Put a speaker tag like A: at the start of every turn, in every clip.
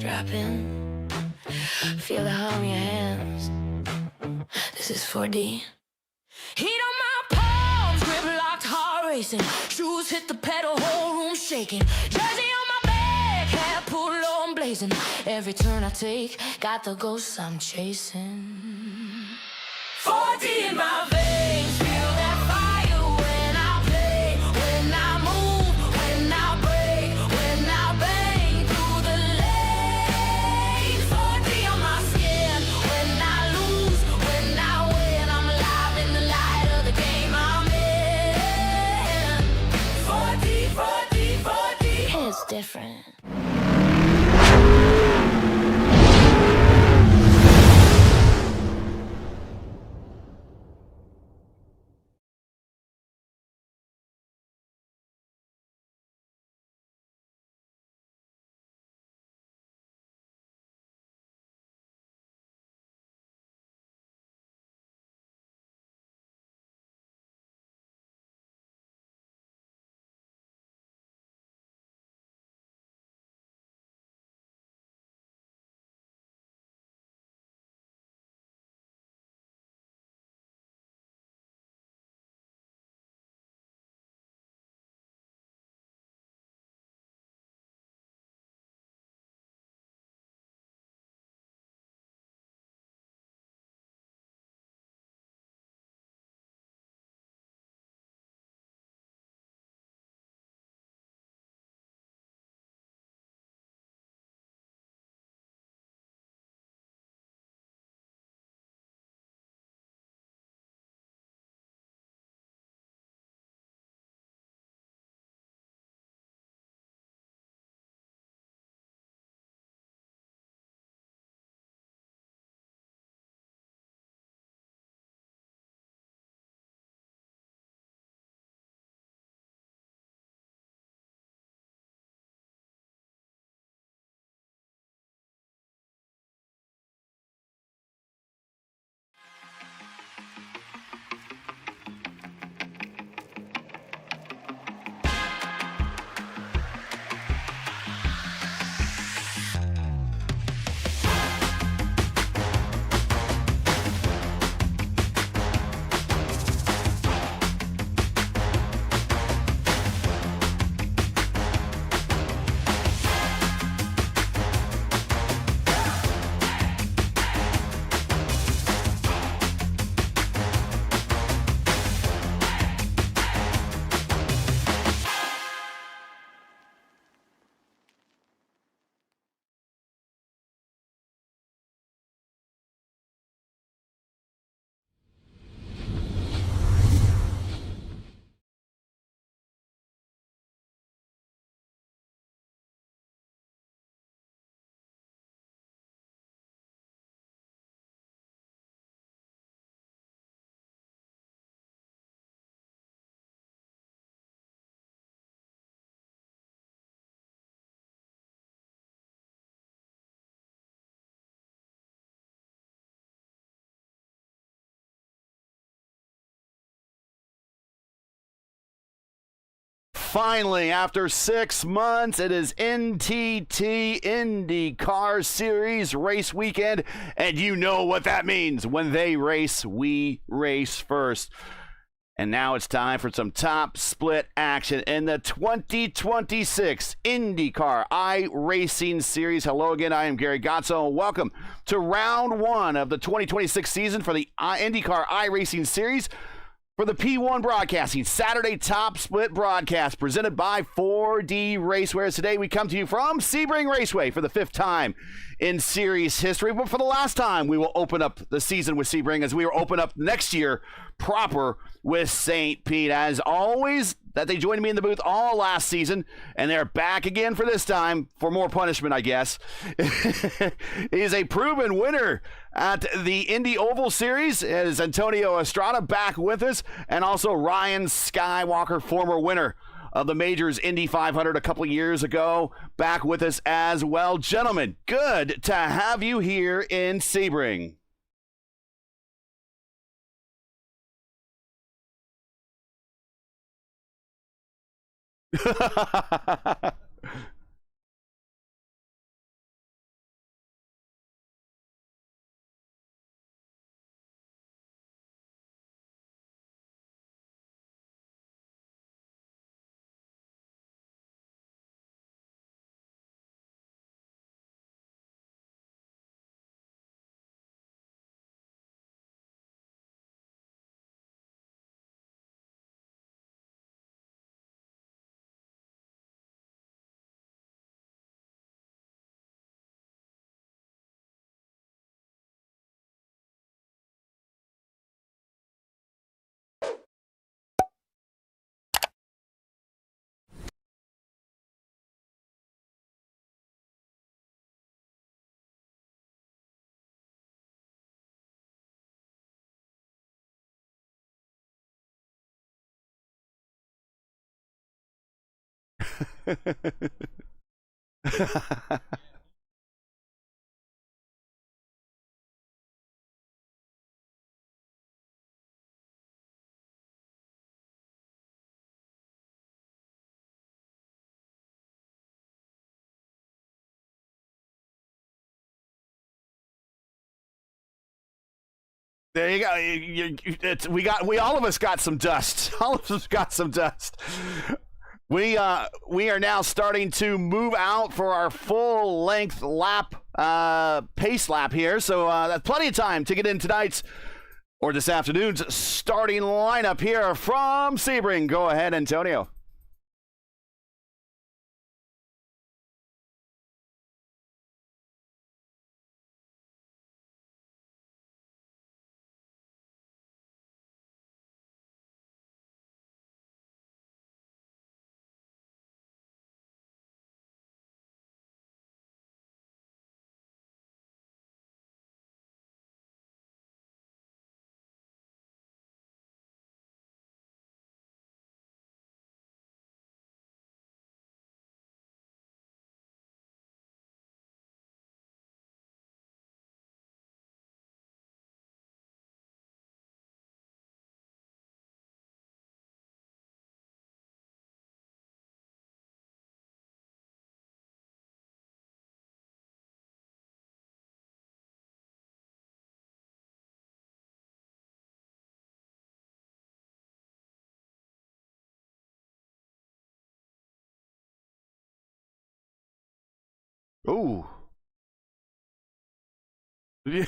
A: dropping. Feel the hum in your hands. This is 4D. Heat on my palms, grip locked, heart racing. Shoes hit the pedal, whole room shaking. Jersey on my back, hat pulled low and blazing. Every turn I take, got the ghosts I'm chasing. 4D in my veins, feel that fire when I play, when I move, when I break, when I bang through the lane. 4D on my skin, when I lose, when I win, I'm alive in the light of the game I'm in. 4D, 4D, 4D, it's different.
B: Finally, after 6 months, it is NTT IndyCar Series race weekend, and you know what that means. When they race, we race first. And now it's time for some top split action in the 2026 IndyCar iRacing Series. Hello again, I am Gary Gotzo, and welcome to round one of the 2026 season for the IndyCar iRacing Series. For the P1 Broadcasting Saturday Top Split broadcast presented by 4D Racewear. Today we come to you from Sebring Raceway for the 5th time in series history. But for the last time, we will open up the season with Sebring as we will open up next year proper with St. Pete. As always, that they joined me in the booth all last season, and they're back again for this time for more punishment, I guess. He is a proven winner at the Indy Oval Series. It is Antonio Estrada back with us, and also Ryan Skywalker, former winner of the Majors Indy 500 a couple years ago, back with us as well. Gentlemen, good to have you here in Sebring. There you go. We all of us got some dust. All of us got some dust. We are now starting to move out for our full length lap, pace lap here. So that's plenty of time to get in tonight's or this afternoon's starting lineup here from Sebring. Go ahead, Antonio. Ooh. Yeah.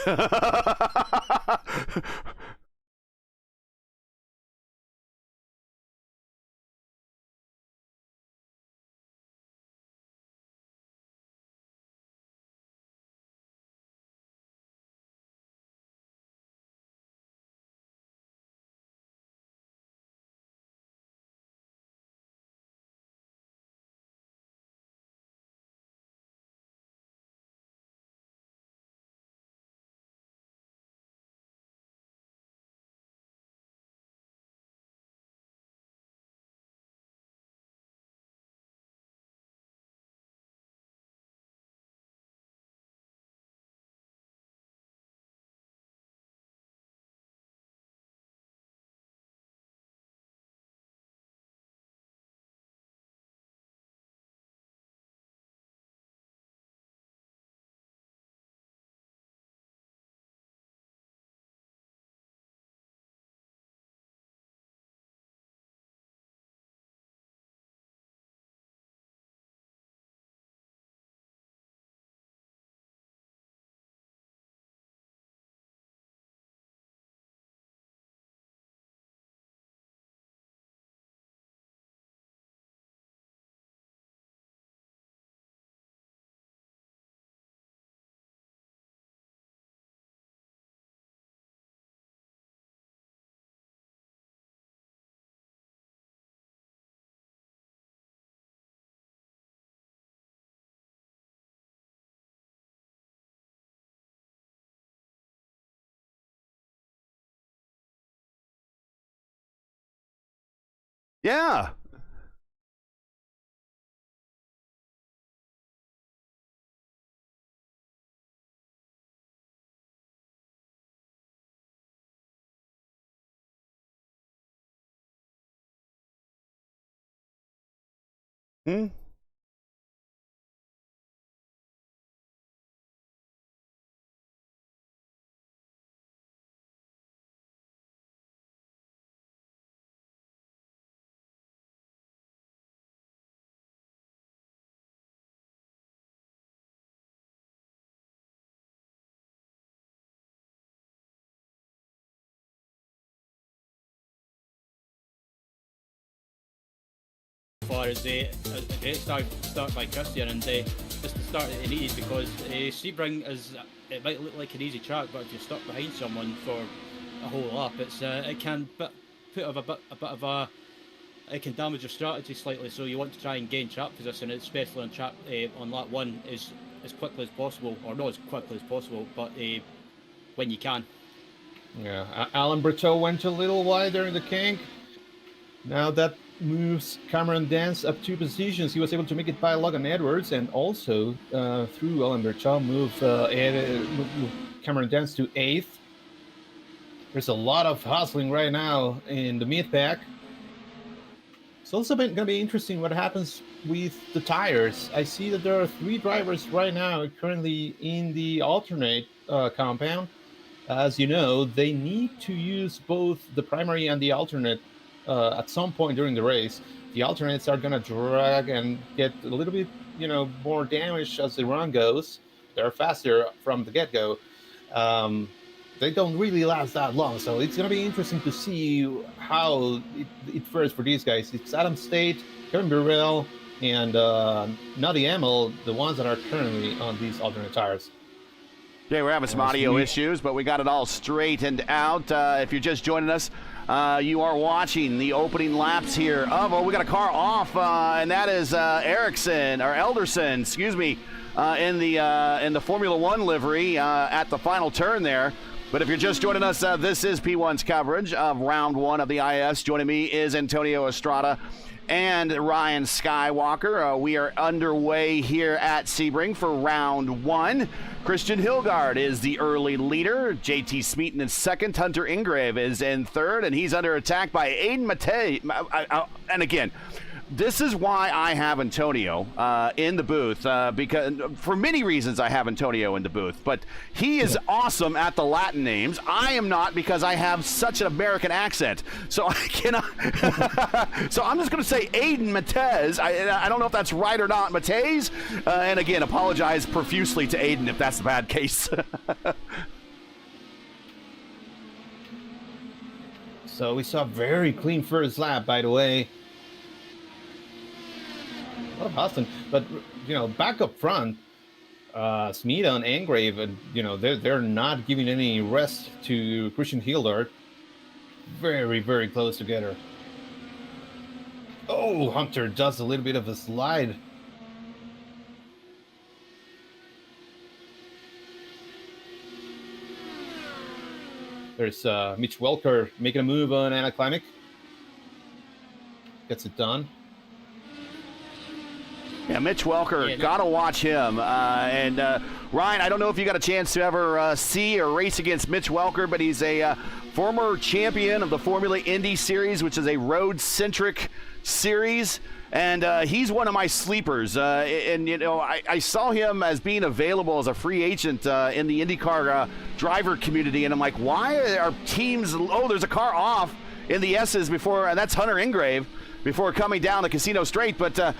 B: Yeah. Hmm?
C: As far as a great start by Christian, and just the start that he needed, because Sebring it might look like an easy track, but if you're stuck behind someone for a whole lap, it can it can damage your strategy slightly. So you want to try and gain track position, especially on lap one, as quickly as possible, or not as quickly as possible, but when you can.
D: Yeah, Alan Berteau went a little wider in the kink. Now that moves Cameron Dance up 2 positions. He was able to make it by Logan Edwards, and also through Ellen Berchal, move Cameron Dance to 8th. There's a lot of hustling right now in the mid-pack. It's also going to be interesting what happens with the tires. I see that there are 3 drivers right now currently in the alternate compound. As you know, they need to use both the primary and the alternate at some point during the race. The alternates are going to drag and get a little bit, more damage as the run goes. They're faster from the get-go. They don't really last that long, so it's going to be interesting to see how it fares for these guys. It's Adam State, Kevin Burrell, and Nutty Emil, the ones that are currently on these alternate tires.
B: Okay, we're having some audio issues, but we got it all straightened out. If you're just joining us, you are watching the opening laps here of, we got a car off, and that is Elderson, in the Formula One livery at the final turn there. But if you're just joining us, this is P1's coverage of Round 1 of the IS. Joining me is Antonio Estrada and Ryan Skywalker. We are underway here at Sebring for Round 1. Christian Hilgard is the early leader. JT Smeaton is second. Hunter Ingrave is in third, and he's under attack by Aiden Matei. And again, this is why I have Antonio in the booth, because for many reasons I have Antonio in the booth. But he is awesome at the Latin names. I am not, because I have such an American accent. So I cannot. So I'm just going to say Aiden Matez. I don't know if that's right or not, Matez. And again, apologize profusely to Aiden if that's the bad case.
D: So we saw a very clean first lap, by the way. A lot of hustling, but back up front, Smita and Angrave, they're not giving any rest to Christian Hilgard. Very, very close together. Oh, Hunter does a little bit of a slide. There's Mitch Welker making a move on Anaclimic. Gets it done.
B: Yeah, Mitch Welker, gotta watch him. And Ryan, I don't know if you got a chance to ever see or race against Mitch Welker, but he's a former champion of the Formula Indy Series, which is a road-centric series. And he's one of my sleepers. I saw him as being available as a free agent in the IndyCar driver community. And I'm like, why are teams, there's a car off in the S's before, and that's Hunter Ingrave, before coming down the Casino Straight. But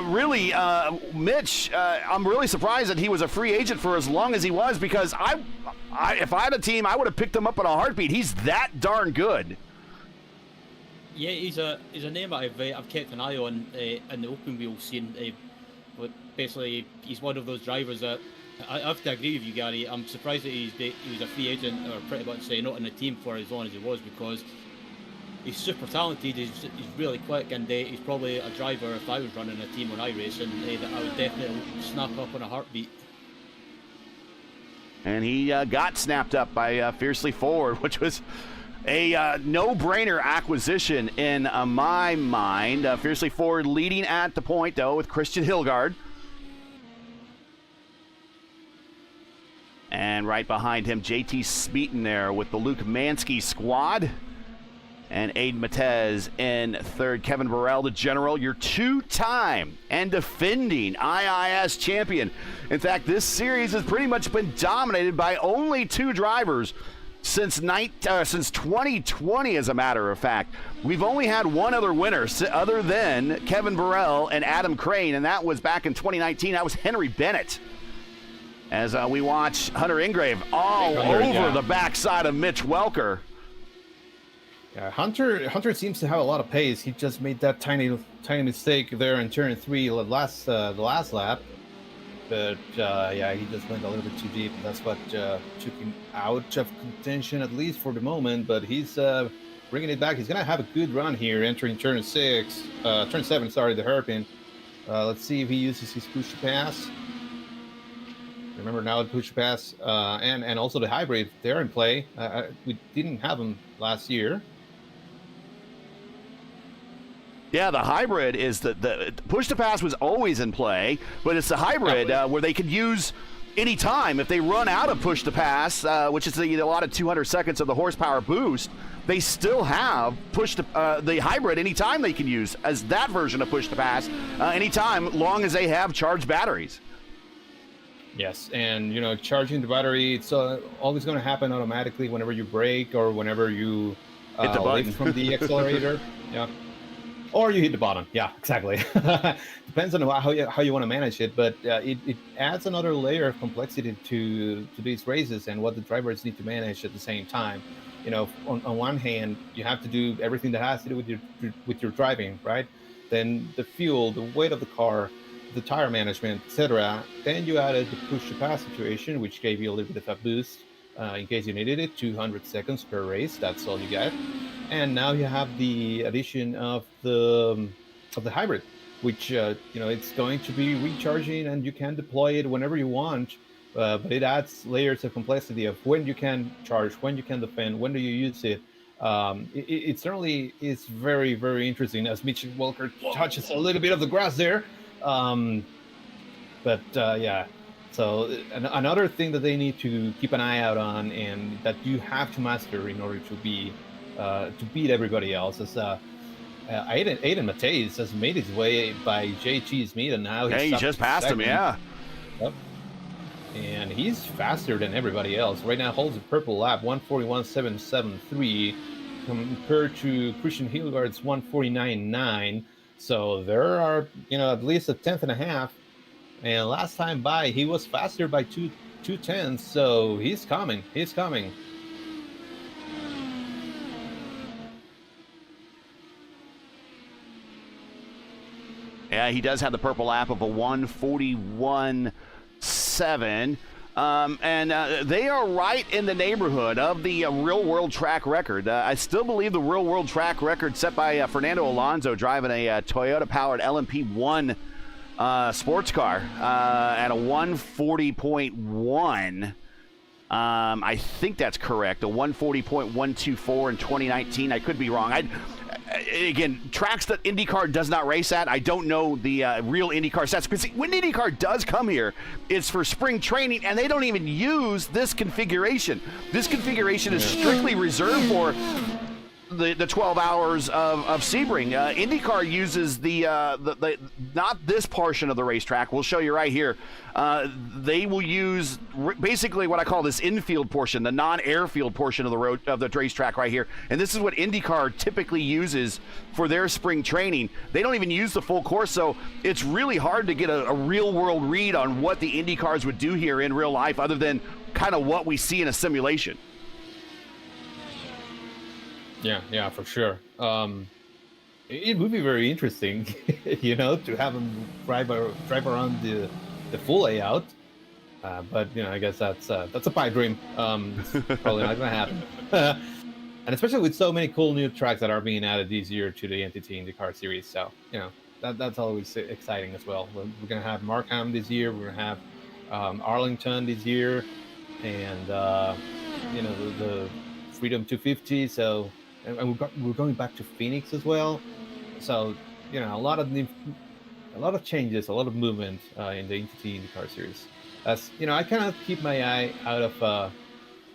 B: really, Mitch, I'm really surprised that he was a free agent for as long as he was, because if I had a team, I would have picked him up in a heartbeat. He's that darn good.
C: Yeah, he's a name that I've kept an eye on in the open wheel scene. But basically, he's one of those drivers that I have to agree with you, Gary. I'm surprised that he was a free agent, or pretty much not in the team for as long as he was, because he's super talented. He's really quick, and he's probably a driver, if I was running a team on iRacing, that I would definitely snap up on a heartbeat.
B: And he got snapped up by Fiercely Forward, which was a no-brainer acquisition in my mind. Fiercely Forward leading at the point, though, with Christian Hilgard. And right behind him, JT Smeaton there with the Luke Mansky squad. And Aiden Matez in third. Kevin Burrell, the general, your two-time and defending IIS champion. In fact, this series has pretty much been dominated by only 2 drivers since 2020, as a matter of fact. We've only had one other winner other than Kevin Burrell and Adam Crane, and that was back in 2019. That was Henry Bennett. As we watch Hunter Ingrave all over the backside of Mitch Welker.
D: Yeah, Hunter seems to have a lot of pace. He just made that tiny mistake there in turn 3 the last lap. But he just went a little bit too deep. That's what took him out of contention, at least for the moment. But he's bringing it back. He's gonna have a good run here, entering turn 7. The hairpin. Let's see if he uses his push to pass. Remember now the push to pass and also the hybrid, they're in play. We didn't have them last year.
B: Yeah, the hybrid is the push to pass was always in play, but it's the hybrid where they could use any time if they run out of push to pass, which is a lot of 200 seconds of the horsepower boost. They still have the hybrid anytime they can use as that version of push to pass anytime, long as they have charged batteries.
D: Yes, and charging the battery, it's always going to happen automatically whenever you brake or whenever you
B: hit the button
D: lift from the accelerator. Yeah, or you hit the button. Yeah, exactly. Depends on how you want to manage it, but it adds another layer of complexity to these races and what the drivers need to manage at the same time. On one hand, you have to do everything that has to do with your driving, right? Then the fuel, the weight of the car, the tire management, etc. Then you added the push-to-pass situation, which gave you a little bit of a boost in case you needed it, 200 seconds per race. That's all you get. And now you have the addition of the hybrid, which it's going to be recharging, and you can deploy it whenever you want. But it adds layers of complexity of when you can charge, when you can defend, when do you use it. It certainly is very, very interesting, as Mitch Walker touches a little bit of the grass there. Yeah, so another thing that they need to keep an eye out on, and that you have to master in order to beat everybody else, is Aiden Mateus has made his way by JT Smith, and now
B: he just passed him. Yeah.
D: Yep. And he's faster than everybody else. Right now holds a purple lap, 141.773, compared to Christian Hildgaard's 149.9. So there are, at least a tenth and a half. And last time by, he was faster by two tenths. So he's coming. He's coming.
B: Yeah, he does have the purple lap of a 141.7. And they are right in the neighborhood of the real world track record. I still believe the real world track record set by Fernando Alonso driving a Toyota powered LMP1 sports car at a 140.1. I think that's correct. A 140.124 in 2019. I could be wrong. Again, tracks that IndyCar does not race at, I don't know the real IndyCar stats. Because when IndyCar does come here, it's for spring training, and they don't even use this configuration. This configuration is strictly reserved for the 12 hours of Sebring. IndyCar uses the not this portion of the racetrack. We'll show you right here. They will use basically what I call this infield portion, the non-airfield portion of the road of the racetrack right here. And this is what IndyCar typically uses for their spring training. They don't even use the full course, so it's really hard to get a real-world read on what the IndyCars would do here in real life, other than kind of what we see in a simulation.
D: Yeah, for sure. It would be very interesting, to have them drive around the full layout. But I guess that's a pipe dream. It's probably not going to happen. And especially with so many cool new tracks that are being added this year to the NTT IndyCar Series, so that's always exciting as well. We're going to have Markham this year. We're going to have Arlington this year, and the Freedom 250. So. And we're going back to Phoenix as well, so a lot of changes, a lot of movement in the NTT IndyCar Series. As I kind of keep my eye out of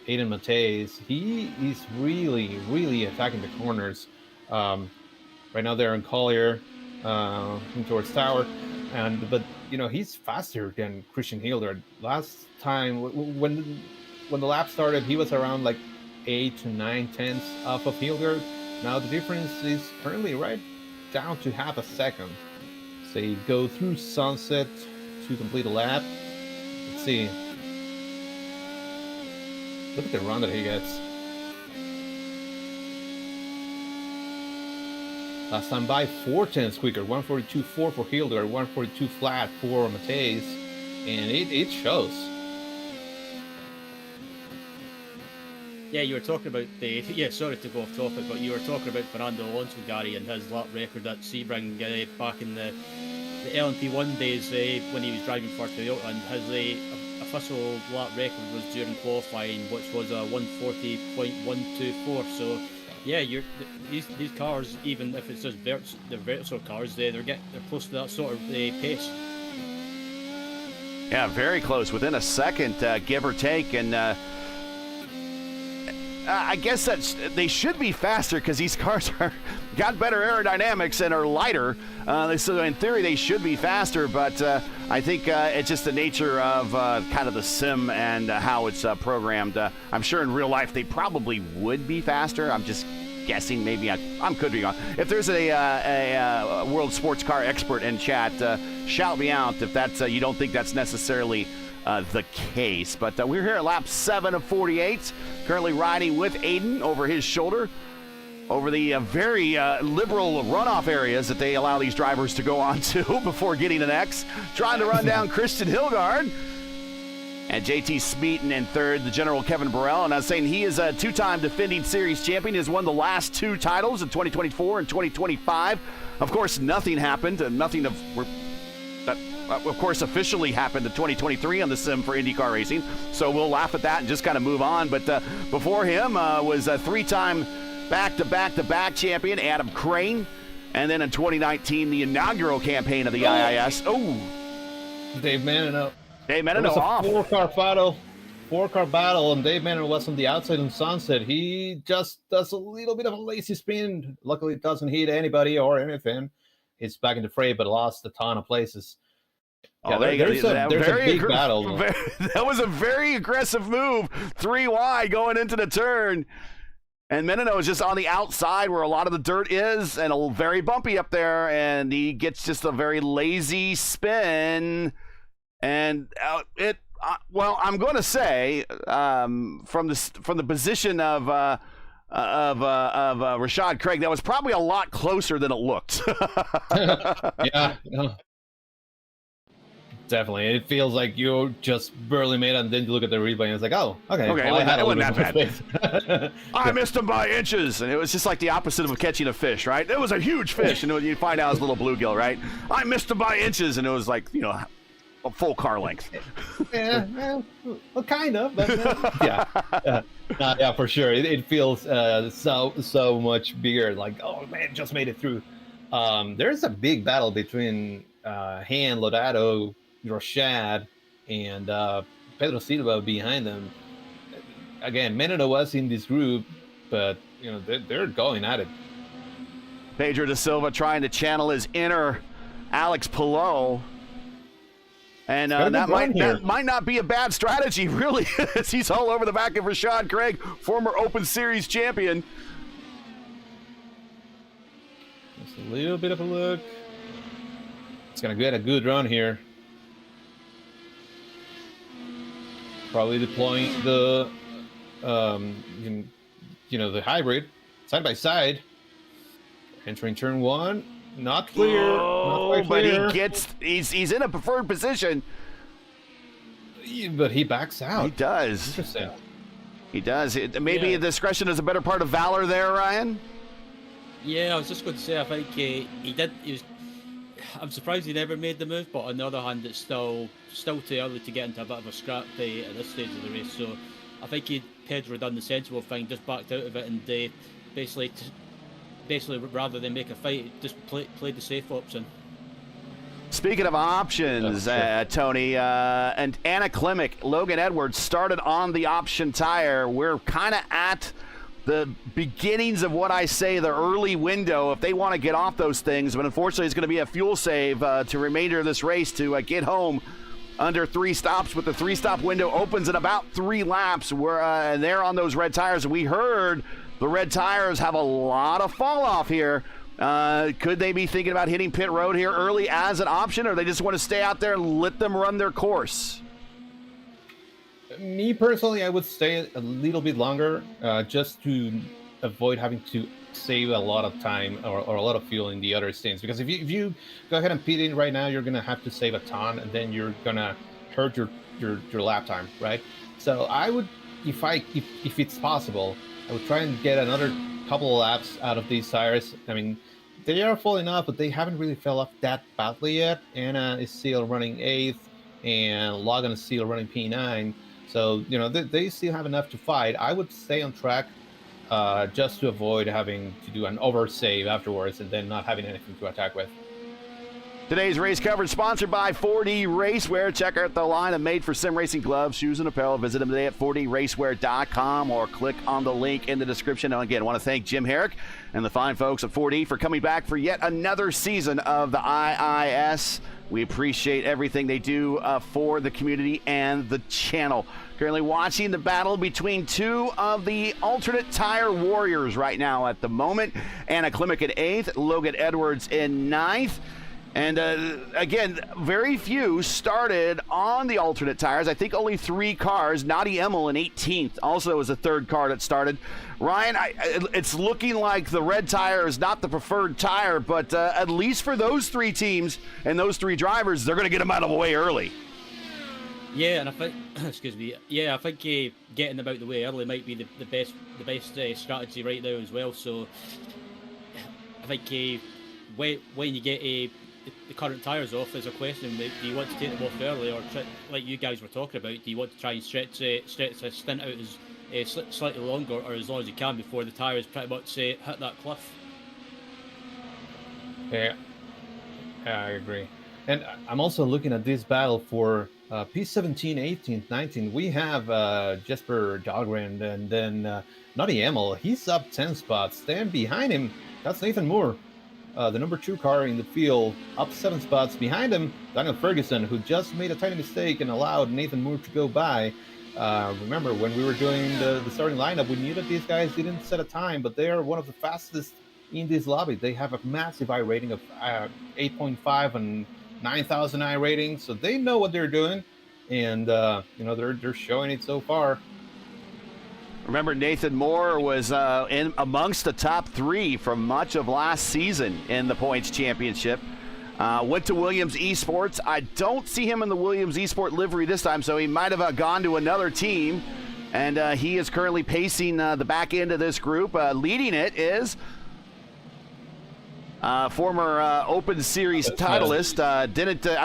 D: Aiden Mateus. He is really, really attacking the corners. Right now they're on Collier, towards Tower, but he's faster than Christian Hildgaard. Last time when the lap started, he was around like 8 to 9 tenths off of Hildgaard. Now the difference is currently right down to half a second. So you go through Sunset to complete a lap. Let's see. Look at the run that he gets. Last time by 4 tenths quicker. 142.4 for Hildgaard, 142 flat for Mateus, and it shows.
C: Yeah, you were talking about sorry to go off topic, but you were talking about Fernando Alonso, Gary, and his lap record at Sebring back in the LMP1 days when he was driving for Toyota, and his official lap record was during qualifying, which was a 140.124. So Yeah, these cars, even if it's just the Vertical cars, they're close to that sort of pace.
B: Yeah, very close, within a second, give or take, and I guess they should be faster because these cars got better aerodynamics and are lighter. So in theory, they should be faster, but I think it's just the nature of kind of the sim and how it's programmed. I'm sure in real life they probably would be faster. I'm just guessing. Maybe I could be wrong. If there's a world sports car expert in chat, shout me out if that's you don't think that's necessarily the case. But we're here at lap 7 of 48, currently riding with Aiden over his shoulder over the very liberal runoff areas that they allow these drivers to go on to before getting an X, trying to run down Christian Hilgard. And JT Smeaton in third, the general Kevin Burrell. And I was saying he is a two-time defending series champion. He has won the last two titles in 2024 and 2025. Of course, nothing happened. Nothing of course, officially happened in 2023 on the sim for IndyCar racing. So we'll laugh at that and just kind of move on. But before him was a three-time back-to-back-to-back champion, Adam Crane. And then in 2019, the inaugural campaign of the IIS. Oh,
D: Dave Manino.
B: Dave Manino off.
D: Four-car battle, and Dave Manino was on the outside on Sunset. He just does a little bit of a lazy spin. Luckily, it doesn't hit anybody or anything. He's back in the fray, but lost a ton of places. Yeah, there's a big battle.
B: That was a very aggressive move. 3 wide going into the turn. And Menino is just on the outside where a lot of the dirt is and very bumpy up there. And he gets just a very lazy spin. And I'm going to say from the position of Rashad Craig, that was probably a lot closer than it looked.
D: Yeah. Definitely. It feels like you just barely made it, and then you look at the replay and it's like, oh, okay.
B: Okay,
D: well,
B: it wasn't that
D: bad.
B: I missed him by inches, and it was just like the opposite of catching a fish, right? It was a huge fish, and you find out it's a little bluegill, right? I missed him by inches, and it was like, a full car length.
D: Yeah, well, kind of, but yeah, for sure. It feels so much bigger. Like, oh man, just made it through. There's a big battle between Han, Lodato, Rashad, and Pedro Silva behind them. Again, Menino was in this group, but they're going at it.
B: Pedro da Silva trying to channel his inner Alex Palou. And that might not be a bad strategy, really, as he's all over the back of Rashad Craig, former Open Series champion.
D: Just a little bit of a look. It's going to get a good run here. Probably deploying the, the hybrid side by side. Entering turn 1. Not clear.
B: Oh,
D: not quite clear.
B: But he's in a preferred position.
D: But he backs out.
B: He does.
D: Interesting.
B: He does. Maybe discretion is a better part of valor there, Ryan?
C: Yeah, I was just going to say, I think I'm surprised he never made the move, but on the other hand, it's still too early to get into a bit of a scrap at this stage of the race. So I think Pedro done the sensible thing, just backed out of it, and basically rather than make a fight, just played the safe option.
B: Speaking of options, Tony, and Anna Klimek, Logan Edwards started on the option tire. We're kind of at the beginnings of what I say, the early window, if they want to get off those things. But unfortunately, it's going to be a fuel save to remainder of this race to get home under 3 stops. But the 3-stop window opens in about 3 laps. And they're on those red tires. We heard the red tires have a lot of fall off here. Could they be thinking about hitting pit road here early as an option, or they just want to stay out there and let them run their course?
D: Me personally, I would stay a little bit longer just to avoid having to save a lot of time or a lot of fuel in the other stints. Because if you go ahead and pit in right now, you're going to have to save a ton, and then you're going to hurt your lap time, right? So I would, if it's possible, I would try and get another couple of laps out of these tires. I mean, they are falling off, but they haven't really fell off that badly yet. Anna is still running 8th, and Logan is still running P9. So, they still have enough to fight. I would stay on track just to avoid having to do an oversave afterwards and then not having anything to attack with.
B: Today's race coverage sponsored by 4D Racewear. Check out the line of made-for-sim racing gloves, shoes, and apparel. Visit them today at 4dracewear.com or click on the link in the description. And again, I want to thank Jim Herrick and the fine folks at 4D for coming back for yet another season of the IIS. We appreciate everything they do for the community and the channel. Currently watching the battle between two of the alternate tire warriors right now at the moment. Anna Klimek in 8th, Logan Edwards in 9th. And again, very few started on the alternate tires. I think only 3 cars. Nadi Emmel in 18th also was the 3rd car that started. Ryan, it's looking like the red tire is not the preferred tire, but at least for those 3 teams and those 3 drivers, they're going to get them out of the way early.
C: Yeah, and I think, excuse me. Yeah, I think getting them out the way early might be the best strategy right now as well. So I think when you get the current tyres off, there's a question: do you want to take them off early, or like you guys were talking about, do you want to try and stretch a stint out as slightly longer or as long as you can before the tyres pretty much hit that cliff?
D: Yeah, I agree. And I'm also looking at this battle for P17, 18, 19. We have Jesper Dahlgren and then Nadi Emmel. He's up 10 spots. Then behind him, that's Nathan Moore, the number 2 car in the field, up 7 spots. Behind him, Daniel Ferguson, who just made a tiny mistake and allowed Nathan Moore to go by. Remember, when we were doing the starting lineup, we knew that these guys didn't set a time, but they are one of the fastest in this lobby. They have a massive I rating of 8.5 and 9,000 I rating, so they know what they're doing, and they're showing it so far.
B: Remember, Nathan Moore was in amongst the top 3 for much of last season in the points championship. Went to Williams eSports. I don't see him in the Williams eSport livery this time, so he might have gone to another team. And he is currently pacing the back end of this group. Leading it is former Open Series titleist. I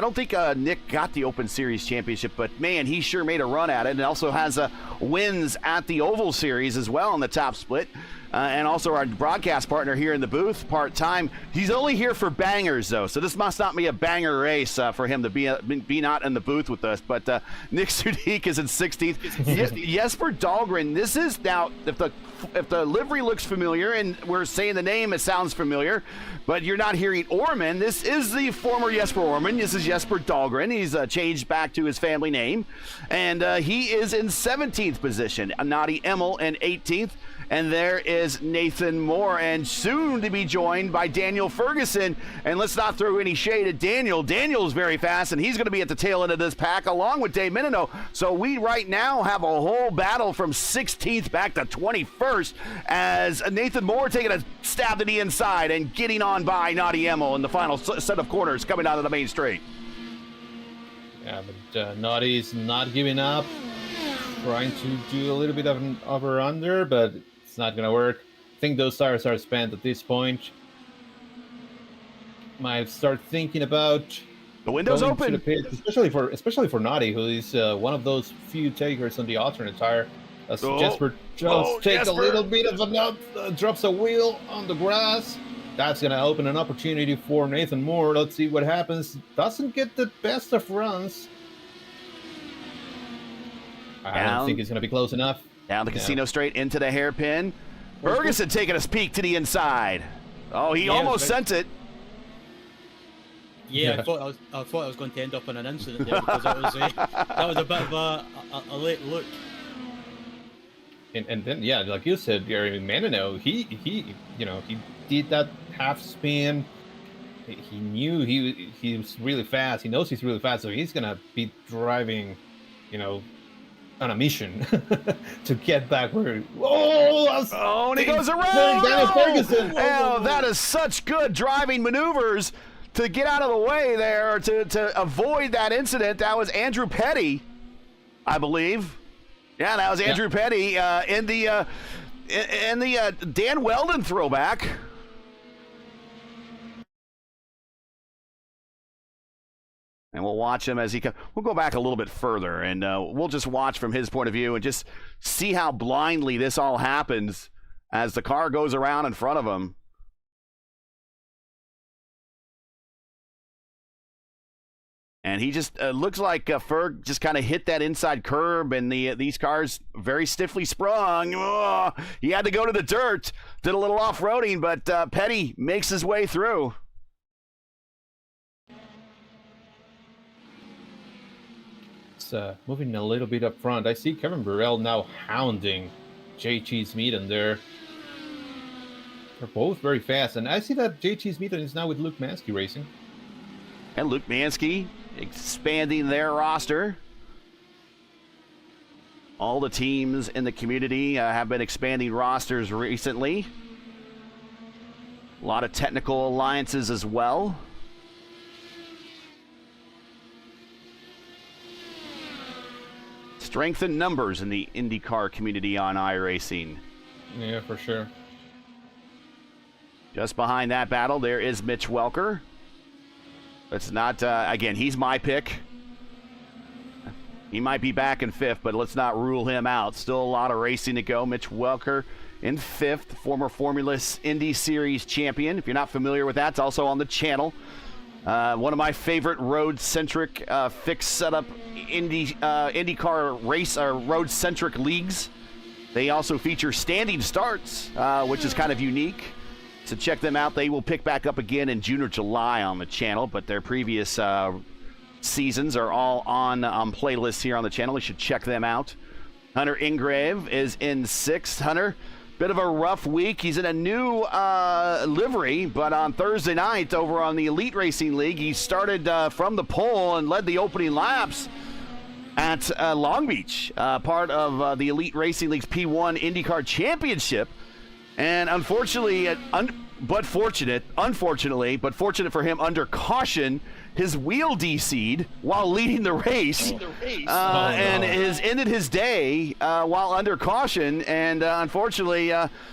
B: don't think Nick got the Open Series championship, but man, he sure made a run at it, and also has wins at the Oval Series as well in the top split. And also our broadcast partner here in the booth, part-time. He's only here for bangers, though, so this must not be a banger race for him to be not in the booth with us. But Nick Sudik is in 16th. Jesper Dahlgren, this is now, if the livery looks familiar, and we're saying the name, it sounds familiar, but you're not hearing Orman. This is the former Jesper Orman. This is Jesper Dahlgren. He's changed back to his family name, and he is in 17th position. Nadi Emmel in 18th. And there is Nathan Moore, and soon to be joined by Daniel Ferguson. And let's not throw any shade at Daniel. Daniel's very fast, and he's going to be at the tail end of this pack along with Dave Menino. So we right now have a whole battle from 16th back to 21st as Nathan Moore taking a stab to the inside and getting on by Nadi Emmel in the final set of corners coming out of the main straight.
D: Yeah, but Nadi's not giving up. Trying to do a little bit of an over-under, but it's not going to work. I think those tires are spent at this point. Might start thinking about
B: the window's open,
D: to the pit, especially for Nadi, who is one of those few takers on the alternate tire. As Jesper just takes a little bit of a nut, drops a wheel on the grass. That's going to open an opportunity for Nathan Moore. Let's see what happens. Doesn't get the best of runs. I don't think it's going to be close enough.
B: Down the casino straight into the hairpin. Ferguson taking a peek to the inside. Oh, he almost sent it.
C: Yeah, I thought I was going to end up in an incident there because that was a bit of a late look.
D: And then like you said, Gary Menino, he did that half spin. He knew he was really fast. He knows he's really fast, so he's gonna be driving, on a mission to get back where.
B: And he goes around.
D: Daniel Ferguson.
B: Oh, that is such good driving maneuvers to get out of the way there to avoid that incident. That was Andrew Petty, I believe. Yeah, that was Andrew Petty in the Dan Weldon throwback. And we'll watch him as he comes. We'll go back a little bit further, and we'll just watch from his point of view and just see how blindly this all happens as the car goes around in front of him. And he just looks like Ferg just kind of hit that inside curb, and these cars very stiffly sprung. Oh, he had to go to the dirt, did a little off-roading, but Petty makes his way through.
D: It's moving a little bit up front. I see Kevin Burrell now hounding JT Smeaton there. They're both very fast, and I see that JT Smeaton is now with Luke Mansky Racing.
B: And Luke Mansky expanding their roster. All the teams in the community have been expanding rosters recently. A lot of technical alliances as well. Strength in numbers in the IndyCar community on iRacing.
D: Yeah, for sure.
B: Just behind that battle, there is Mitch Welker. It's not, again, he's my pick. He might be back in 5th, but let's not rule him out. Still a lot of racing to go. Mitch Welker in 5th, former Formula Indy Series champion. If you're not familiar with that, it's also on the channel. One of my favorite road-centric, fixed setup IndyCar race or road-centric leagues. They also feature standing starts, which is kind of unique. So check them out. They will pick back up again in June or July on the channel, but their previous seasons are all on playlists here on the channel. You should check them out. Hunter Ingrave is in 6th. Hunter, bit of a rough week. He's in a new livery, but on Thursday night over on the Elite Racing League, he started from the pole and led the opening laps at Long Beach, part of the Elite Racing League's P1 IndyCar Championship. And unfortunately, fortunate for him, under caution, his wheel DC'd while leading the race, and has ended his day while under caution. And unfortunately,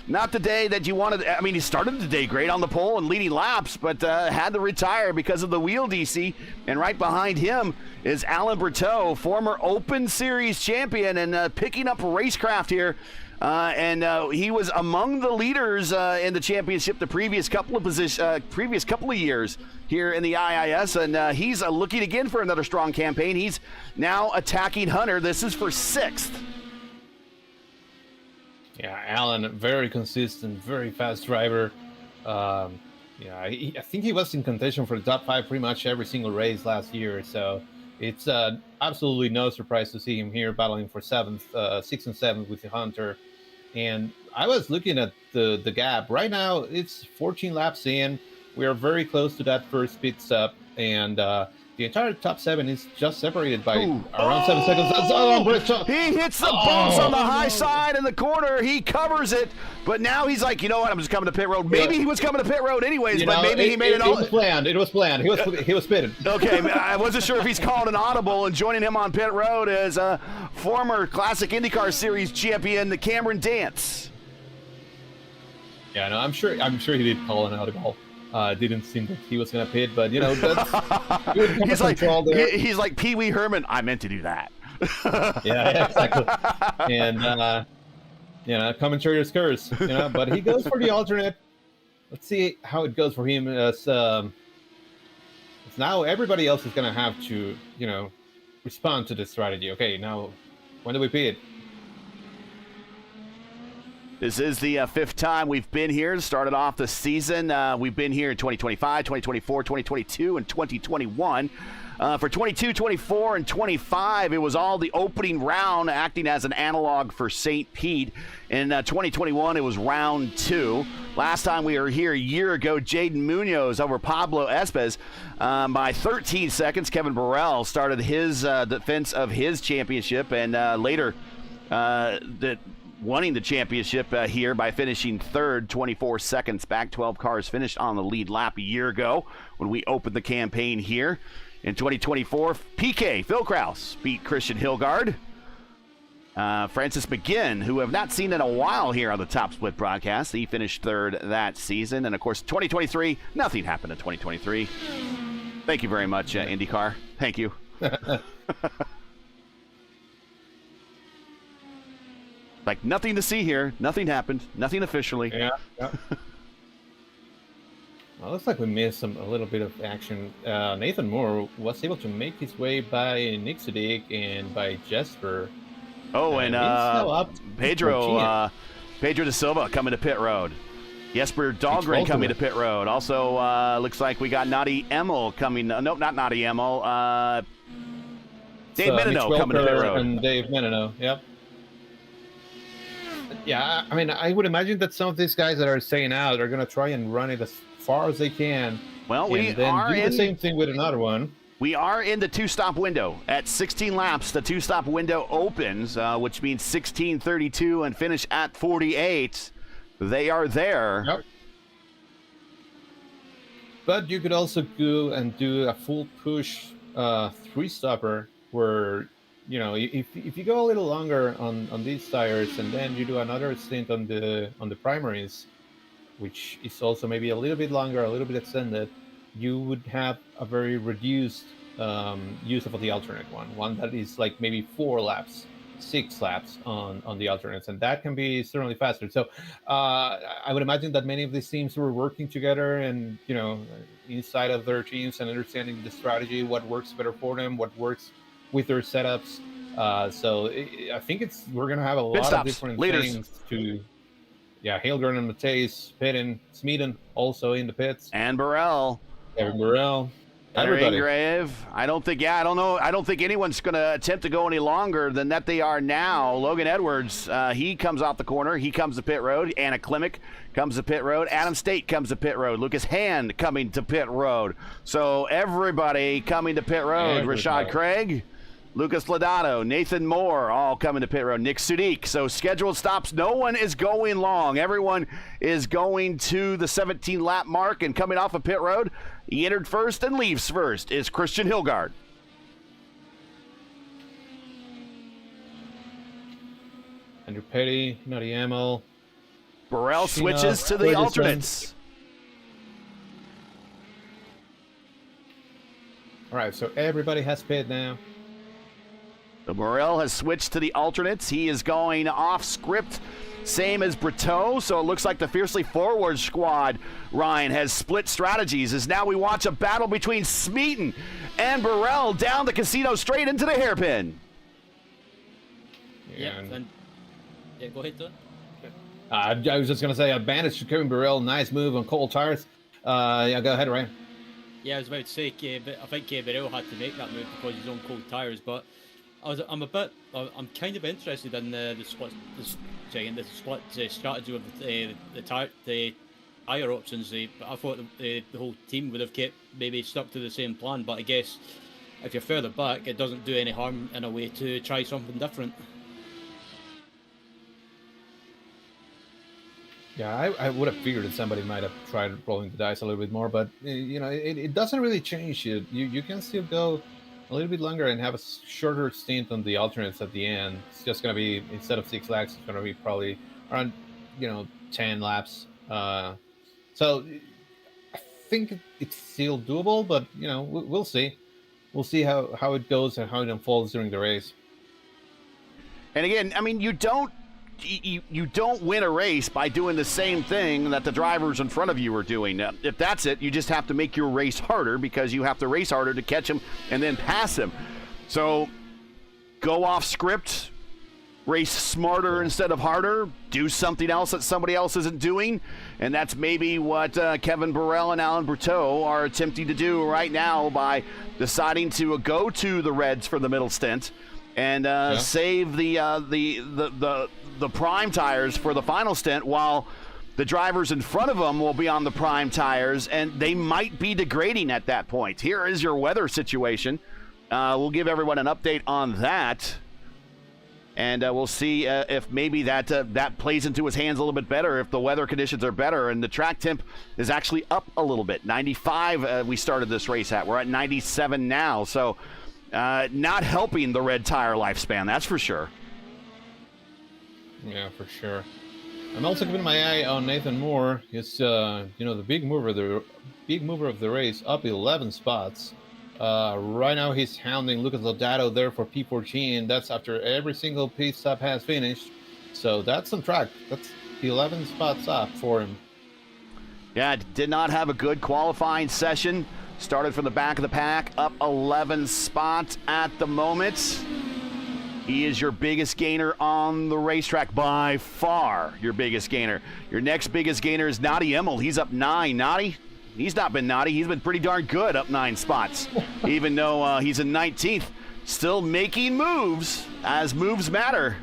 B: not the day that you wanted. I mean, he started the day great on the pole and leading laps, but had to retire because of the wheel DC. And right behind him is Alan Berteau, former Open Series champion, and picking up racecraft here. He was among the leaders in the championship the previous couple of years here in the IIS, and he's looking again for another strong campaign. He's now attacking Hunter. This is for 6th.
D: Yeah, Alan, very consistent, very fast driver. I think he was in contention for the top 5 pretty much every single race last year. So it's absolutely no surprise to see him here battling for 7th, 6th and 7th with the Hunter. And I was looking at the gap. Right now, it's 14 laps in. We are very close to that first pit stop. And the entire top 7 is just separated by around 7 seconds.
B: He hits the bumps on the high side in the corner. He covers it. But now he's like, you know what? I'm just coming to pit road. Maybe he was coming to pit road anyways, but maybe he made it all.
D: It was planned. It was planned. He was pitted.
B: Okay, I wasn't sure if he's called an audible, and joining him on pit road is former Classic IndyCar Series champion Cameron Dance.
D: Yeah, no, I'm sure he did call an audible. Didn't seem that he was going to pit, but that's
B: he's like Pee Wee Herman. I meant to do that.
D: yeah, exactly. And commentator's curse, but he goes for the alternate. Let's see how it goes for him. As now everybody else is going to have to, respond to this strategy. Okay, now when do we pit?
B: This is the 5th time we've been here. Started off the season. We've been here in 2025, 2024, 2022, and 2021. For 22, 24, and 25, it was all the opening round acting as an analog for St. Pete. In 2021, it was round 2. Last time we were here a year ago, Jaden Munoz over Pablo Espez by 13 seconds. Kevin Burrell started his defense of his championship, and later winning the championship here by finishing 3rd, 24 seconds back. 12 cars finished on the lead lap a year ago when we opened the campaign here. In 2024, PK, Phil Kraus, beat Christian Hilgard. Francis McGinn, who have not seen in a while here on the Top Split broadcast. He finished 3rd that season. And, of course, 2023, nothing happened in 2023. Thank you very much, IndyCar. Thank you. Like, nothing to see here. Nothing happened. Nothing officially.
D: Yeah. Well, looks like we missed a little bit of action. Nathan Moore was able to make his way by Nick Sudik and by Jesper.
B: Oh, and
D: he's now up
B: Pedro De Silva coming to pit road. Jesper Dahlgren coming to pit road. Also, looks like we got Nadi Emil coming. Nope, not Nadi Emil. Dave Menino coming to pit road.
D: And Dave Menino, yep. Yeah, I mean, I would imagine that some of these guys that are staying out are going to try and run it as far as they can.
B: Well,
D: do the same thing with another one.
B: We are in the two-stop window. At 16 laps, the two-stop window opens, which means 16:32 and finish at 48. They are there.
D: Yep. But you could also go and do a full push three-stopper where, you know, if you go a little longer on these tires and then you do another stint on the primaries, which is also maybe a little bit longer, a little bit extended, you would have a very reduced use of the alternate one that is like maybe 4 laps, 6 laps on the alternates, and that can be certainly faster. So I would imagine that many of these teams were working together and, you know, inside of their teams and understanding the strategy, what works better for them, what works with their setups. So I think we're going to have a lot of different things to... Yeah, Hilgren and Mateus, Pittin, Smeeden also in the pits.
B: And Burrell.
D: Kevin Burrell. Everybody.
B: Grave. I don't think anyone's going to attempt to go any longer than that they are now. Logan Edwards, he comes off the corner. He comes to pit road. Anna Klimek comes to pit road. Adam State comes to pit road. Lucas Hand coming to pit road. So everybody coming to pit road. Rashad Craig, Lucas Lodato, Nathan Moore, all coming to pit road. Nick Sudik. So scheduled stops. No one is going long. Everyone is going to the 17-lap mark and coming off of pit road. He entered first and leaves first is Christian Hilgard.
D: Andrew Petty, Nadi Emil.
B: Burrell switches to the alternates.
D: All right, so everybody has pit now.
B: So Burrell has switched to the alternates. He is going off script, same as Brito. So it looks like the Fiercely Forward squad, Ryan, has split strategies as now we watch a battle between Smeeten and Burrell down the casino straight into the hairpin.
C: Yeah, go ahead, Don.
D: I was just going to say, advantage to Kevin Burrell. Nice move on cold tires. Yeah, go ahead, Ryan.
C: Yeah, I was about to say, I think Burrell had to make that move because he's on cold tires, but I'm kind of interested in the split strategy with the tire options. I thought the whole team would have kept maybe stuck to the same plan, but I guess if you're further back, it doesn't do any harm in a way to try something different.
D: Yeah, I would have figured that somebody might have tried rolling the dice a little bit more, but you know, it doesn't really change it. You can still go a little bit longer and have a shorter stint on the alternates at the end. It's just going to be, instead of 6 laps, it's going to be probably around, 10 laps. So I think it's still doable, but, we'll see. We'll see how it goes and how it unfolds during the race.
B: And again, I mean, you don't win a race by doing the same thing that the drivers in front of you are doing. If that's it, you just have to make your race harder because you have to race harder to catch them and then pass them. So go off script, race smarter instead of harder, do something else that somebody else isn't doing, and that's maybe what Kevin Burrell and Alan Berteau are attempting to do right now by deciding to go to the Reds for the middle stint and save the prime tires for the final stint, while the drivers in front of them will be on the prime tires, and they might be degrading at that point. Here is your weather situation. We'll give everyone an update on that, and we'll see if maybe that plays into his hands a little bit better, if the weather conditions are better, and the track temp is actually up a little bit. 95 we started this race at. We're at 97 now, so not helping the red tire lifespan, that's for sure.
D: Yeah, for sure. I'm also keeping my eye on Nathan Moore. He's, the big mover of the race, up 11 spots. Right now, he's hounding Lucas Lodato there for P14. That's after every single pit stop has finished. So that's on track. That's 11 spots up for him.
B: Yeah, did not have a good qualifying session. Started from the back of the pack, up 11 spots at the moment. He is your biggest gainer on the racetrack, by far your biggest gainer. Your next biggest gainer is Naughty Emmel. He's up 9. Naughty, he's not been naughty. He's been pretty darn good, up 9 spots. Even though he's in 19th, still making moves, as moves matter.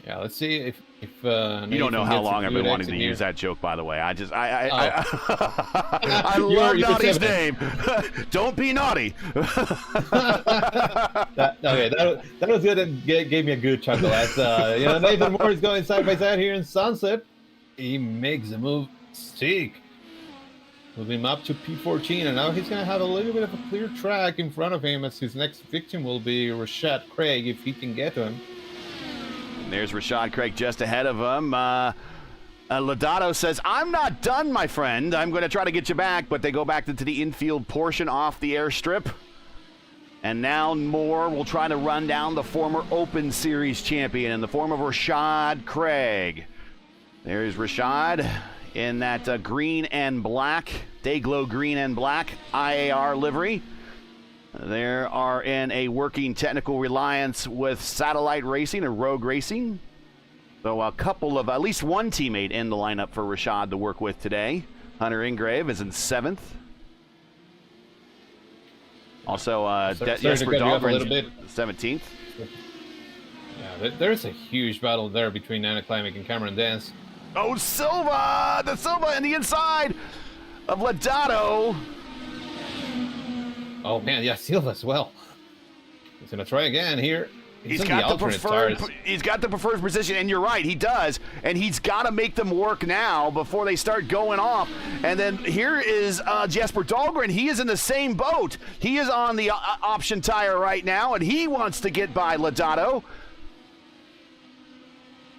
D: Yeah, let's see if
B: you don't know how long I've been wanting to use that joke, by the way. I love Naughty's name. Don't be naughty.
D: that was good. It gave me a good chuckle. As Nathan Moore is going side by side here in Sunset. He makes the move stick. Moving him up to P14, and now he's going to have a little bit of a clear track in front of him, as his next victim will be Rashad Craig if he can get to him.
B: There's Rashad Craig just ahead of him. Lodato says, I'm not done, my friend. I'm going to try to get you back, but they go back into the infield portion off the airstrip. And now Moore will try to run down the former Open Series champion in the form of Rashad Craig. There's Rashad in that green and black, Dayglow green and black IAR livery. They are in a working technical reliance with Satellite Racing or Rogue Racing. So a couple of, at least one teammate in the lineup for Rashad to work with today. Hunter Ingrave is in 7th. Also, Jesper Dahlgren 17th.
D: Yeah, there's a huge battle there between Anaclimate and Cameron Dance.
B: Oh, Silva! The Silva in the inside of Lodato.
D: Oh man, yeah, Silva as well. He's gonna try again here.
B: He's got the preferred position, and you're right, he does. And he's got to make them work now before they start going off. And then here is Jesper Dahlgren. He is in the same boat. He is on the option tire right now, and he wants to get by Lodato.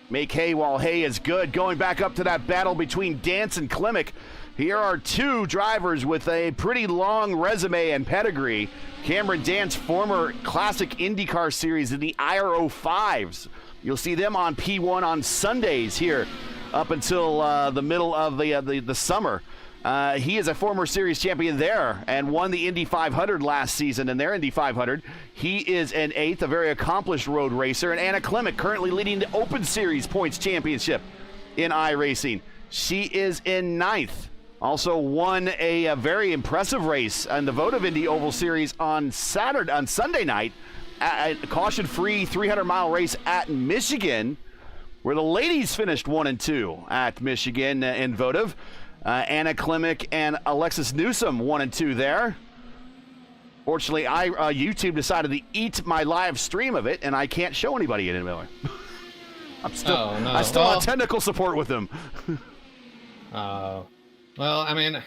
B: Make hay while hay is good. Going back up to that battle between Dance and Klimek. Here are two drivers with a pretty long resume and pedigree. Cameron Dance, former classic IndyCar Series in the IR05s. You'll see them on P1 on Sundays here up until the middle of the summer. He is a former series champion there and won the Indy 500 last season in their Indy 500. He is in 8th, a very accomplished road racer. And Anna Klimek currently leading the Open Series points championship in iRacing. She is in 9th. Also won a very impressive race in the Votive Indy Oval Series on Sunday night, a caution-free 300-mile race at Michigan, where the ladies finished 1 and 2 at Michigan in Votive. Anna Klimek and Alexis Newsom 1 and 2 there. Fortunately, YouTube decided to eat my live stream of it, and I can't show anybody it anymore. I still have technical support with them.
D: Well, I mean,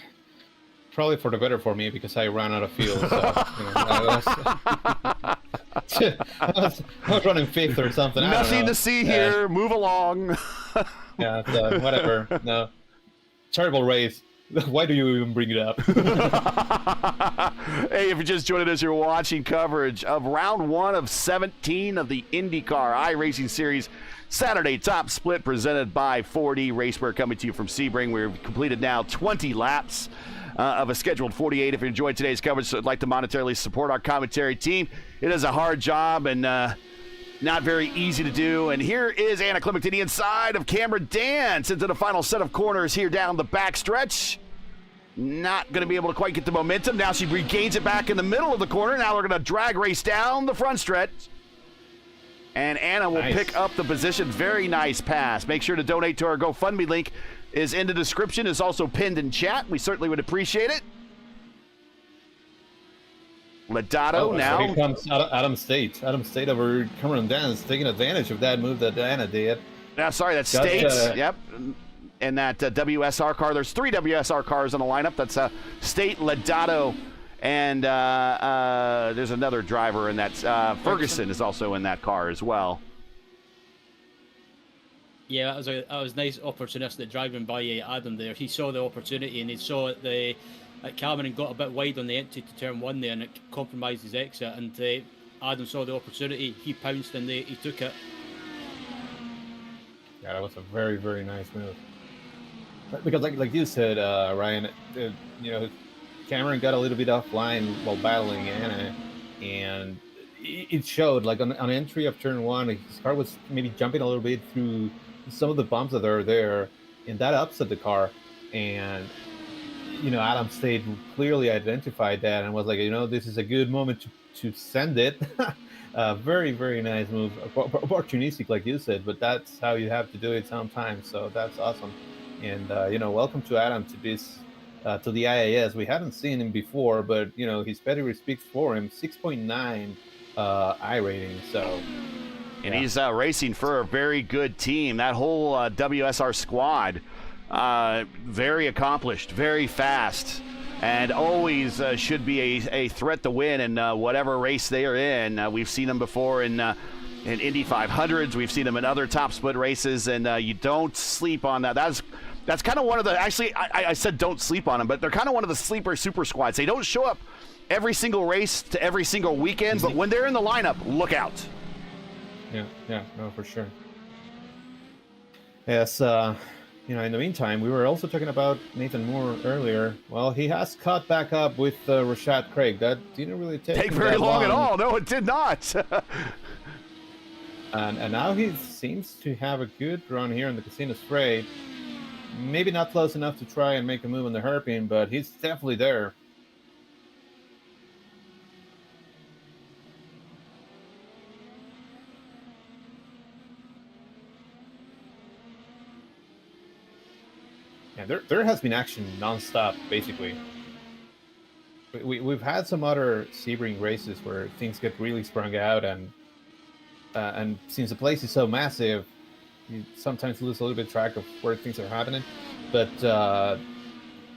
D: probably for the better for me because I ran out of fuel. So, I was running 5th or something.
B: Nothing to see here. Move along.
D: Yeah, so whatever. No, terrible race. Why do you even bring it up?
B: Hey, if you're just joining us, you're watching coverage of round 1 of 17 of the IndyCar iRacing Series Saturday Top Split presented by 4D Racewear, coming to you from Sebring. We've completed now 20 laps of a scheduled 48. If you enjoyed today's coverage, so I'd like to monetarily support our commentary team. It is a hard job and not very easy to do. And here is Anna Klimek to the inside of Cameron Dance into the final set of corners here down the backstretch. Not going to be able to quite get the momentum. Now she regains it back in the middle of the corner. Now we're going to drag race down the front stretch. And Anna will pick up the position. Very nice pass. Make sure to donate to our GoFundMe link. Is in the description. Is also pinned in chat. We certainly would appreciate it. Lodato now.
D: So here comes Adam State. Adam State over Cameron Dance, taking advantage of that move that Anna did.
B: Now, sorry, that's State. Yep. And that WSR car. There's 3 WSR cars in the lineup. That's State, Lodato, and there's another driver, and that's Ferguson is also in that car as well.
C: Yeah, that was nice opportunistic driving by Adam there. He saw the opportunity and he saw Cameron got a bit wide on the entry to turn 1 there, and it compromised his exit. And Adam saw the opportunity, he pounced and he took it.
D: Yeah, that was a very, very nice move. Because, like you said, Ryan, you know, Cameron got a little bit offline while battling Anna, and it showed. Like on entry of turn one, his car was maybe jumping a little bit through some of the bumps that are there, and that upset the car. And you know, Adam State clearly identified that and was like, you know, this is a good moment to send it. Very, very nice move. Opportunistic, like you said, but that's how you have to do it sometimes. So that's awesome. And, you know, welcome to Adam to this, to the IAS. We haven't seen him before, but, you know, his pedigree speaks for him. 6.9 I rating. So.
B: And he's racing for a very good team. That whole WSR squad, very accomplished, very fast, and always should be a threat to win in whatever race they are in. We've seen them before in Indy 500s. We've seen them in other top split races, and you don't sleep on that. That's kind of one of the, actually, I said don't sleep on them, but they're kind of one of the sleeper super squads. They don't show up every single race to every single weekend, but when they're in the lineup, look out.
D: Yeah, no, for sure. Yes, you know, in the meantime, we were also talking about Nathan Moore earlier. Well, he has caught back up with Rashad Craig. That didn't really take
B: very long at all. No, it did not.
D: and now he seems to have a good run here in the Casino Straight. Maybe not close enough to try and make a move on the hairpin, but he's definitely there. Yeah, there has been action nonstop, basically. We've had some other Sebring races where things get really sprung out, and since the place is so massive, you sometimes lose a little bit track of where things are happening. But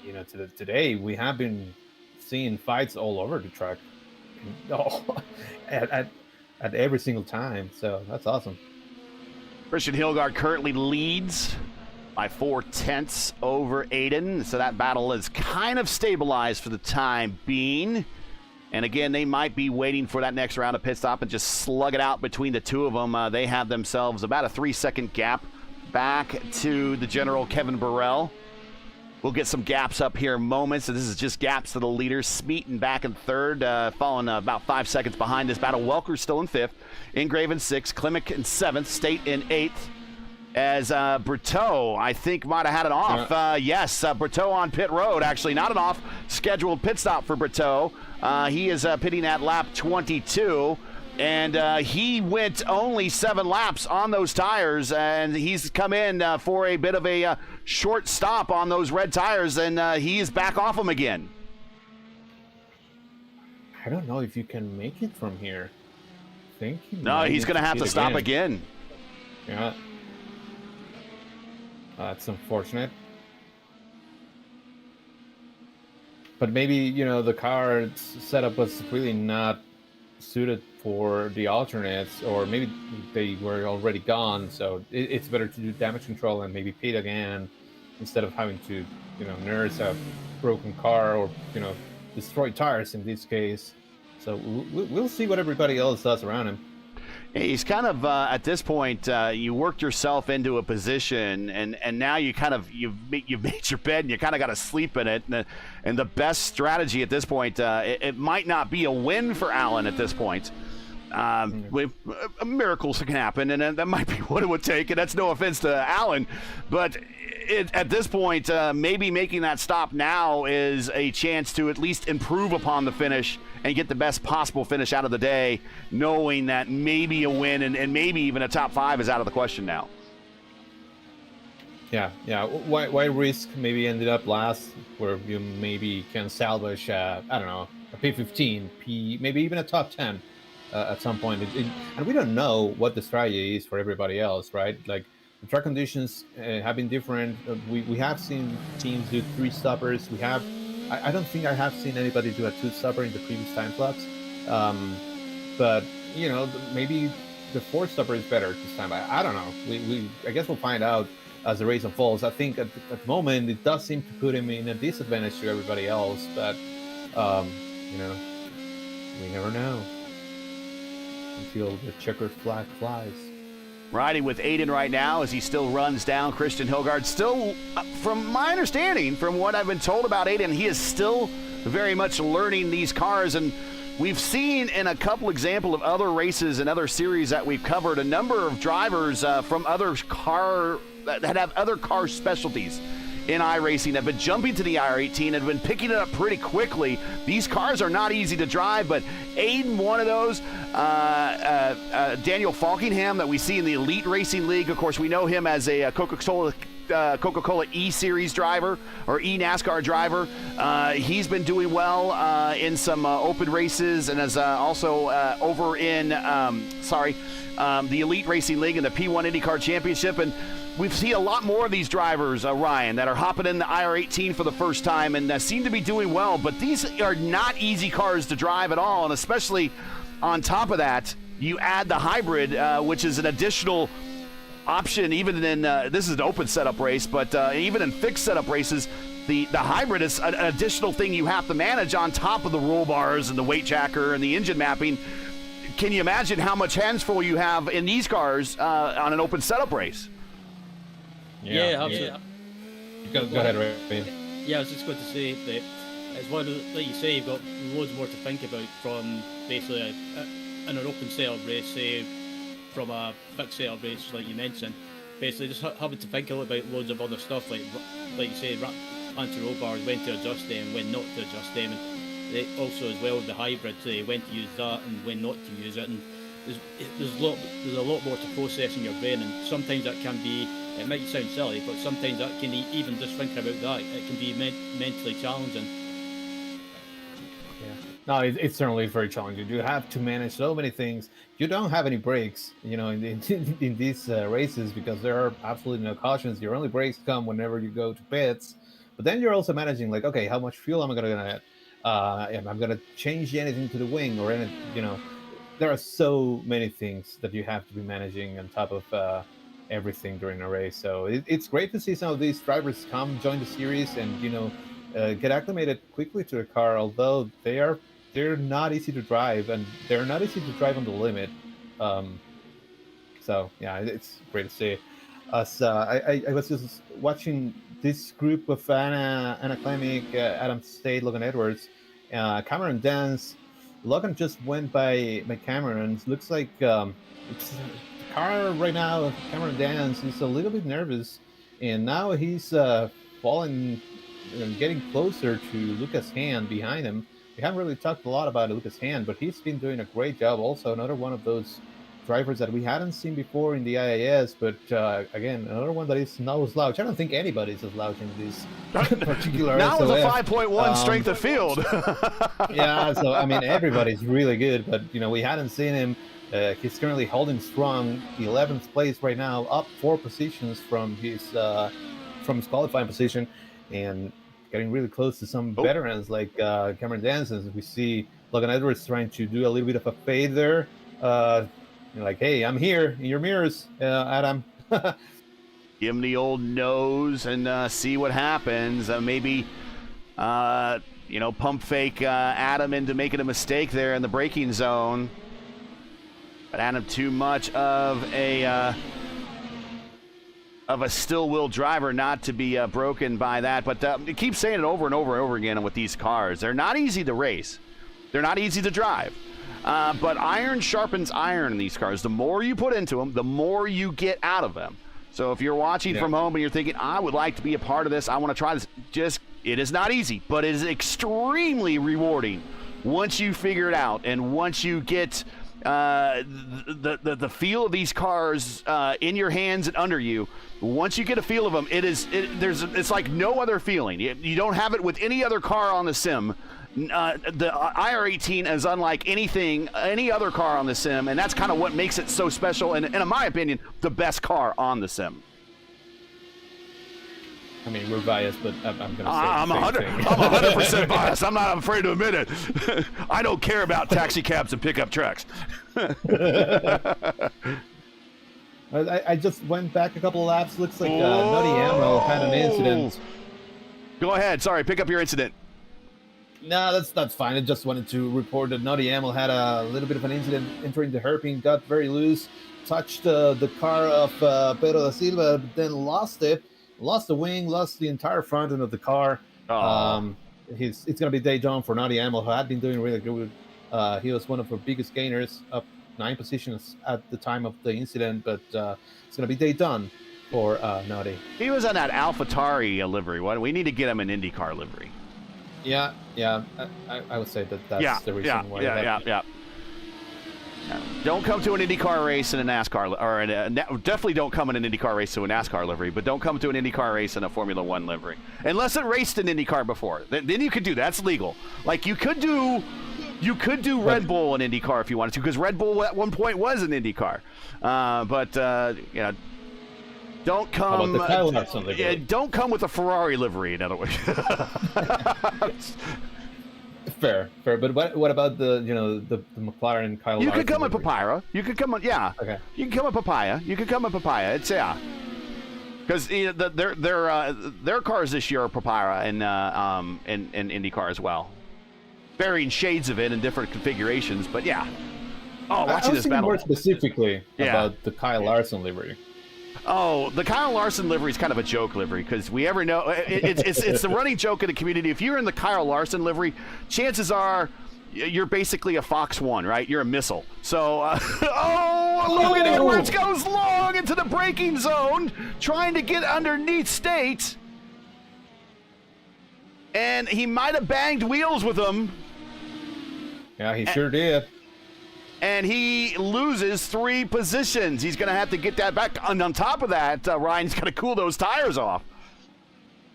D: you know, today we have been seeing fights all over the track, at every single time. So that's awesome.
B: Christian Hilgard currently leads by 0.4 over Aiden. So that battle is kind of stabilized for the time being. And again, they might be waiting for that next round of pit stop and just slug it out between the two of them. They have themselves about a 3-second gap back to the general Kevin Burrell. We'll get some gaps up here in moments. So this is just gaps to the leaders. Smeaton back in third, falling about 5 seconds behind this battle. Welker's still in fifth. Ingrave in sixth. Klimek in seventh. State in eighth. As Berteau, I think, might have had an off. Yes, Berteau on pit road. Actually, not an off. Scheduled pit stop for Berteau. He is pitting at lap 22. And he went only 7 laps on those tires. And he's come in for a bit of a short stop on those red tires. And he's back off them again.
D: I don't know if you can make it from here. I think
B: he's going to have to stop again.
D: Yeah. That's unfortunate. But maybe, you know, the car setup was really not suited for the alternates, or maybe they were already gone, so it's better to do damage control and maybe pit again instead of having to, you know, nurse a broken car or, you know, destroy tires in this case. So we'll see what everybody else does around him.
B: He's kind of at this point. You worked yourself into a position, and now you've made your bed, and you kind of got to sleep in it. And the best strategy at this point, it might not be a win for Allen at this point. Miracles can happen, and that might be what it would take. And that's no offense to Allen, but at this point, maybe making that stop now is a chance to at least improve upon the finish and get the best possible finish out of the day, knowing that maybe a win and maybe even a top 5 is out of the question now.
D: Yeah. Why risk maybe ended up last, where you maybe can salvage, I don't know, a P15, maybe even a top 10 at some point. And we don't know what the strategy is for everybody else, right? Like, the track conditions have been different. We have seen teams do 3-stoppers. I don't think I have seen anybody do a 2-stopper in the previous time slots. But, you know, maybe the 4-stopper is better this time. I don't know. I guess we'll find out as the race unfolds. I think at the moment it does seem to put him in a disadvantage to everybody else. But, you know, we never know. until the checkered flag flies.
B: Riding with Aiden right now as he still runs down Christian Hilgard. Still, from my understanding, from what I've been told about Aiden, he is still very much learning these cars. And we've seen in a couple examples of other races and other series that we've covered a number of drivers from other that have other car specialties in iRacing have been jumping to the R18 and have been picking it up pretty quickly. These cars are not easy to drive, but Aiden, one of those. Daniel Falkingham that we see in the Elite Racing League. Of course, we know him as a Coca-Cola E-Series driver or E-NASCAR driver. He's been doing well in some open races and is also over in, the Elite Racing League and the P1 IndyCar Championship. And we've seen a lot more of these drivers, Ryan, that are hopping in the IR18 for the first time and seem to be doing well. But these are not easy cars to drive at all, and especially on top of that, you add the hybrid, which is an additional option. Even in this is an open setup race, but even in fixed setup races, the hybrid is an additional thing you have to manage on top of the roll bars and the weight tracker and the engine mapping. Can you imagine how much hands-full you have in these cars on an open setup race?
C: Yeah, absolutely.
D: Go ahead, Ray.
C: Yeah, I was just going to say that it's one of the, like you say, you've got loads more to think about from basically in an open setup race, say from a fixed setup race like you mentioned. Basically, just having to think a little about loads of other stuff like you say, anti-roll bars, when to adjust them, when not to adjust them, and they also as well with the hybrid, say when to use that and when not to use it. And there's a lot more to process in your brain, and sometimes that can be. It might sound silly, but sometimes that can even just thinking about that, it can be mentally challenging.
D: Yeah. No, it's certainly very challenging. You have to manage so many things. You don't have any breaks, in these races because there are absolutely no cautions. Your only breaks come whenever you go to pits. But then you're also managing, like, okay, how much fuel am I going to get? Am I going to change anything to the wing or anything? There are so many things that you have to be managing on top of everything during a race. So it's great to see some of these drivers come join the series and get acclimated quickly to the car, although they're not easy to drive, and they're not easy to drive on the limit. So yeah, it's great to see. As I was just watching this group of Anna Klemic, Adam State, Logan Edwards, Cameron Dance. Logan just went by Cameron. Looks like it's car right now. Cameron Dance is a little bit nervous, and now he's falling and getting closer to Lucas Hand behind him. We haven't really talked a lot about Lucas Hand, but he's been doing a great job. Also, another one of those drivers that we hadn't seen before in the IAS, but again, another one that is no slouch. I don't think anybody's a slouch in this particular
B: Now
D: SOF.
B: with a 5.1 strength of field.
D: Yeah, so I mean, everybody's really good, but we hadn't seen him. He's currently holding strong, 11th place right now, up 4 positions from his qualifying position, and getting really close to some veterans like Cameron Dance. As we see Logan Edwards trying to do a little bit of a fade there. Like, hey, I'm here in your mirrors, Adam.
B: Give him the old nose and see what happens. Maybe, pump fake Adam into making a mistake there in the braking zone. But Adam too much of a still will driver not to be broken by that. But keep saying it over and over and over again with these cars. They're not easy to race. They're not easy to drive. But iron sharpens iron in these cars. The more you put into them, the more you get out of them. So if you're watching from home and you're thinking, I would like to be a part of this, I want to try this, it is not easy, but it is extremely rewarding once you figure it out and once you get the feel of these cars in your hands and under you. Once you get a feel of them, it's like no other feeling. You don't have it with any other car on the sim. The IR18 is unlike any other car on the sim, and that's kind of what makes it so special, and in my opinion, the best car on the sim.
D: I mean, we're biased, but I'm going to say
B: I'm 100% biased. I'm not afraid to admit it. I don't care about taxi cabs and pickup trucks.
D: I just went back a couple of laps. Looks like Nutty Ammo had an incident.
B: Go ahead. Sorry, pick up your incident.
D: No, that's fine. I just wanted to report that Naughty Amel had a little bit of an incident entering the hairpin, got very loose, touched the car of Pedro da Silva, but then lost it, lost the wing, lost the entire front end of the car.
B: Oh.
D: It's going to be day done for Naughty Amel, who had been doing really good. He was one of our biggest gainers, up 9 positions at the time of the incident, but it's going to be day done for Naughty.
B: He was on that AlphaTauri livery. We need to get him an IndyCar livery.
D: Yeah. I would say that's the reason why.
B: Yeah. Don't come to an IndyCar race in a NASCAR, or definitely don't come in an IndyCar race to a NASCAR livery, but don't come to an IndyCar race in a Formula One livery. Unless it raced in IndyCar before. Then you could do that. That's legal. Like, you could do Red Bull in IndyCar if you wanted to, because Red Bull at one point was an IndyCar. Don't come. Don't come with a Ferrari livery. In other words.
D: Fair. But what about the McLaren Kyle?
B: You could come with Papyrus. You could come with
D: Okay.
B: You can come with Papaya. It's because their cars this year are Papyrus and IndyCar as well. Varying shades of it in different configurations, but yeah. Oh, watching this battle.
D: More specifically about the Kyle Larson livery.
B: Oh, the Kyle Larson livery is kind of a joke livery, because we ever know it's the running joke in the community. If you're in the Kyle Larson livery, chances are you're basically a Fox 1, right? You're a missile. So, Logan Edwards goes long into the braking zone, trying to get underneath State, and he might have banged wheels with him.
D: Yeah, he sure did.
B: And he loses 3 positions. He's going to have to get that back. And on top of that, Ryan's going to cool those tires off.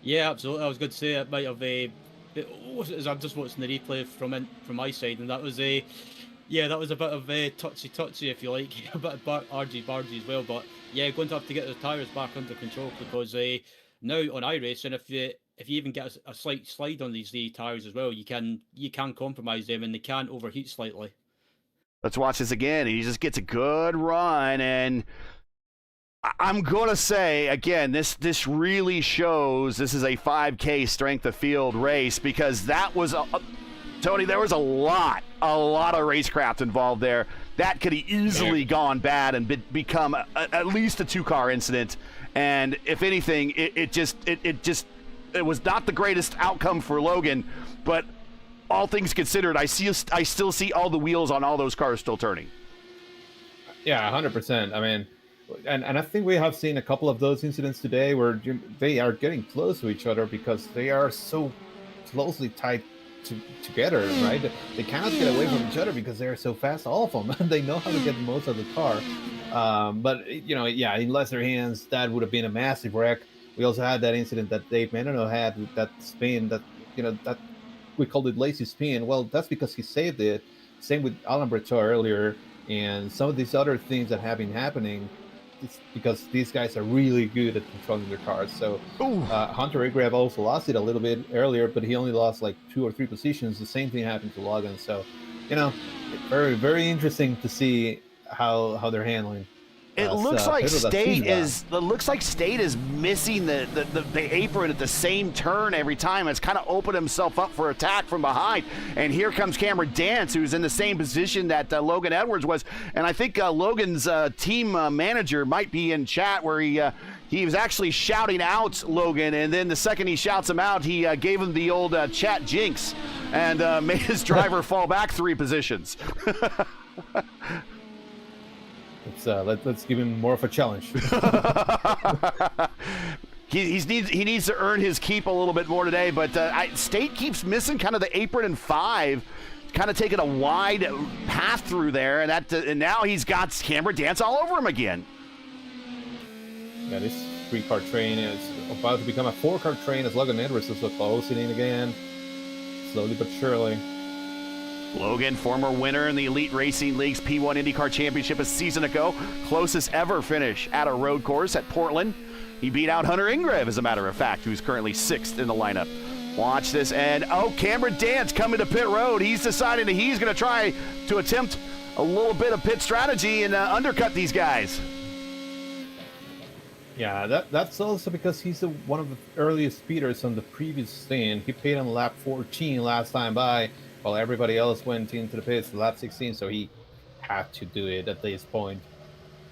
C: Yeah, absolutely. I was going to say it might have I'm just watching the replay from my side, and that was a bit of a touchy if you like, a bit of argy-bargy as well. But yeah, going to have to get the tires back under control, because now on iRacing, if you even get a slight slide on these tires as well, you can compromise them, and they can overheat slightly.
B: Let's watch this again. He just gets a good run, and I'm going to say, again, this really shows this is a 5K strength of field race, because that was, Tony, there was a lot of racecraft involved there. That could have easily gone bad and become at least a 2-car incident. And if anything, it was not the greatest outcome for Logan, but all things considered, I still see all the wheels on all those cars still turning.
D: Yeah, 100%. I mean, and I think we have seen a couple of those incidents today where they are getting close to each other because they are so closely tied together, right? They cannot get away from each other because they are so fast, all of them. They know how to get the most out of the car. But in lesser hands, that would have been a massive wreck. We also had that incident that Dave Menino had with that spin that we called it lazy spin. Well, that's because he saved it. Same with Alan Breton earlier, and some of these other things that have been happening. It's because these guys are really good at controlling their cars. So Hunter Agrave also lost it a little bit earlier, but he only lost like 2 or 3 positions. The same thing happened to Logan. So, very, very interesting to see how they're handling.
B: It looks like State is missing the apron at the same turn every time. It's kind of opened himself up for attack from behind. And here comes Cameron Dance, who's in the same position that Logan Edwards was. And I think Logan's team manager might be in chat, where he was actually shouting out Logan, and then the second he shouts him out, he gave him the old chat jinx and made his driver fall back 3 positions.
D: Let's give him more of a challenge.
B: He needs to earn his keep a little bit more today, but State keeps missing kind of the apron in 5, kind of taking a wide path through there, and now he's got Cameron Dance all over him again.
D: Yeah, this 3-car train is about to become a 4-car train as Logan Edwards is closing in again, slowly but surely.
B: Logan, former winner in the Elite Racing League's P1 IndyCar Championship a season ago. Closest ever finish at a road course at Portland. He beat out Hunter Ingrave, as a matter of fact, who's currently 6th in the lineup. Watch this, and Cameron Dance coming to pit road. He's deciding that he's going to try to attempt a little bit of pit strategy and undercut these guys.
D: Yeah, that's also because he's one of the earliest speeders on the previous stint. He paid on lap 14 last time by, while everybody else went into the pits lap 16, so he had to do it at this point.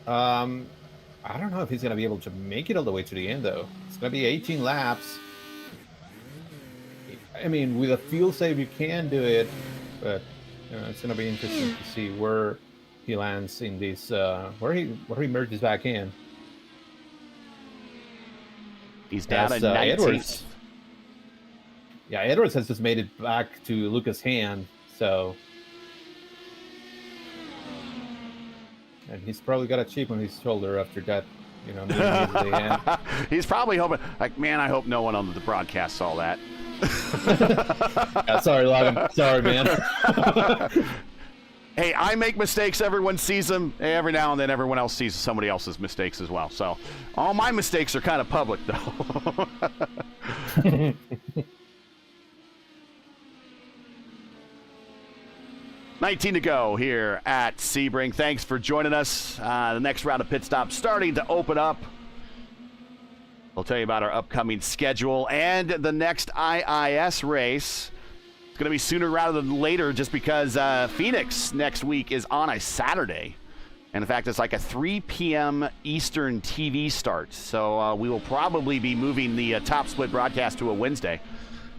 D: Um, I don't know if he's going to be able to make it all the way to the end, though. It's going to be 18 laps. I mean, with a fuel save, you can do it, but it's going to be interesting to see where he lands in this, where he merges back in.
B: He's down at 19th.
D: Edwards. Yeah, Edwards has just made it back to Lucas' hand, so. And he's probably got a chip on his shoulder after that,
B: He's probably hoping, like, man, I hope no one on the broadcast saw that.
D: Yeah, sorry, Logan. Sorry, man.
B: Hey, I make mistakes. Everyone sees them. Every now and then, everyone else sees somebody else's mistakes as well. So, all my mistakes are kind of public, though. 19 to go here at Sebring. Thanks for joining us. The next round of pit stops starting to open up. We'll tell you about our upcoming schedule and the next IIS race. It's going to be sooner rather than later just because Phoenix next week is on a Saturday. And in fact, it's like a 3 p.m. Eastern TV start. So we will probably be moving the top split broadcast to a Wednesday.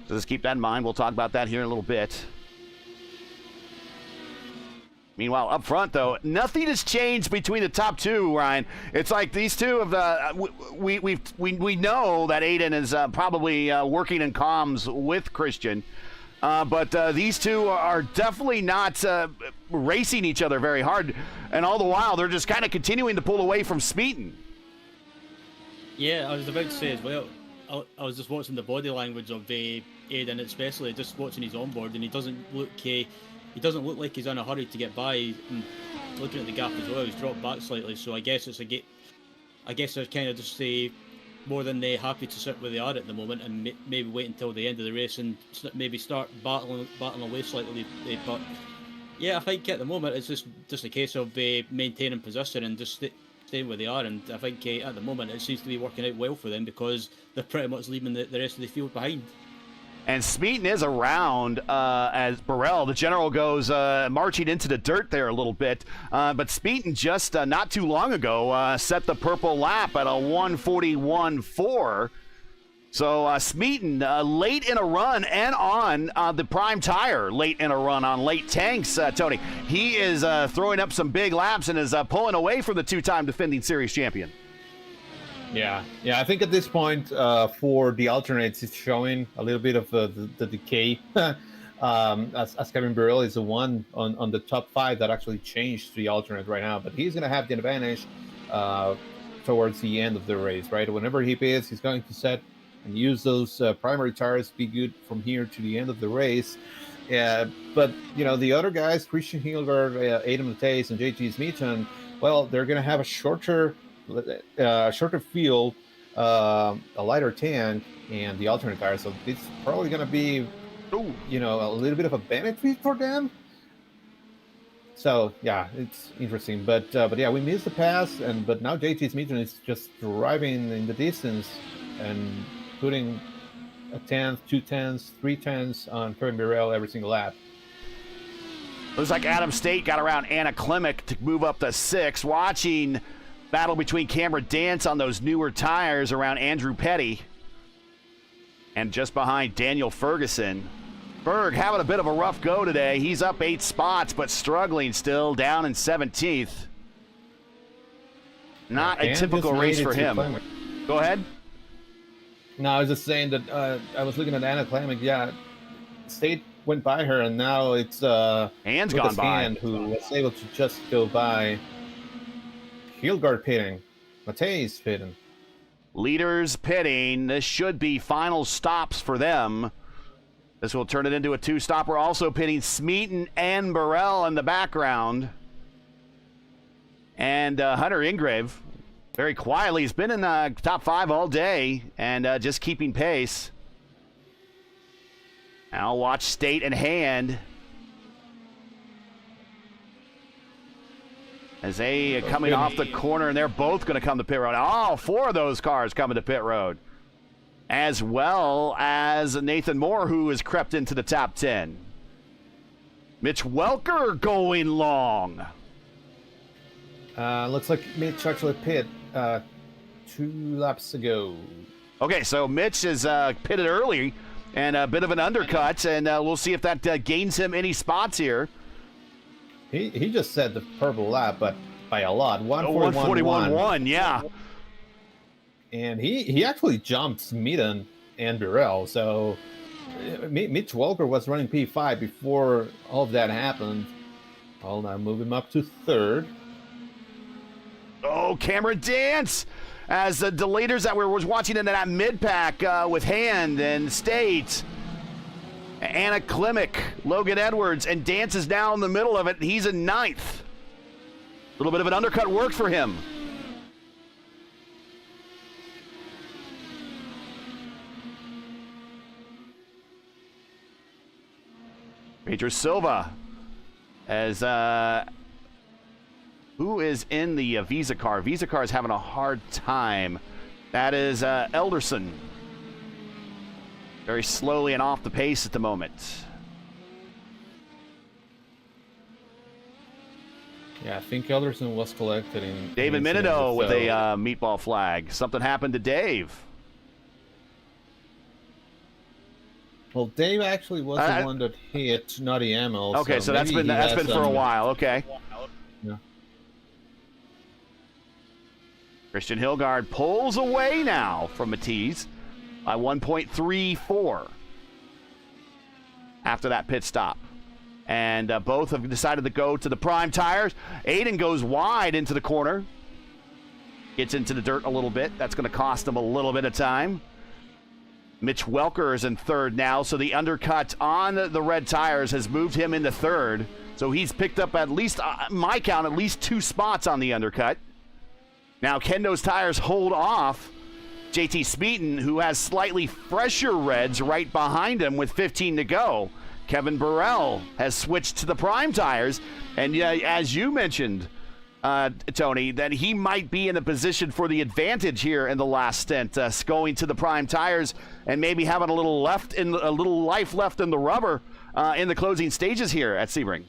B: So just keep that in mind. We'll talk about that here in a little bit. Meanwhile, up front, though, nothing has changed between the top two, Ryan. It's like these two of the we know that Aiden is probably working in comms with Christian, but these two are definitely not racing each other very hard, and all the while they're just kind of continuing to pull away from Smeaton.
C: Yeah, I was about to say as well. I was just watching the body language of Aiden, especially just watching his onboard, and he doesn't look. He doesn't look like he's in a hurry to get by. And looking at the gap as well, he's dropped back slightly. So I guess it's I guess they're kind of just more than happy to sit where they are at the moment, and maybe wait until the end of the race and maybe start battling away slightly. But yeah, I think at the moment it's just a case of maintaining position and just staying where they are. And I think at the moment it seems to be working out well for them because they're pretty much leaving the rest of the field behind.
B: And Smeaton is around as Burrell, the general, goes marching into the dirt there a little bit. But Smeaton just not too long ago set the purple lap at a 1:41.4. So Smeaton late in a run and on the prime tire, late in a run on late tanks, Tony. He is throwing up some big laps and is pulling away from the two-time defending series champion.
D: Yeah. I think at this point, for the alternates, it's showing a little bit of the decay. As Kevin Burrell is the one on the top 5 that actually changed to the alternate right now, but he's going to have the advantage towards the end of the race, right? Whenever he pits, he's going to set and use those primary tires to be good from here to the end of the race. But the other guys, Christian Hilgard, Adam Mattheis, and JT Smeaton, well, they're going to have a shorter field, a lighter tank, and the alternate tire. So it's probably going to be, a little bit of a benefit for them. So yeah, it's interesting. But yeah, we missed the pass, but now JT Smeaton is just driving in the distance and putting a 10th, 2 tenths, 3 tenths on Kevin Burrell every single lap.
B: Looks like Adam State got around Anna Klimek to move up to 6. Watching battle between Cameron Dance on those newer tires around Andrew Petty. And just behind Daniel Ferguson. Berg having a bit of a rough go today. He's up 8 spots, but struggling still, down in 17th. Not a typical race for him. Go ahead.
D: No, I was just saying that I was looking at Anna Klimek. Yeah, State went by her, and now it's
B: Hand's gone by.
D: Hand who was able to just go by. Hilgard pitting. Mattheis pitting.
B: Leaders pitting. This should be final stops for them. This will turn it into a 2-stopper. Also pitting Smeaton and Burrell in the background. And Hunter Ingrave, very quietly, he's been in the top 5 all day and just keeping pace. Now watch State and Hand. as they coming off the corner, and they're both going to come to pit road. All 4 of those cars coming to pit road, as well as Nathan Moore, who has crept into the top 10. Mitch Welker going long.
D: Looks like Mitch actually pit 2 laps ago.
B: Okay, so Mitch is pitted early and a bit of an undercut, and we'll see if that gains him any spots here.
D: He just said the purple lap, but by a lot. 141.1,
B: yeah.
D: And he actually jumped Smeaton and Burrell. So Mitch Welker was running P5 before all of that happened. I'll now move him up to 3rd.
B: Oh, Cameron Dance, as the delators that we were watching in that mid-pack with Hand and State. Anna Klimek, Logan Edwards, and Dance is now in the middle of it. He's in 9th. A little bit of an undercut worked for him. Pedro Silva, as who is in the Visa car? Visa car is having a hard time. That is Elderson. Very slowly and off the pace at the moment.
D: Yeah, I think Elderson was collected in...
B: David Minato with a meatball flag. Something happened to Dave.
D: Well, Dave actually was the one that hit Naughty Emil.
B: Okay, so that's been for a while. Okay.
D: Yeah.
B: Christian Hilgard pulls away now from Matisse by 1.34 after that pit stop. And both have decided to go to the prime tires. Aiden goes wide into the corner. Gets into the dirt a little bit. That's going to cost him a little bit of time. Mitch Welker is in 3rd now, so the undercut on the red tires has moved him into 3rd. So he's picked up at least, my count, at least 2 spots on the undercut. Now Kendo's tires hold off JT Smeaton, who has slightly fresher reds right behind him with 15 to go. Kevin Burrell has switched to the prime tires, and as you mentioned, Tony, that he might be in a position for the advantage here in the last stint, going to the prime tires and maybe having a little life left in the rubber in the closing stages here at Sebring.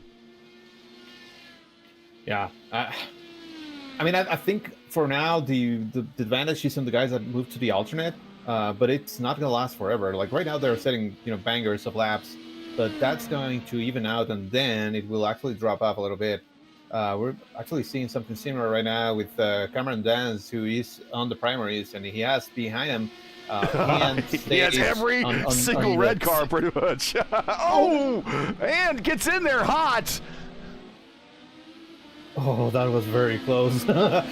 D: Yeah, I mean, I think for now the advantage is in the guys that move to the alternate, but it's not going to last forever. Like right now, they're setting bangers of laps, but that's going to even out, and then it will actually drop off a little bit. We're actually seeing something similar right now with Cameron Dance, who is on the primaries, and he has behind him.
B: He has every single red car, pretty much. Oh, and gets in there hot.
D: Oh, that was very close. But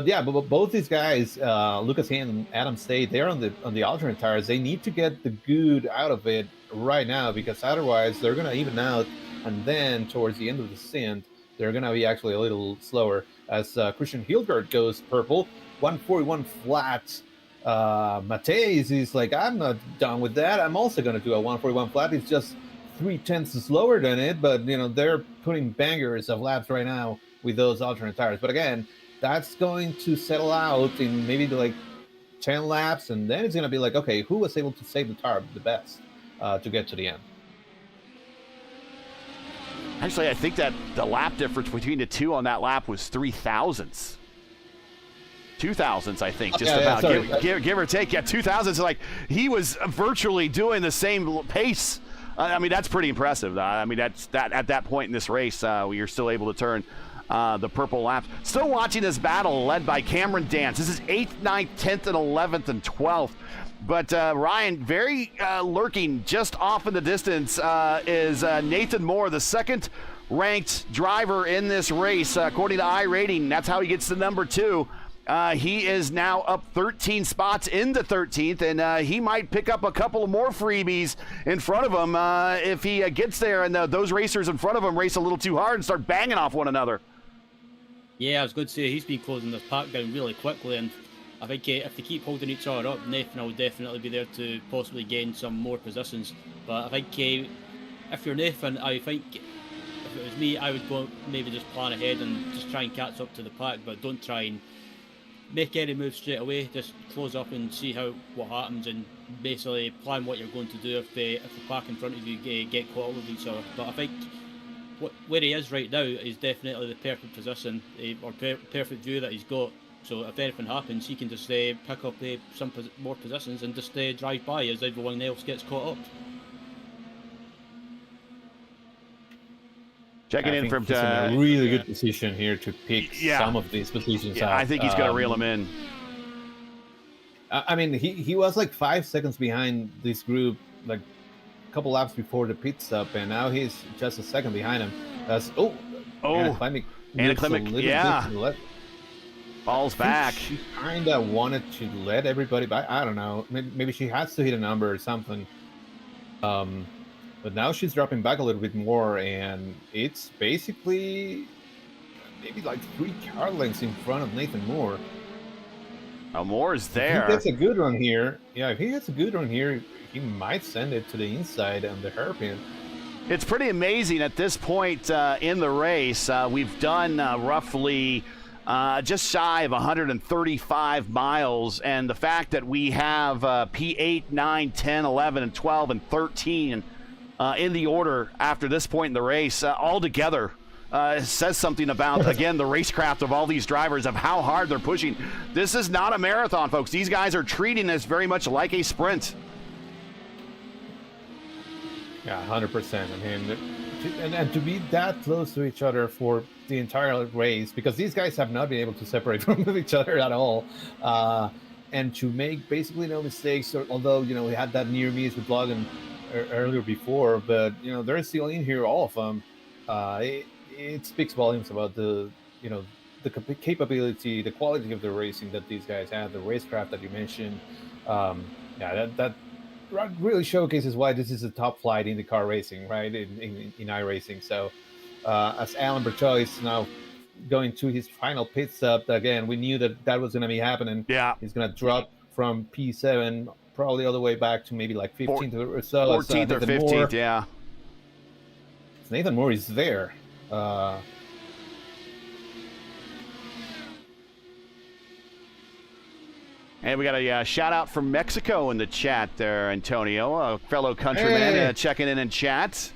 D: yeah, but both these guys, Lucas Hand and Adam State, they're on the alternate tires. They need to get the good out of it right now, because otherwise they're gonna even out, and then towards the end of the stint, they're gonna be actually a little slower. As Christian Hilgard goes purple, 141 flat. Mateus is like, I'm not done with that. I'm also gonna do a 141 flat. It's just 0.3 slower than it, but they're putting bangers of laps right now with those alternate tires. But again, that's going to settle out in maybe like 10 laps, and then it's going to be like, okay, who was able to save the tire the best to get to the end?
B: Actually, I think that the lap difference between the two on that lap was 0.003. 2,000s, I think, just about. Give or take. Yeah, 2,000s. Like, he was virtually doing the same pace. I mean, that's pretty impressive. I mean, that's at that point in this race, you're still able to turn the purple laps. Still watching this battle led by Cameron Dance. This is 8th, 9th, 10th, and 11th, and 12th. But Ryan, very lurking just off in the distance is Nathan Moore, the second-ranked driver in this race. According to iRating, that's how he gets to number 2. He is now up 13 spots into 13th, and he might pick up a couple of more freebies in front of him if he gets there and those racers in front of him race a little too hard and start banging off one another.
C: Yeah, I was going to say, he's been closing this pack down really quickly, and I think if they keep holding each other up, Nathan will definitely be there to possibly gain some more positions. But I think if you're Nathan, I think if it was me, I would go maybe just plan ahead and just try and catch up to the pack, but don't try and make any moves straight away. Just close up and see what happens, and basically plan what you're going to do if the pack in front of you get caught up with each other. But I think where he is right now is definitely the perfect position or perfect view that he's got. So if anything happens, he can just pick up some more positions and just drive by as everyone else gets caught up.
B: Checking in from
D: he's in a really good position here to pick some of these positions out.
B: I think he's going to reel him in.
D: I mean, he was like 5 seconds behind this group, like a couple laps before the pit stop, and now he's just a second behind him. That's anticlimactic.
B: Yeah. Falls back.
D: She kind of wanted to let everybody by. I don't know. Maybe she has to hit a number or something. But now she's dropping back a little bit more, and it's basically maybe like 3 car lengths in front of Nathan Moore.
B: Oh, Moore's there.
D: If he gets a good run here, if he gets a good run here, he might send it to the inside on the hairpin.
B: It's pretty amazing at this point in the race. We've done roughly just shy of 135 miles, and the fact that we have P8, 9, 10, 11, and 12, and 13 in the order after this point in the race all together says something about, again, the racecraft of all these drivers, of how hard they're pushing. This is not a marathon, folks. These guys are treating this very much like a sprint.
D: Yeah, 100%. I mean, and to be that close to each other for the entire race, because these guys have not been able to separate from each other at all, and to make basically no mistakes, although, we had that near miss with Logan earlier before, but, they're still in here, all of them. It speaks volumes about the capability, the quality of the racing that these guys have, the racecraft that you mentioned. That really showcases why this is a top flight IndyCar racing, right? In iRacing. So, as Alan Berchois is now going to his final pit stop, again, we knew that was going to be happening.
B: Yeah,
D: he's going to drop from P7 probably all the way back to maybe like 15th or so.
B: 14th or 15th,
D: Moore.
B: yeah.
D: Nathan Moore is there.
B: And we got a shout out from Mexico in the chat there, Antonio, a fellow countryman checking in chat.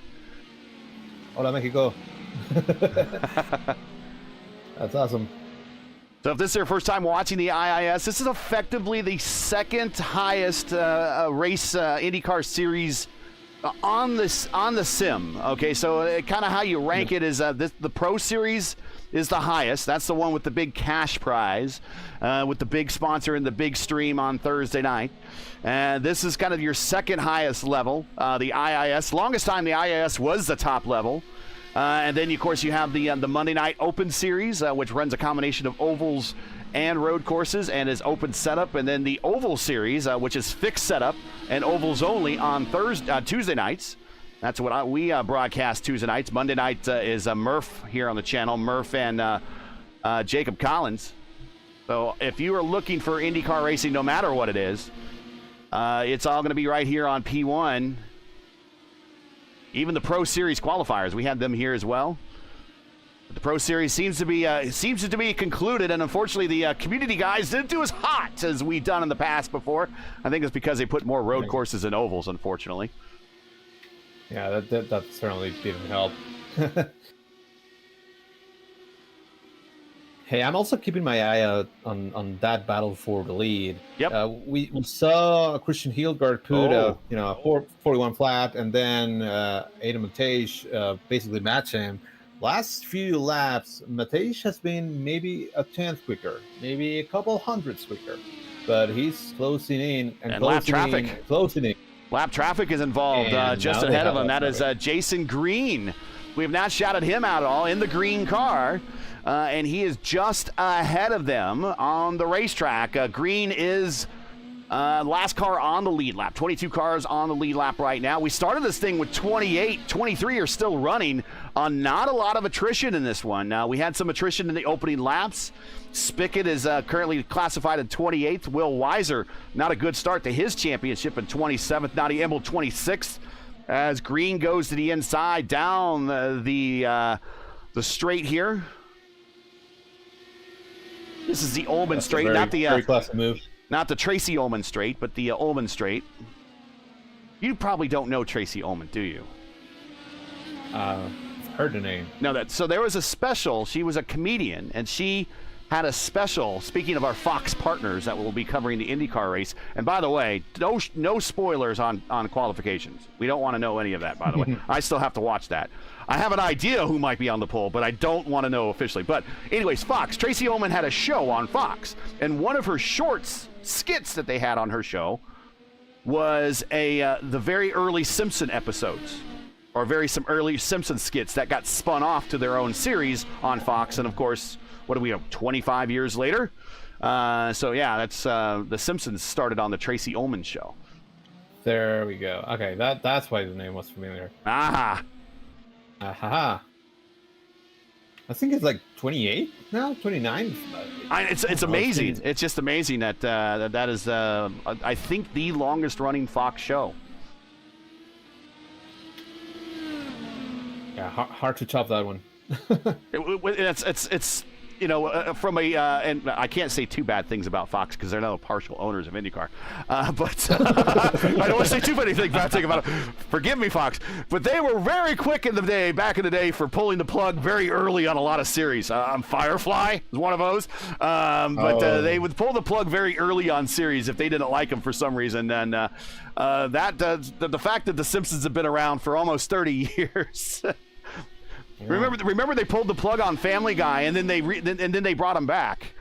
D: Hola, Mexico. That's awesome.
B: So if this is your first time watching the IIS, this is effectively the second highest race IndyCar series on the sim. Okay, so kind of how you rank it is the Pro Series is the highest. That's the one with the big cash prize, with the big sponsor and the big stream on Thursday night. And this is kind of your second highest level. The IIS, longest time the IIS was the top level. And then, of course, you have the Monday Night Open Series, which runs a combination of ovals and road courses and is open setup. And then the Oval Series, which is fixed setup and ovals only on Tuesday nights. That's what we broadcast Tuesday nights. Monday night is Murph here on the channel, Murph and Jacob Collins. So if you are looking for IndyCar racing, no matter what it is, it's all going to be right here on P1. Even the Pro Series qualifiers, we had them here as well. But the Pro Series seems to be concluded, and unfortunately, the community guys didn't do as hot as we've done in the past before. I think it's because they put more road courses and ovals, unfortunately.
D: Yeah, that certainly didn't help. Hey, I'm also keeping my eye out on that battle for the lead.
B: Yep.
D: We saw Christian Hildgaard put a 41 flat, and then Adam Matej basically match him. Last few laps, Matej has been maybe a tenth quicker, maybe a couple hundredths quicker, but he's closing in and closing in.
B: Lap traffic is involved just ahead of him. That is Jason Green. We have not shouted him out at all in the green car. And he is just ahead of them on the racetrack. Green is last car on the lead lap. 22 cars on the lead lap right now. We started this thing with 28. 23 are still running. Not a lot of attrition in this one. We had some attrition in the opening laps. Spickett is currently classified in 28th. Will Weiser, not a good start to his championship in 27th. Nadia Emmel, 26th. as green goes to the inside down the straight here. This is the Ullman straight,
D: very,
B: not the
D: very classic move.
B: Not the Tracy Ullman straight, but the Ullman straight. You probably don't know Tracy Ullman, do you?
D: I've heard the name.
B: No, so there was a special. She was a comedian, and she had a special. Speaking of our Fox partners that will be covering the IndyCar race, and by the way, no spoilers on qualifications. We don't want to know any of that. By the way, I still have to watch that. I have an idea who might be on the pole, but I don't want to know officially. But anyways, Fox. Tracy Ullman had a show on Fox, and one of her skits that they had on her show was the very early Simpson episodes, or some early Simpson skits that got spun off to their own series on Fox. And of course, what do we have, 25 years later? So yeah, that's the Simpsons started on the Tracy Ullman show.
D: There we go. Okay, that's why the name was familiar.
B: Aha.
D: Aha. I think it's like 28 now, 29.
B: It's amazing. It's just amazing that that is I think the longest running Fox show.
D: Yeah, hard to top that one.
B: It's you know, from a and I can't say too bad things about Fox because they're now partial owners of IndyCar, but I don't want to say too many bad things about it. Forgive me, Fox, but they were very quick back in the day for pulling the plug very early on a lot of series. Firefly was one of those, but they would pull the plug very early on series if they didn't like them for some reason. And the fact that the Simpsons have been around for almost 30 years. Yeah. Remember they pulled the plug on Family Guy, and then they brought him back.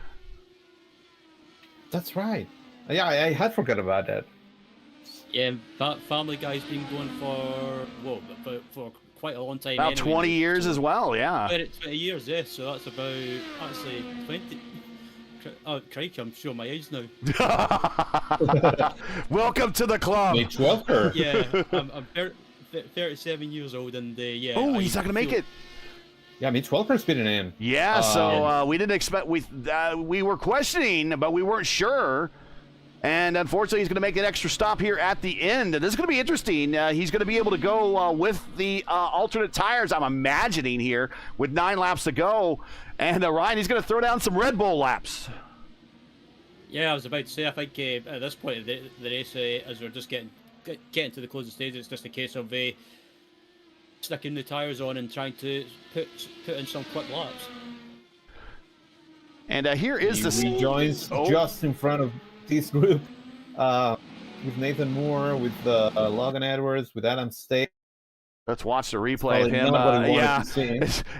D: That's right. Yeah, I had forgot about that.
C: Yeah, Family Guy's been going for quite a long time.
B: About 20 years as well, yeah.
C: 20 years, yeah. So that's about actually 20. Oh, crikey, I'm showing my age now.
B: Welcome to the club.
D: Mitch Welker.
C: Yeah, I'm 37 years old, and yeah.
B: Oh, he's not gonna make it.
D: Yeah, Mitch Welker's been in.
B: Yeah, so we didn't expect. We were questioning, but we weren't sure. And unfortunately, he's going to make an extra stop here at the end. And this is going to be interesting. He's going to be able to go with the alternate tires, I'm imagining here, with 9 laps to go. And Ryan, he's going to throw down some Red Bull laps.
C: Yeah, I was about to say, I think at this point of the race, as we're just getting to the closing stage, it's just a case of sticking the tires on and trying to put in some quick laps.
B: And here is
D: he rejoins just in front of this group with Nathan Moore, with Logan Edwards, with Adam State.
B: Let's watch the replay of him. Yeah,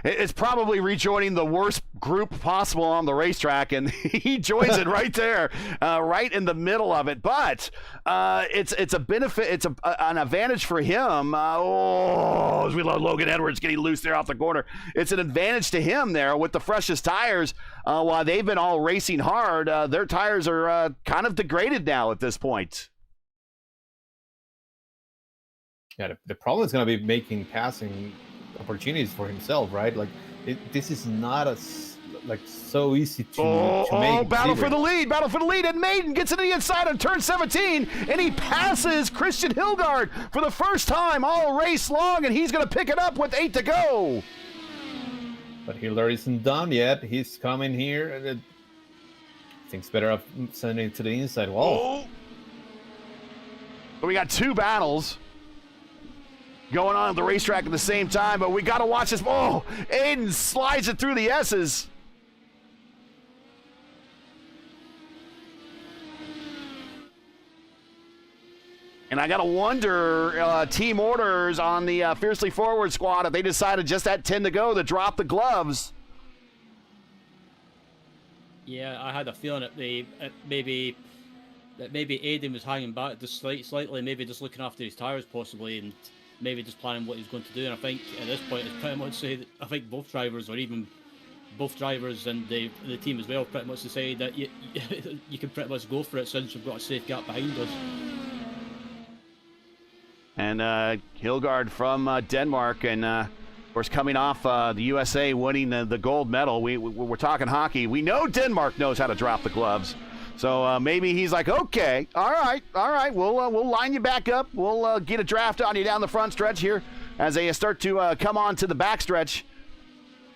B: it's probably rejoining the worst group possible on the racetrack, and he joins it right there, right in the middle of it. But it's a benefit. It's an advantage for him. As we love Logan Edwards getting loose there off the corner. It's an advantage to him there with the freshest tires. While they've been all racing hard, their tires are kind of degraded now at this point.
D: Yeah, the problem is going to be making passing opportunities for himself, right? Like, this is not so easy to make.
B: Battle for the lead, and Maiden gets to the inside on turn 17, and he passes Christian Hilgard for the first time all race long, and he's going to pick it up with 8 to go.
D: But Hilgard isn't done yet. He's coming here. I think it's better off sending it to the inside wall.
B: But we got 2 battles going on at the racetrack at the same time, but we got to watch this. Aiden slides it through the S's. And I got to wonder, team orders on the Fiercely Forward squad, if they decided just at 10 to go to drop the gloves.
C: Yeah, I had a feeling that maybe Aiden was hanging back just slightly, maybe just looking after his tires possibly, and maybe just planning what he's going to do. And I think at this point it's pretty much say that I think both drivers, or even both drivers and the team as well, pretty much decided that you can pretty much go for it since we've got a safe gap behind us.
B: And Hilgard from Denmark, and of course coming off the USA winning the gold medal. We're talking hockey. We know Denmark knows how to drop the gloves. So maybe he's like, okay, all right, we'll line you back up. We'll get a draft on you down the front stretch here as they start to come on to the back stretch,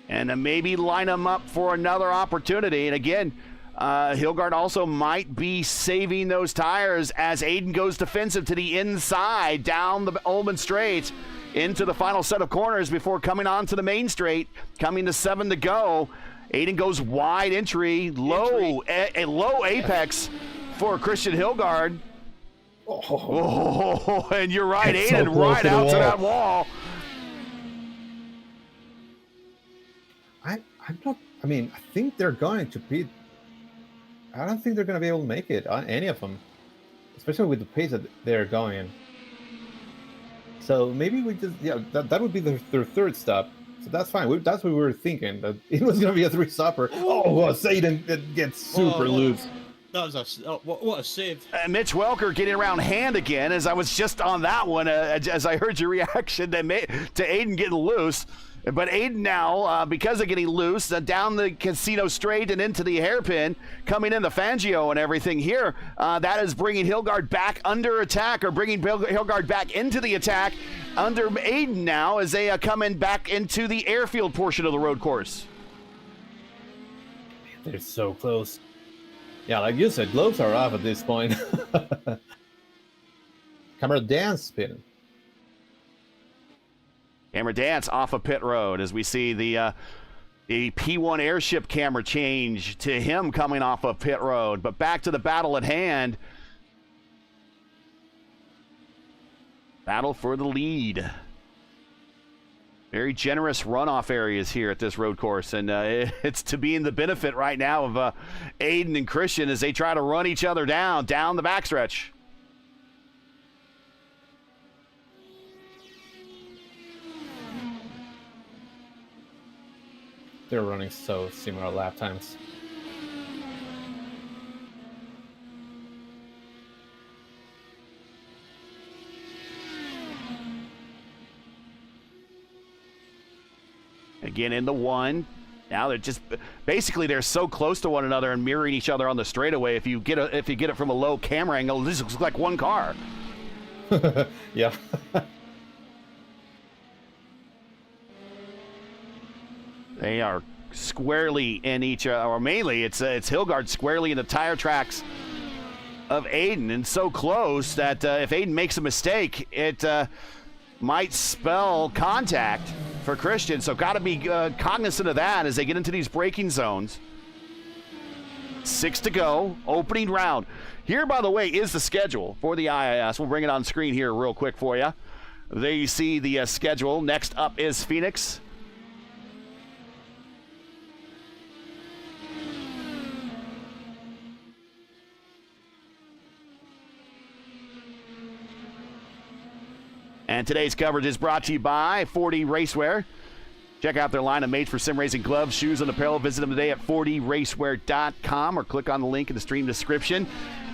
B: and maybe line them up for another opportunity. And again, Hilgard also might be saving those tires as Aiden goes defensive to the inside down the Ullman Straight into the final set of corners before coming on to the main straight, coming to 7 to go. Aiden goes wide entry, low apex for Christian Hilgard. Oh, and you're right,
D: It's
B: Aiden,
D: so
B: right
D: close to the
B: out to
D: wall.
B: that wall.
D: I think they're going to be. I don't think they're going to be able to make it, any of them, especially with the pace that they're going in. So maybe we just, that would be their third stop. So that's fine. That's what we were thinking. That it was going to be a 3-stopper. Oh, Satan, it gets super loose.
C: That was what a save.
B: Mitch Welker getting around hand again, as I was just on that one, as I heard your reaction to Aiden getting loose. But Aiden now, because of getting loose, down the Casino Straight and into the hairpin, coming into Fangio and everything here, that is bringing Hilgard back under attack, or bringing Hilgard back into the attack under Aiden now as they come in back into the airfield portion of the road course.
D: They're so close. Yeah, like you said, gloves are off at this point. Camera dance spin.
B: Camera dance off of pit road as we see the P1 airship camera change to him coming off of pit road. But back to the battle at hand. Battle for the lead. Very generous runoff areas here at this road course, and it's to be in the benefit right now of Aiden and Christian as they try to run each other down the backstretch.
D: They're running so similar lap times.
B: Again in the one. Now they're just basically they're so close to one another and mirroring each other on the straightaway. If you get it from a low camera angle, this looks like one car.
D: Yeah.
B: They are squarely in each, or mainly it's Hilgard squarely in the tire tracks of Aiden, and so close that if Aiden makes a mistake, it might spell contact for Christian. So got to be cognizant of that as they get into these braking zones. 6 to go, opening round. Here, by the way, is the schedule for the IIS. We'll bring it on screen here real quick for you. There you see the schedule. Next up is Phoenix. And today's coverage is brought to you by 40 Racewear. Check out their line of made-for-sim racing gloves, shoes, and apparel. Visit them today at 40racewear.com or click on the link in the stream description.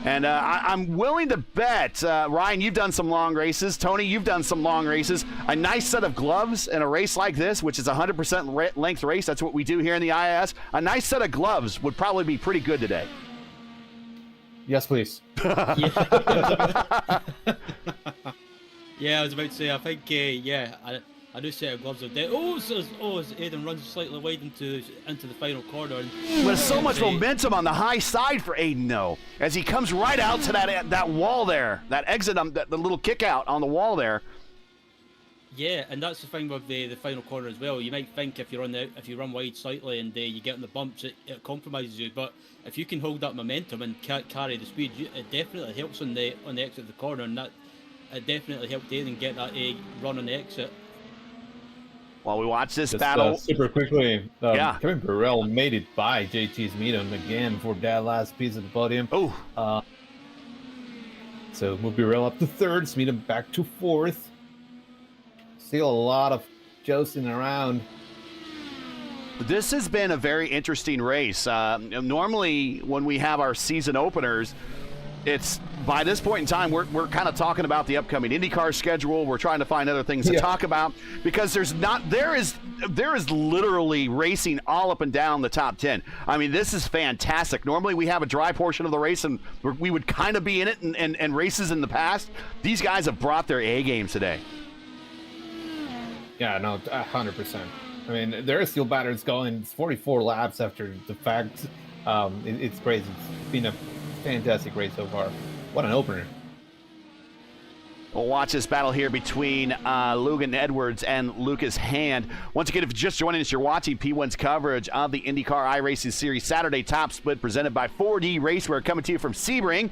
B: And I'm willing to bet, Ryan, you've done some long races. Tony, you've done some long races. A nice set of gloves in a race like this, which is a 100% length race. That's what we do here in the IIS. A nice set of gloves would probably be pretty good today.
D: Yes, please.
C: Yeah, I was about to say, I think, I do set of gloves of death. As Aiden runs slightly wide into the final corner.
B: With so much momentum on the high side for Aiden, though, as he comes right out to that wall there, that exit, the little kick out on the wall there.
C: Yeah, and that's the thing with the final corner as well. You might think if you run wide slightly and you get on the bumps, it compromises you. But if you can hold that momentum and carry the speed, it definitely helps on the exit of the corner, and that it definitely helped Aiden get that run on the exit.
B: While we watch this battle,
D: super quickly, Kevin Burrell made it by JT's Meadham again for that last piece of the podium. So move Burrell up to third, Meadham back to fourth. Still a lot of jousting around.
B: This has been a very interesting race. Normally, when we have our season openers, it's by this point in time, we're kind of talking about the upcoming IndyCar schedule. We're trying to find other things to talk about because there is literally racing all up and down the top 10. I mean, this is fantastic. Normally we have a dry portion of the race and we would kind of be in it and races in the past. These guys have brought their A game today.
D: Yeah, no, 100%. I mean, there are still batters going. It's 44 laps after the fact. It's crazy. It's been a fantastic race so far. What an opener.
B: We'll watch this battle here between Logan Edwards and Lucas Hand. Once again, if you're just joining us, you're watching P1's coverage of the IndyCar iRacing Series Saturday Top Split presented by 4D Racewear, coming to you from Sebring.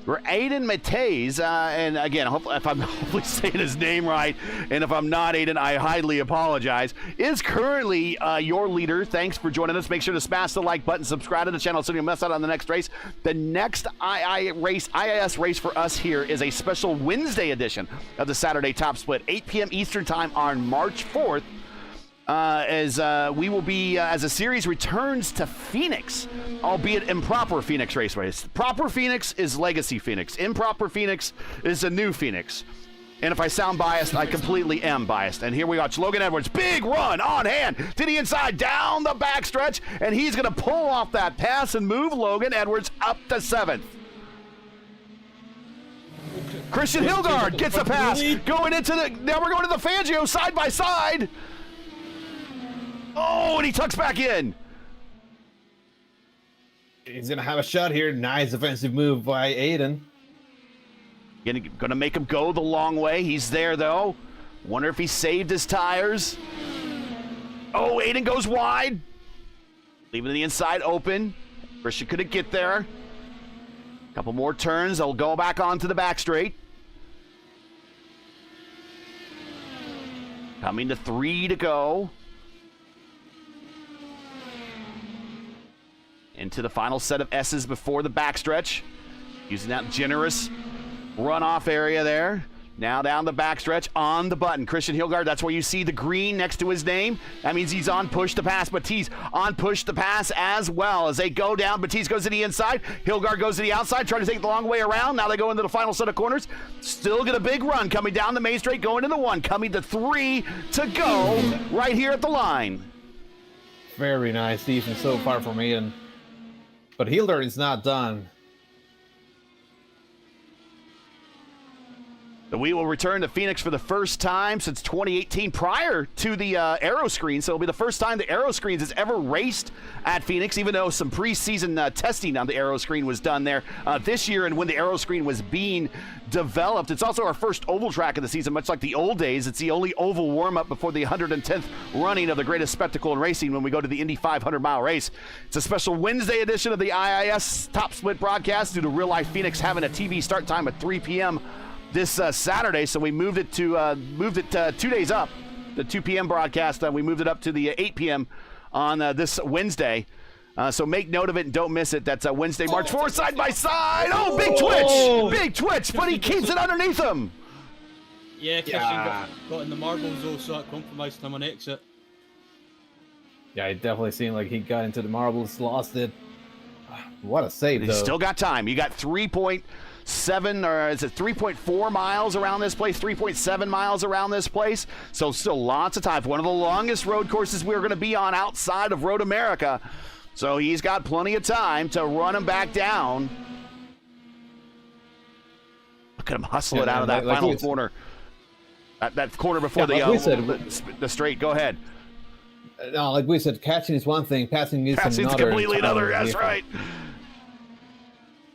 B: We're Aiden Mateys, and again, if I'm hopefully saying his name right, and if I'm not, Aiden, I highly apologize, is currently your leader. Thanks for joining us. Make sure to smash the like button, subscribe to the channel so you don't miss out on the next race. The next IIS race for us here is a special Wednesday edition of the Saturday Top Split, 8 p.m. Eastern Time on March 4th. As we will be, as a series returns to Phoenix, albeit improper Phoenix Raceway. Proper Phoenix is Legacy Phoenix. Improper Phoenix is a new Phoenix. And if I sound biased, I completely am biased. And here we watch Logan Edwards, big run on hand to the inside, down the backstretch, and he's going to pull off that pass and move Logan Edwards up to 7th. Christian Hilgard gets a pass, going into now we're going to the Fangio side by side. Oh, and he tucks back in.
D: He's going to have a shot here. Nice offensive move by Aiden.
B: Going to make him go the long way. He's there, though. Wonder if he saved his tires. Oh, Aiden goes wide. Leaving the inside open. Christian couldn't get there. Couple more turns. They'll go back onto the back straight. Coming to 3 to go. Into the final set of S's before the backstretch. Using that generous runoff area there. Now down the backstretch on the button. Christian Hilgard, that's where you see the green next to his name. That means he's on push to pass. Batiste on push to pass as well. As they go down, Batiste goes to the inside. Hilgard goes to the outside, trying to take the long way around. Now they go into the final set of corners. Still get a big run coming down the main straight, going into 1. Coming to 3 to go right here at the line.
D: Very nice season so far from Aiden. But Hilgard is not done.
B: We will return to Phoenix for the first time since 2018, prior to the Aero Screen. So it'll be the first time the Aero Screens has ever raced at Phoenix, even though some preseason testing on the Aero Screen was done there this year. And when the Aero Screen was being developed, it's also our first oval track of the season, much like the old days. It's the only oval warm-up before the 110th running of the greatest spectacle in racing when we go to the Indy 500-mile race. It's a special Wednesday edition of the IIS Top Split broadcast due to Real Life Phoenix having a TV start time at 3 p.m. this Saturday, so we moved it 2 days up. The 2 p.m. broadcast, we moved it up to the 8 p.m. on this Wednesday. So make note of it and don't miss it. That's Wednesday, March 4th, side by side. Oh, big twitch! Big twitch, but he keeps it underneath him.
C: Yeah, Christian got in the marbles though, so that compromised him on exit.
D: Yeah, it definitely seemed like he got into the marbles, lost it. What a save, though.
B: He's still got time. You got 3.7 or is it 3.4 miles around this place, 3.7 miles around this place. So still lots of time. One of the longest road courses we're going to be on outside of Road America. So he's got plenty of time to run him back down. Look at him hustle it out of that final corner. That corner before the straight. Go ahead.
D: No, like we said, catching is one thing, passing is another.
B: Completely another. That's right.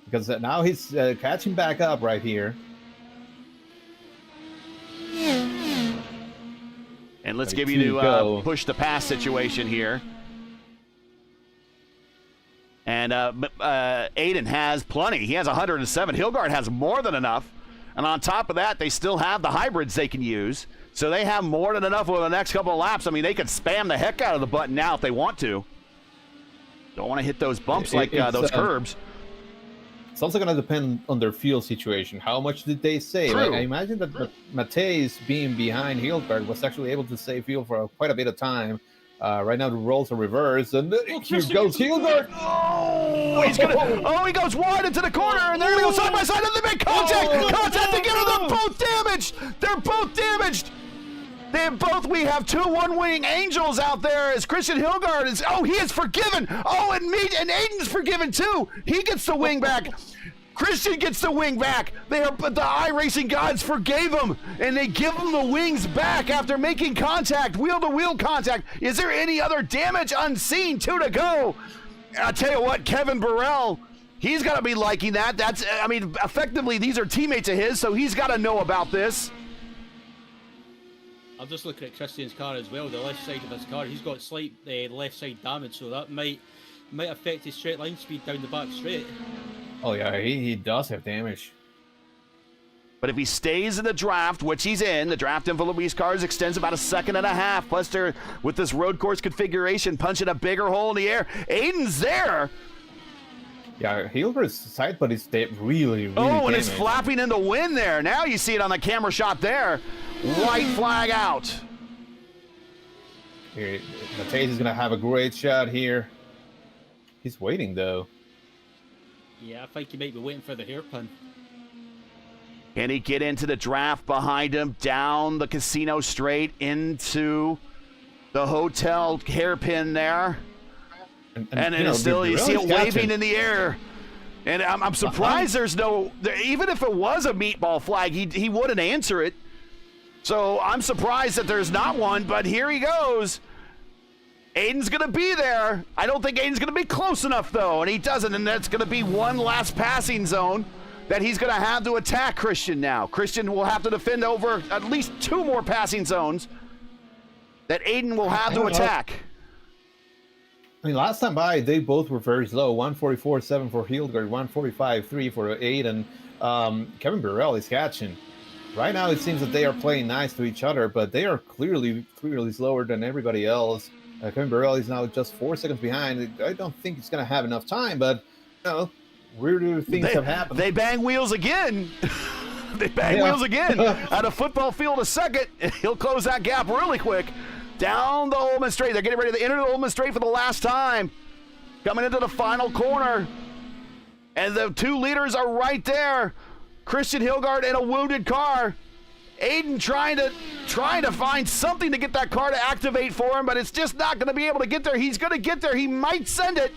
D: Because now he's catching back up right here.
B: And let's give you the push the pass situation here. And Aiden has plenty. He has 107. Hilgard has more than enough. And on top of that, they still have the hybrids they can use. So they have more than enough over the next couple of laps. I mean, they could spam the heck out of the button now if they want to. Don't want to hit those bumps like those curbs.
D: It's also going to depend on their fuel situation. How much did they save? I imagine that Mateys being behind Hilgard was actually able to save fuel for quite a bit of time. Right now the roles are reversed, and here goes Hilgard.
B: He goes wide into the corner, and they're going to go side by side, and they make contact. Contact together. They're both damaged. They're both damaged. We have two one-wing angels out there as Christian Hilgard is. Oh, he is forgiven. Oh, and Aiden's forgiven too. He gets the wing back. Christian gets the wing back. The iRacing gods forgave him, and they give him the wings back after making contact, wheel-to-wheel contact. Is there any other damage unseen? 2 to go. I'll tell you what, Kevin Burrell, he's got to be liking that. Effectively, these are teammates of his, so he's got to know about this.
C: I'm just looking at Christian's car as well. The left side of his car, he's got slight left side damage, so that might affect his straight line speed down the back straight.
D: Oh yeah, he does have damage.
B: But if he stays in the draft, which he's in, the draft in for Luis cars extends about 1.5 seconds. Plus, they're, with this road course configuration, punching a bigger hole in the air. Aiden's there.
D: Yeah, Hilgard's side butt is really
B: and
D: damaged.
B: it's flapping in the wind there. Now you see it on the camera shot there. White flag out.
D: Here, Matej is gonna have a great shot here. He's waiting though.
C: Yeah, I think he might be waiting for the hairpin.
B: Can he get into the draft behind him, down the casino straight into the hotel hairpin there? And you see it waving in the air. And I'm surprised there's no, even if it was a meatball flag, he wouldn't answer it. So I'm surprised that there's not one, but here he goes. Aiden's going to be there. I don't think Aiden's going to be close enough, though, and he doesn't, and that's going to be one last passing zone that he's going to have to attack Christian now. Christian will have to defend over at least 2 more passing zones that Aiden will have to attack.
D: I mean, last time by, they both were very slow. 144.7 for Hilgard, 145.3 for Aiden. Kevin Burrell is catching. Right now, it seems that they are playing nice to each other, but they are clearly slower than everybody else. Kevin Burrell is now just 4 seconds behind. I don't think he's going to have enough time, but, weirder things have happened.
B: They bang wheels again. Wheels again. At a football field a second. He'll close that gap really quick. Down the Ullman Straight. They're getting ready to enter the Ullman Straight for the last time. Coming into the final corner. And the 2 leaders are right there. Christian Hilgard in a wounded car. Aiden trying to find something to get that car to activate for him, but it's just not going to be able to get there. He's going to get there. He might send it.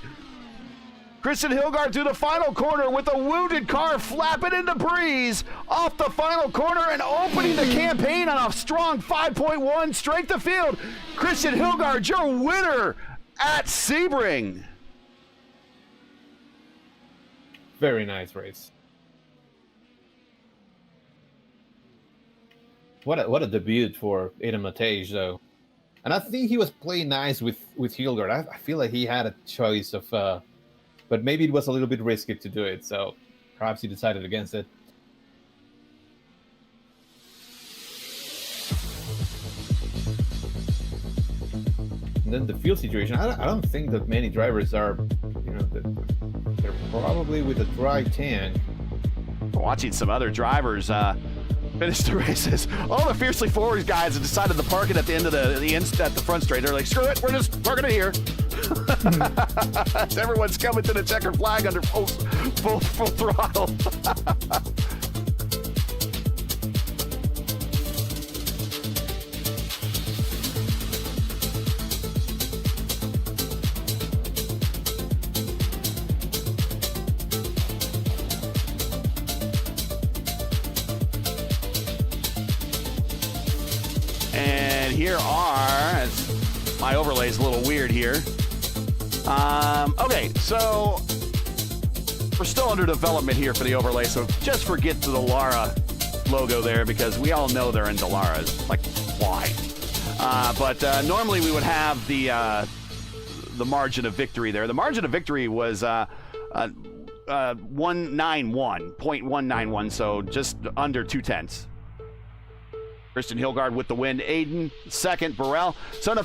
B: Christian Hilgard through the final corner with a wounded car flapping in the breeze off the final corner and opening the campaign on a strong 5.1 straight to field. Christian Hilgard, your winner at Sebring.
D: Very nice race. What a debut for Aiden Matej, though. And I think he was playing nice with Hilgard. I feel like he had a choice of, but maybe it was a little bit risky to do it, so perhaps he decided against it. And then the field situation, I don't think that many drivers are, they're probably with a dry tank.
B: Watching some other drivers finish the races. All the fiercely forward guys have decided to park it at the end of at the front straight. They're like, screw it, we're just parking it here. Everyone's coming to the checkered flag under full throttle. Here are, my overlay's a little weird here. Okay, so we're still under development here for the overlay, so just forget the Lara logo there because we all know they're in Dallara. Like, why? But normally we would have the margin of victory there. The margin of victory was 191.191, so just under 2/10. Christian Hilgard with the win. Aiden second. Burrell. So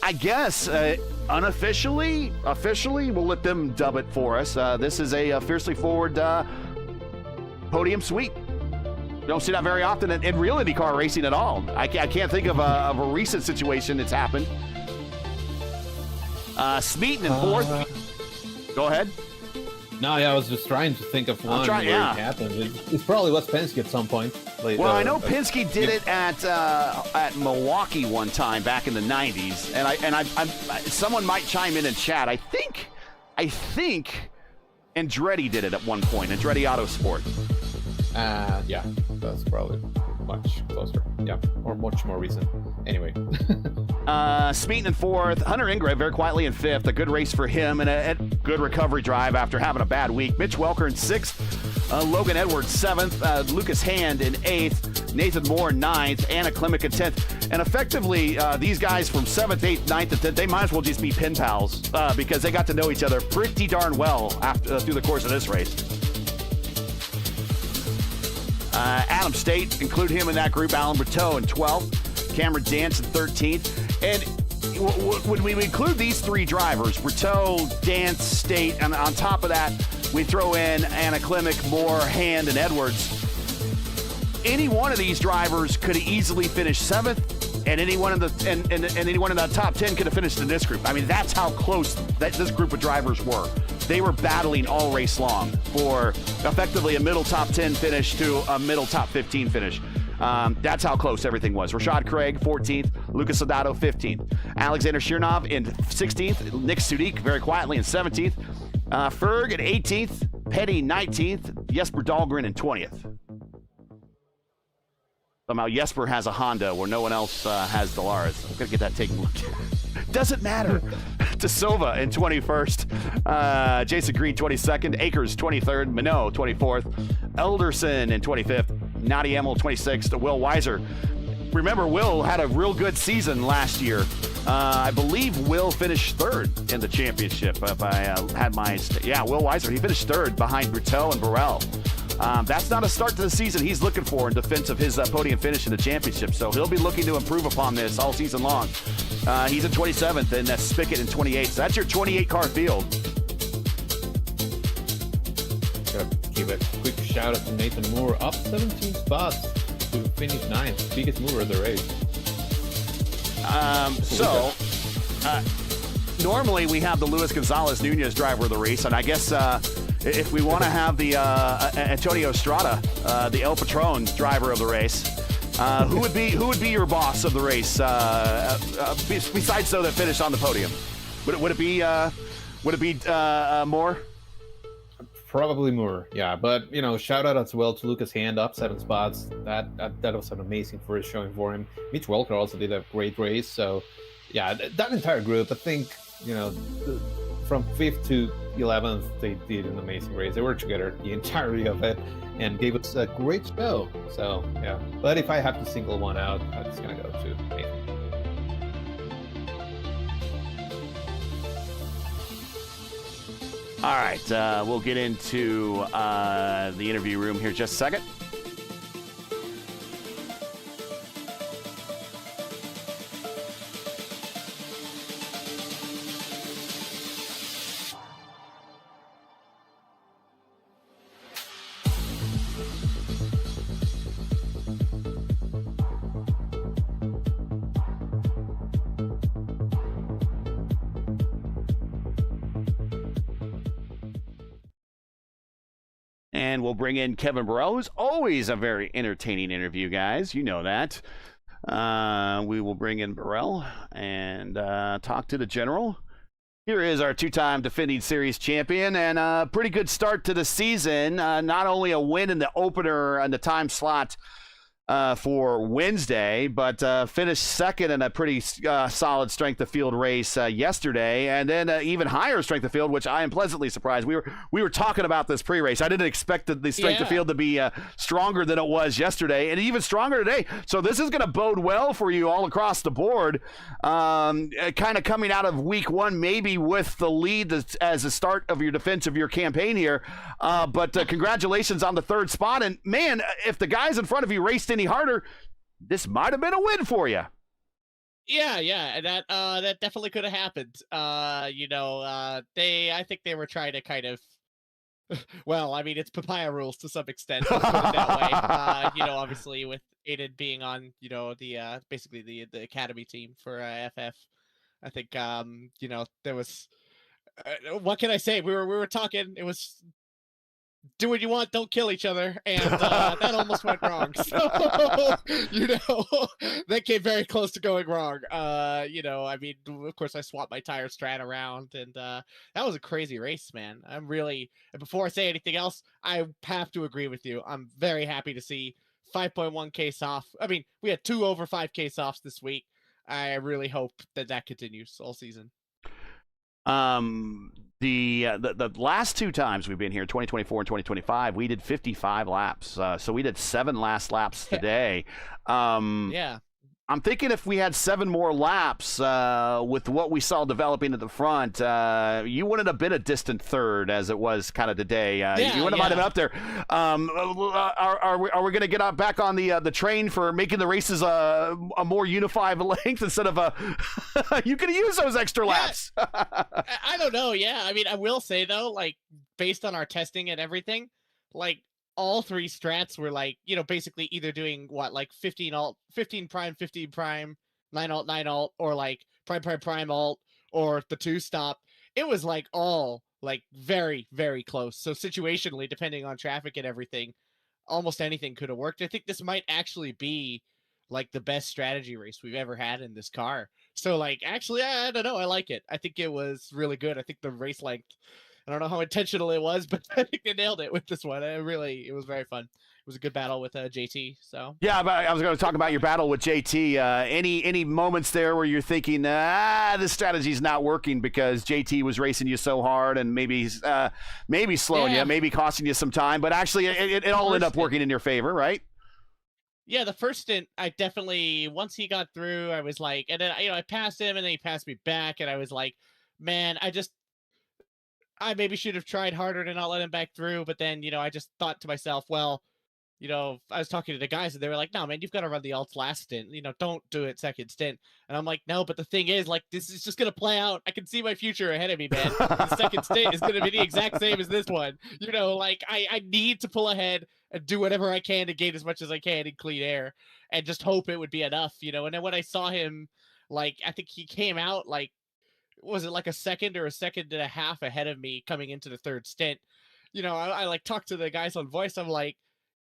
B: I guess unofficially, we'll let them dub it for us. This is a fiercely forward podium sweep. You don't see that very often in real IndyCar racing at all. I can't think of a recent situation that's happened. Smeaton in fourth. Go ahead.
D: No, yeah, I was just trying to think of one where it happened. It probably was Penske at some point.
B: Well, I know Penske did it at Milwaukee one time back in the 90s, and someone might chime in chat. I think Andretti did it at one point. Andretti Autosport.
D: Yeah, that's probably much closer. Yeah, or much more recent. Anyway.
B: Smeaton in fourth. Hunter Ingrave very quietly in fifth. A good race for him and a good recovery drive after having a bad week. Mitch Welker in sixth. Logan Edwards seventh. Lucas Hand in eighth. Nathan Moore ninth. Anna Klimek in 10th. And effectively, these guys from 7th, 8th, 9th, and 10th, they might as well just be pen pals because they got to know each other pretty darn well through the course of this race. Adam State, include him in that group. Alan Berteau in 12th. Cameron Dance in 13th. And when we include these three drivers, Berteau, Dance, State, and on top of that, we throw in Anna Klimek, Moore, Hand, and Edwards. Any one of these drivers could easily finish 7th, and anyone in the top 10 could have finished in this group. I mean, that's how close this group of drivers were. They were battling all race long for effectively a middle top 10 finish to a middle top 15 finish. That's how close everything was. Rashad Craig, 14th. Lucas Sodato, 15th. Alexander Shirnov in 16th. Nick Sudik very quietly in 17th. Ferg at 18th. Petty, 19th. Jesper Dahlgren in 20th. Somehow Jesper has a Honda where no one else has Delaris. I'm going to get that taken a look at. Doesn't matter. Tasova in 21st. Jason Green, 22nd. Akers, 23rd. Minot, 24th. Elderson in 25th. Nadi Emel, 26th. Will Weiser. Remember, Will had a real good season last year. I believe Will finished third in the championship. If I had my... Will Weiser. He finished third behind Berteau and Burrell. That's not a start to the season he's looking for in defense of his podium finish in the championship. So he'll be looking to improve upon this all season long. He's in 27th, and that's Spickett in 28th. So that's your 28-car field.
D: Gotta give a quick shout out to Nathan Moore, up 17 spots to finish 9th, biggest mover of the race.
B: Normally we have the Luis Gonzalez Nunez driver of the race, and I guess if we want to have the Antonio Estrada, the El Patron driver of the race, who would be your boss of the race besides that finished on the podium? Would it be Moore?
D: Probably Moore, yeah. But shout out as well to Lucas Hand, up 7 spots. That was an amazing first showing for him. Mitch Welker also did a great race. So yeah, that entire group, I think from 5th to 11th, they did an amazing race. They were together the entirety of it and gave us a great show. So yeah, but if I have to single one out, I'm just gonna go to Nathan.
B: All right, we'll get into the interview room here in just a second. And we'll bring in Kevin Burrell, who's always a very entertaining interview, guys. You know that. We will bring in Burrell and talk to the general. Here is our two-time defending series champion and a pretty good start to the season. Not only a win in the opener and the time slot for Wednesday, but finished second in a pretty solid strength of field race yesterday, and then even higher strength of field, which I am pleasantly surprised. We were talking about this pre-race. I didn't expect the strength of field to be stronger than it was yesterday, and even stronger today. So this is going to bode well for you all across the board. Kind of coming out of week one, maybe with the lead as the start of your defense of your campaign here. But congratulations on the third spot. And man, if the guys in front of you raced any harder, this might have been a win for you.
E: Yeah, that definitely could have happened. I think they were trying to kind of, well, I mean, it's papaya rules to some extent, let's put it that way. Obviously with Aiden being on, the basically the academy team for FF, I think there was what can I say? We were talking. It was do what you want, don't kill each other, and that almost went wrong. So that came very close to going wrong. I mean, of course, I swapped my tire strat around, and that was a crazy race, man. I'm really. And before I say anything else, I have to agree with you. I'm very happy to see 5.1K SOF. I mean, we had 2 over 5K SOFs this week. I really hope that continues all season.
B: The last 2 times we've been here, 2024 and 2025, we did 55 laps. So we did 7 last laps today.
E: Yeah.
B: I'm thinking if we had 7 more laps with what we saw developing at the front, you wouldn't have been a distant third as it was kind of today. You wouldn't have been up there. Are we going to get back on the train for making the races a more unified length instead of you can use those extra laps?
E: I don't know. Yeah, I mean, I will say though, like based on our testing and everything, like all 3 strats were like, basically either doing what, like 15 alt, 15 prime, 15 prime, 9 alt, 9 alt, or like prime alt, or the 2 stop. It was like all like very, very close. So situationally, depending on traffic and everything, almost anything could have worked. I think this might actually be like the best strategy race we've ever had in this car. So like, actually, I don't know. I like it. I think it was really good. I think the race length, I don't know how intentional it was, but I think they nailed it with this one. It was very fun. It was a good battle with JT. So
B: yeah, but I was going to talk about your battle with JT. Any moments there where you're thinking, this strategy's not working because JT was racing you so hard and maybe slowing you, maybe costing you some time, but actually it all ended up working in your favor, right?
E: Yeah, the first stint, I definitely, once he got through, I was like, and then I passed him, and then he passed me back, and I was like, man, I maybe should have tried harder to not let him back through, but then, I just thought to myself, well, I was talking to the guys and they were like, no, man, you've got to run the alts last stint, don't do it second stint. And I'm like, no, but the thing is, like, this is just going to play out. I can see my future ahead of me, man. The second stint is going to be the exact same as this one. Like I need to pull ahead and do whatever I can to gain as much as I can in clean air and just hope it would be enough, and then when I saw him, like, I think he came out like, was it like a second or a second and a half ahead of me coming into the third stint? I like talked to the guys on voice. I'm like,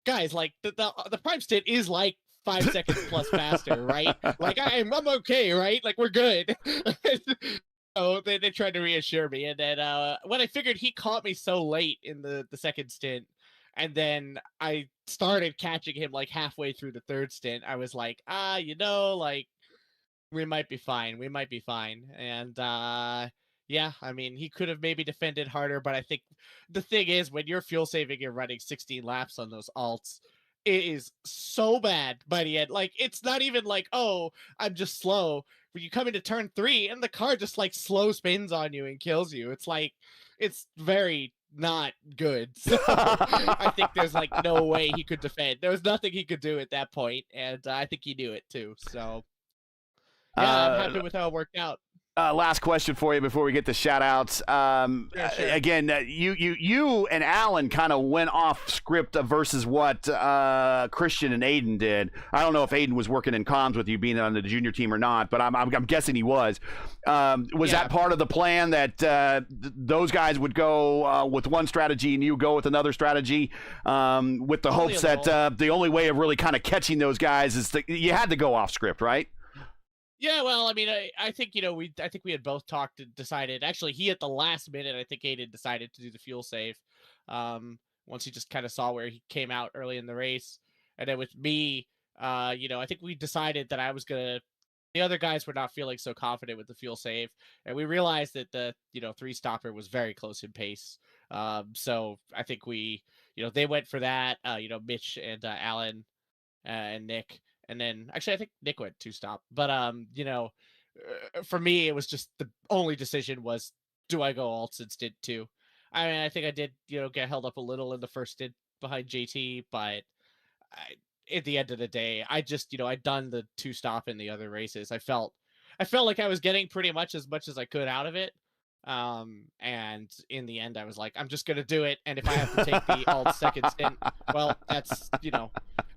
E: guys, like the prime stint is like 5 seconds plus faster, right? Like I'm okay, right? Like we're good. So they tried to reassure me, and then when I figured he caught me so late in the second stint, and then I started catching him like halfway through the third stint, I was like, like, we might be fine. We might be fine. And yeah, I mean, he could have maybe defended harder, but I think the thing is, when you're fuel saving, you're running 16 laps on those alts. It is so bad by the end. Like, it's not even like, oh, I'm just slow. When you come into turn 3 and the car just like slow spins on you and kills you, it's like, it's very not good. So I think there's like no way he could defend. There was nothing he could do at that point, and I think he knew it too. So yeah, I'm happy with how it worked out.
B: Last question for you before we get to shout outs.
E: Yeah, sure.
B: Again, you and Alan kind of went off script versus what Christian and Aiden did. I don't know if Aiden was working in comms with you being on the junior team or not, but I'm guessing he was. Was that part of the plan that those guys would go with one strategy and you go with another strategy with the hopes that the only way of really kind of catching those guys is that you had to go off script, right?
E: Yeah, well, I mean, I think, I think we had both talked and decided. Actually, he at the last minute, I think Aiden decided to do the fuel save. Once he just kind of saw where he came out early in the race. And then with me, I think we decided that I was going to, the other guys were not feeling so confident with the fuel save. And we realized that the, 3-stopper was very close in pace. So I think we, they went for that, Mitch and Alan and Nick. And then actually I think Nick went 2-stop, but for me, it was just the only decision was, do I go alts in stint 2? I mean, I think I did, get held up a little in the first stint behind JT, but at the end of the day, I just, I'd done the 2-stop in the other races. I felt like I was getting pretty much as I could out of it. And in the end, I was like, I'm just going to do it. And if I have to take the alt second stint, well, that's,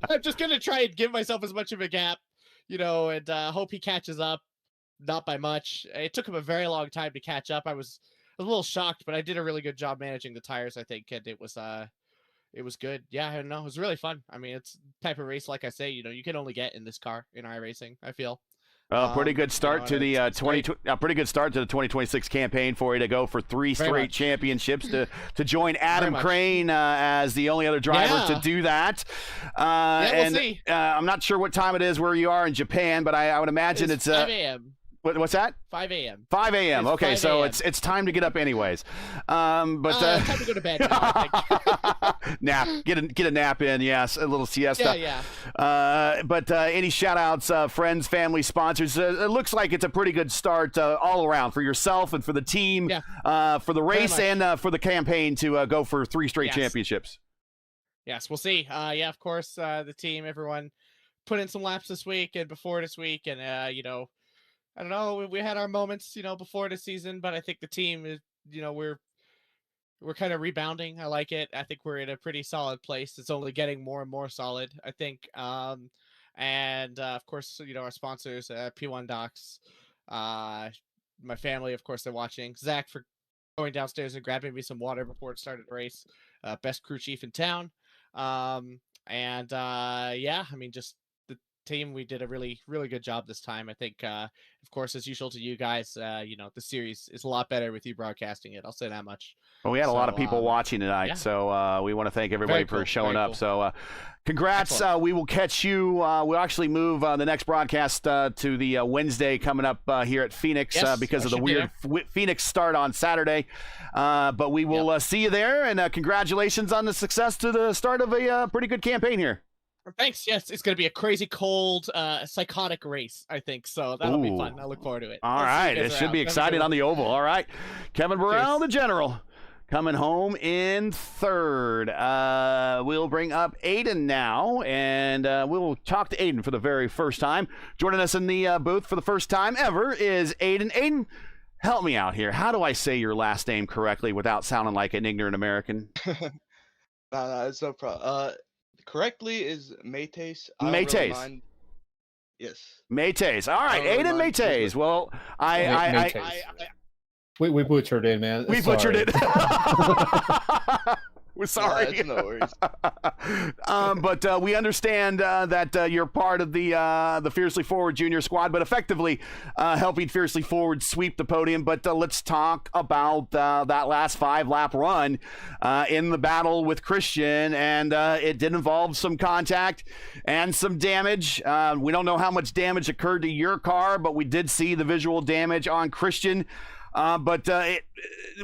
E: I'm just going to try and give myself as much of a gap, and hope he catches up. not by much. It took him a very long time to catch up. I was a little shocked, but I did a really good job managing the tires, I think, and it was good. Yeah, I don't know. It was really fun. I mean, it's the type of race, like I say, you can only get in this car in iRacing, I feel.
B: Pretty good start to the pretty good start to the 2026 campaign for you to go for 3 straight championships to join Adam Crane as the only other driver to do that.
E: We'll see.
B: I'm not sure what time it is where you are in Japan, but I would imagine it's
E: 5 a.m.
B: What's that?
E: 5 a.m.
B: 5 a.m. Okay,
E: 5
B: so
E: a.m.
B: it's time to get up anyways.
E: Time to go to bed now, I think.
B: Nap. Get a nap in. Yes, a little siesta.
E: Yeah.
B: But any shout outs, friends, family, sponsors? It looks like it's a pretty good start all around for yourself and for the team, for the race and for the campaign to go for 3 straight championships.
E: Yes, we'll see. Of course, the team, everyone put in some laps this week and before this week, and I don't know. We had our moments, before the season, but I think the team is, we're kind of rebounding. I like it. I think we're in a pretty solid place. It's only getting more and more solid, I think. And of course, our sponsors, P1 Docs, my family, of course, they're watching. Zach for going downstairs and grabbing me some water before it started the race. Best crew chief in town. I mean, just team, we did a really good job this time. I think of course, as usual to you guys, the series is a lot better with you broadcasting it, I'll say that much.
B: Well, we had a lot of people watching tonight, so we want to thank everybody for showing up. So congrats. We will catch you. We'll actually move the next broadcast to the Wednesday coming up here at Phoenix because of the weird Phoenix start on Saturday. But we will see you there, and congratulations on the success to the start of a pretty good campaign here.
E: Thanks. Yes, it's going to be a crazy cold, psychotic race, I think. So that'll be fun. I look forward to it.
B: All right. It should be exciting on the oval. All right. Kevin Burrell, the general, coming home in 3rd. We'll bring up Aiden now, and we'll talk to Aiden for the very first time. Joining us in the booth for the first time ever is Aiden. Aiden, help me out here. How do I say your last name correctly without sounding like an ignorant American?
F: No, it's no problem. Correctly is Mates.
B: Mates.
F: Really yes.
B: Mates. All right, Aiden Mates. Well,
D: we butchered it, man.
B: We butchered it. We're sorry.
F: Yeah, no worries.
B: But we understand that you're part of the Fiercely Forward Junior squad, but effectively helping Fiercely Forward sweep the podium. But let's talk about that last 5-lap run in the battle with Christian, and it did involve some contact and some damage. We don't know how much damage occurred to your car, but we did see the visual damage on Christian. But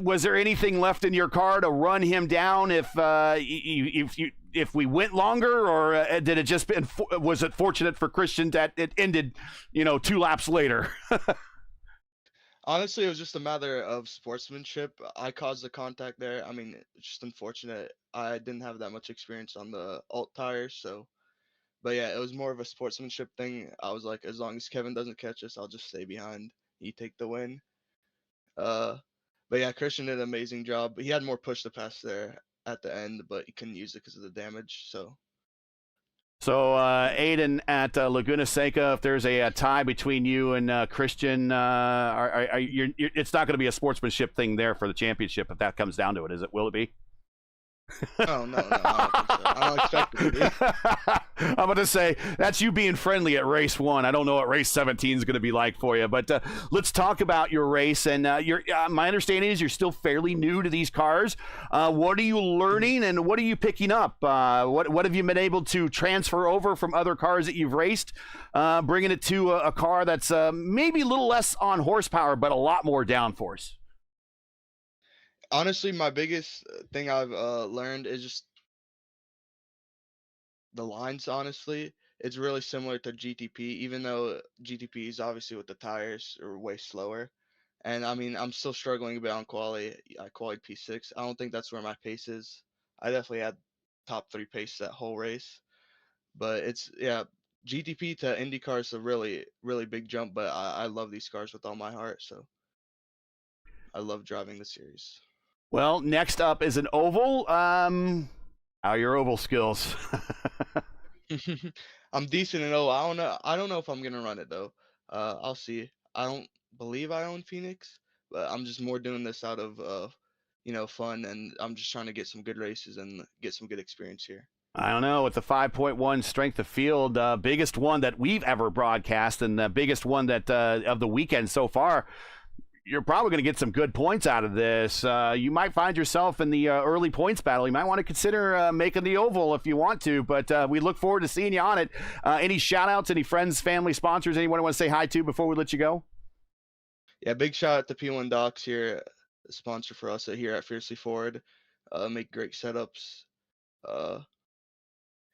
B: was there anything left in your car to run him down if we went longer, or did it just was it fortunate for Christian that it ended 2 laps later?
F: Honestly, it was just a matter of sportsmanship. I caused the contact there. I mean, it's just unfortunate. I didn't have that much experience on the alt tires, so. But yeah, it was more of a sportsmanship thing. I was like, as long as Kevin doesn't catch us, I'll just stay behind. He take the win. But yeah, Christian did an amazing job. He had more push to pass there at the end, but he couldn't use it because of the damage. So
B: Aiden at Laguna Seca, if there's a tie between you and Christian, it's not going to be a sportsmanship thing there for the championship if that comes down to it, is it? Will it be?
F: Oh, no, I don't think so. I don't expect it to be.
B: I'm going to say that's you being friendly at race 1. I don't know what race 17 is going to be like for you, but let's talk about your race. And my understanding is you're still fairly new to these cars. What are you learning and what are you picking up? What have you been able to transfer over from other cars that you've raced, bringing it to a car that's maybe a little less on horsepower, but a lot more downforce?
F: Honestly, my biggest thing I've learned is just the lines. Honestly, it's really similar to GTP, even though GTP is obviously with the tires are way slower. And I mean, I'm still struggling a bit on quali. I qualified P6. I don't think that's where my pace is. I definitely had top 3 pace that whole race. But it's, GTP to IndyCar is a really, really big jump. But I love these cars with all my heart. So I love driving the series.
B: Well, next up is an oval. How are your oval skills?
F: I'm decent in oval. I don't know if I'm gonna run it though. I'll see. I don't believe I own Phoenix, but I'm just more doing this out of fun, and I'm just trying to get some good races and get some good experience here.
B: I don't know. With the 5.1 strength of field, biggest one that we've ever broadcast, and the biggest one that of the weekend so far, you're probably going to get some good points out of this. You might find yourself in the early points battle. You might want to consider making the oval if you want to, but we look forward to seeing you on it. Any shout-outs, any friends, family, sponsors, anyone want to say hi to before we let you go?
F: Yeah, big shout out to P1 Docs here, a sponsor for us here at Fiercely Forward. Make great setups.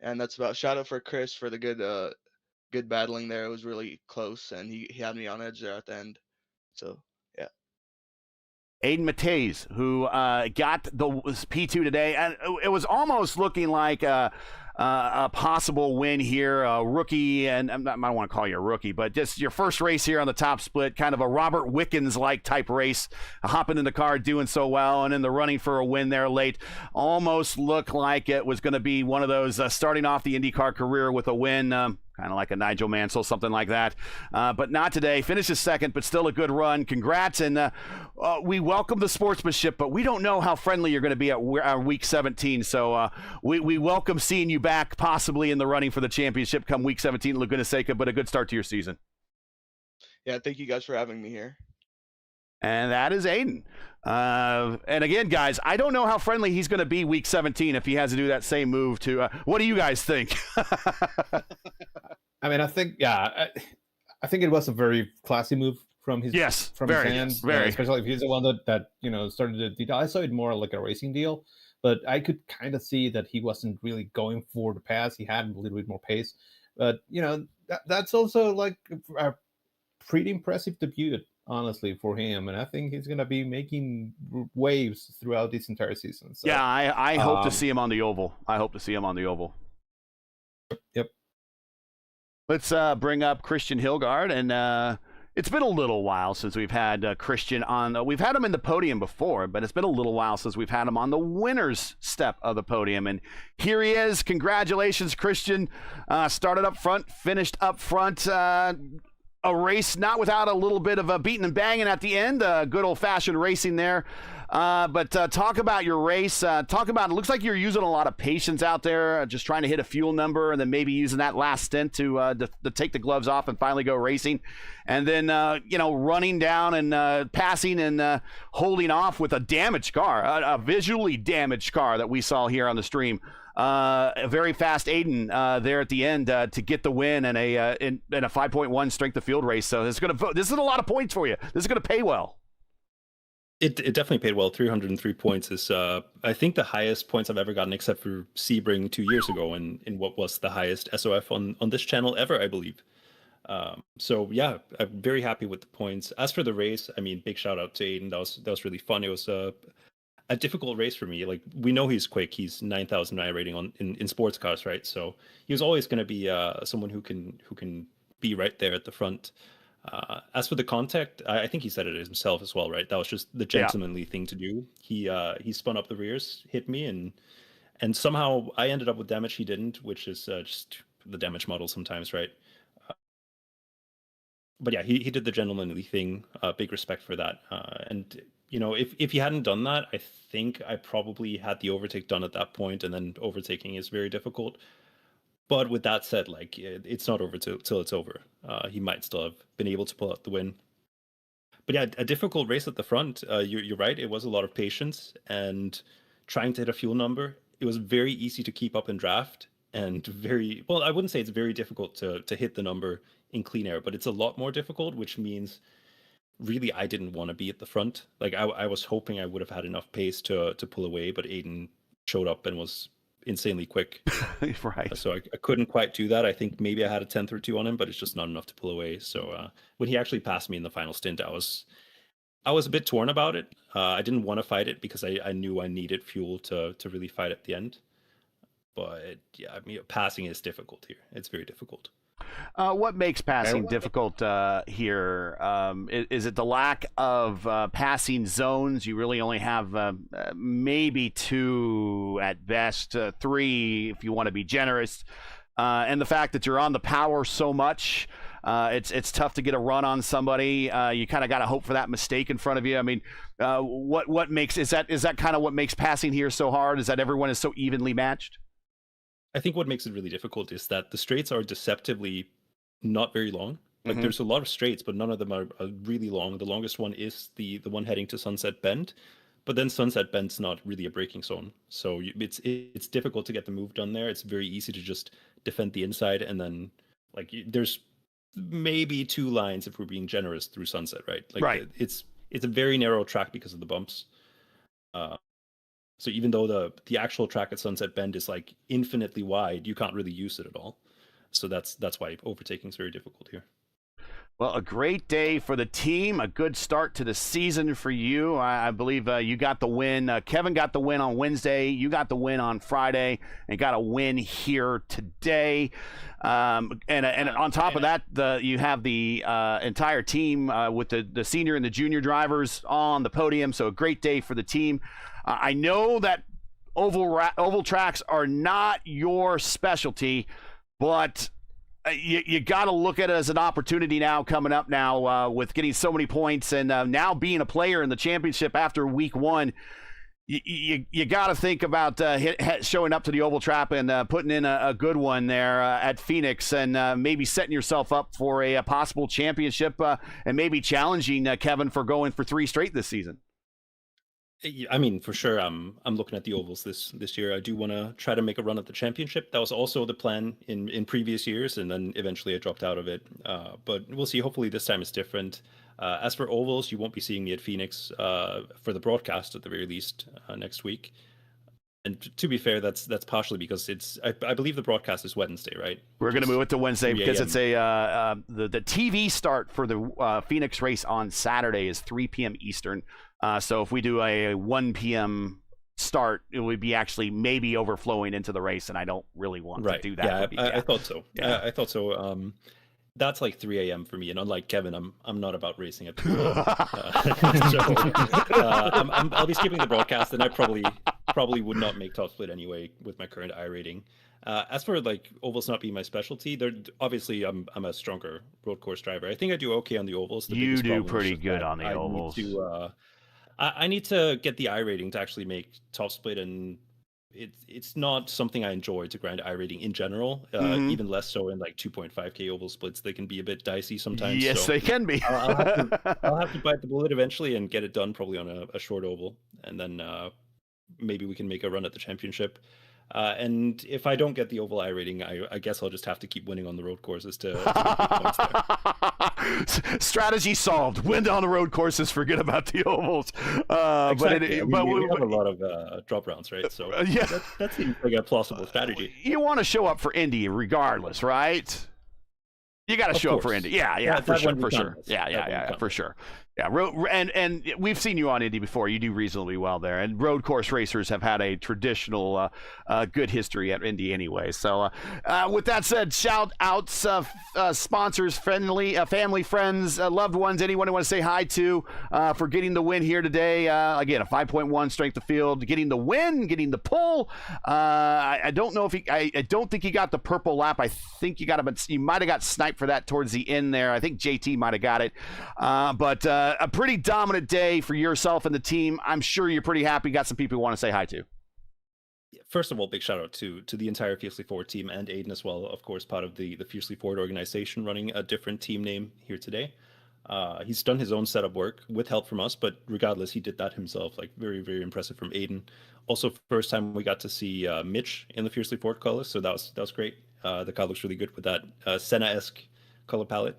F: And that's about. Shout out for Chris for the good battling there. It was really close, and he had me on edge there at the end. So yeah.
B: Aiden Matez, who got the P2 today, and it was almost looking like a possible win here, a rookie, and I don't want to call you a rookie, but just your first race here on the top split, kind of a Robert Wickens-like type race, hopping in the car, doing so well, and in the running for a win there late. Almost looked like it was going to be one of those starting off the IndyCar career with a win, kind of like a Nigel Mansell, something like that. But not today. Finishes second, but still a good run. Congrats. And we welcome the sportsmanship, but we don't know how friendly you're going to be at week 17. So we welcome seeing you back possibly in the running for the championship come week 17 in Laguna Seca, but a good start to your season.
F: Yeah, thank you guys for having me here.
B: And that is Aiden. And again, guys, I don't know how friendly he's going to be week 17 if he has to do that same move to what do you guys think?
D: I mean, I think, yeah, I think it was a very classy move from his his hand,
B: very.
D: Especially if he's the one that started the detail. I saw it more like a racing deal, but I could kind of see that he wasn't really going for the pass. He had a little bit more pace, but that's also like a pretty impressive debut, honestly, for him, and I think he's going to be making waves throughout this entire season. So,
B: yeah, I hope to see him on the oval.
D: Yep.
B: Let's bring up Christian Hilgard, and it's been a little while since we've had Christian on. We've had him in the podium before, but it's been a little while since we've had him on the winner's step of the podium. And here he is. Congratulations, Christian. Started up front, finished up front. A race not without a little bit of a beating and banging at the end. Good old-fashioned racing there. But talk about your race. It looks like you're using a lot of patience out there, just trying to hit a fuel number and then maybe using that last stint to take the gloves off and finally go racing. And then, running down and passing and holding off with a damaged car, a visually damaged car that we saw here on the stream. A very fast Aiden there at the end to get the win and in a 5.1 strength of field race. So this is a lot of points for you. This is going to pay well.
G: It definitely paid well. 303 points is I think the highest points I've ever gotten, except for Sebring 2 years ago in what was the highest SOF on this channel ever, I believe. So yeah, I'm very happy with the points. As for the race, I mean, big shout out to Aiden. That was really fun. It was a difficult race for me. Like, we know he's quick. He's 9,000 rating in sports cars, right? So he was always going to be someone who can be right there at the front. As for the contact, I think he said it himself as well, right? That was just the gentlemanly thing to do. He spun up the rears, hit me, and somehow I ended up with damage. He didn't, which is just the damage model sometimes, right? But yeah, he did the gentlemanly thing. Big respect for that. And if he hadn't done that, I think I probably had the overtake done at that point, and then overtaking is very difficult. But with that said, like, it's not over till it's over. He might still have been able to pull out the win. But yeah, a difficult race at the front. You're right. It was a lot of patience and trying to hit a fuel number. It was very easy to keep up in draft, and I wouldn't say it's very difficult to hit the number in clean air, but it's a lot more difficult, which means really I didn't want to be at the front. Like, I was hoping I would have had enough pace to pull away, but Aiden showed up and was insanely quick.
B: Right.
G: So I couldn't quite do that. I think maybe I had a 10th or 2 on him, but it's just not enough to pull away. So when he actually passed me in the final stint, I was a bit torn about it. I didn't want to fight it because I knew I needed fuel to really fight at the end. But yeah, I mean, passing is difficult here. It's very difficult.
B: What makes passing difficult here? Is it the lack of passing zones? You really only have maybe 2 at best, 3 if you want to be generous. And the fact that you're on the power so much, It's tough to get a run on somebody. You kind of got to hope for that mistake in front of you. I mean, what makes is that kind of what makes passing here so hard? Is that everyone is so evenly matched?
G: I think what makes it really difficult is that the straights are deceptively not very long. Like there's a lot of straights, but none of them are really long. The longest one is the one heading to Sunset Bend, but then Sunset Bend's not really a braking zone, so it's difficult to get the move done there. It's very easy to just defend the inside, and then like there's maybe 2 lines if we're being generous through Sunset, right? Like
B: right.
G: It's a very narrow track because of the bumps. So even though the actual track at Sunset Bend is like infinitely wide, you can't really use it at all. So that's why overtaking is very difficult here.
B: Well, a great day for the team, a good start to the season for you. I believe you got the win. Kevin got the win on Wednesday. You got the win on Friday and got a win here today. And on top of that, you have the entire team with the senior and the junior drivers on the podium. So a great day for the team. I know that oval tracks are not your specialty, but you got to look at it as an opportunity now coming up now with getting so many points and now being a player in the championship after week 1. You got to think about showing up to the oval trap and putting in a good one there at Phoenix and maybe setting yourself up for a possible championship and maybe challenging Kevin for going for 3 straight this season.
G: I mean, for sure, I'm looking at the ovals this year. I do want to try to make a run at the championship. That was also the plan in previous years, and then eventually I dropped out of it. But we'll see. Hopefully this time it's different. As for ovals, you won't be seeing me at Phoenix for the broadcast at the very least next week. And to be fair, that's partially because I believe the broadcast is Wednesday, right?
B: We're going to move it to Wednesday because it's the TV start for the Phoenix race on Saturday is 3 p.m. Eastern. So if we do a 1 p.m. start, it would be actually maybe overflowing into the race, and I don't really want to do that.
G: Yeah, I thought so. Yeah, I thought so. That's like 3 a.m. for me, and unlike Kevin, I'm not about racing at 2 a.m. I'll be skipping the broadcast, and I probably would not make top split anyway with my current iRating. As for like ovals not being my specialty, obviously I'm a stronger road course driver. I think I do okay on the ovals.
B: You do pretty good on the ovals.
G: I need to get the iRating to actually make top split, and it's not something I enjoy to grind iRating in general. Even less so in like 2.5K oval splits. They can be a bit dicey sometimes.
B: Yes, so they can be.
G: I'll have to bite the bullet eventually and get it done probably on a short oval, and then maybe we can make a run at the championship. And if I don't get the oval iRating, I guess I'll just have to keep winning on the road courses to get points there.
B: Strategy solved. Win on the road courses, forget about the ovals.
G: Exactly. But we have a lot of drop rounds, right? So
B: yeah,
G: that seems like a plausible strategy.
B: You want to show up for Indy regardless, right? You got to show up for Indy. Yeah, for sure. Yeah, for sure. Yeah, and we've seen you on Indy before. You do reasonably well there, and road course racers have had a traditional good history at Indy anyway. So with that said, shout outs, sponsors, family, friends, loved ones, anyone you want to say hi to for getting the win here today. Again, a 5.1 strength of field, getting the win, getting the pull. I don't know if I don't think you got the purple lap. I think you might have got sniped for that towards the end there. I think JT might have got it, but a pretty dominant day for yourself and the team. I'm sure you're pretty happy. Got some people you want to say hi to.
G: First of all, big shout out to the entire Fiercely Forward team and Aiden as well, of course, part of the Fiercely Forward organization, running a different team name here today. He's done his own setup work with help from us, but regardless, he did that himself. Like very, very impressive from Aiden. Also, first time we got to see Mitch in the Fiercely Forward colors, so that was great. The car looks really good with that Senna-esque color palette.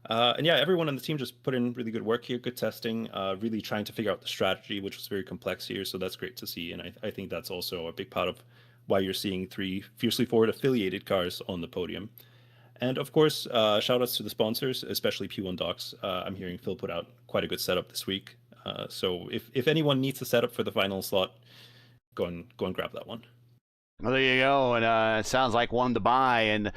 G: And yeah, everyone on the team just put in really good work here, good testing, really trying to figure out the strategy, which was very complex here. So that's great to see. And I think that's also a big part of why you're seeing 3 Fiercely Forward affiliated cars on the podium. And of course, shout outs to the sponsors, especially P1 Docs. I'm hearing Phil put out quite a good setup this week. So if anyone needs a setup for the final slot, go and grab that one.
B: Well, there you go. And it sounds like one to buy. And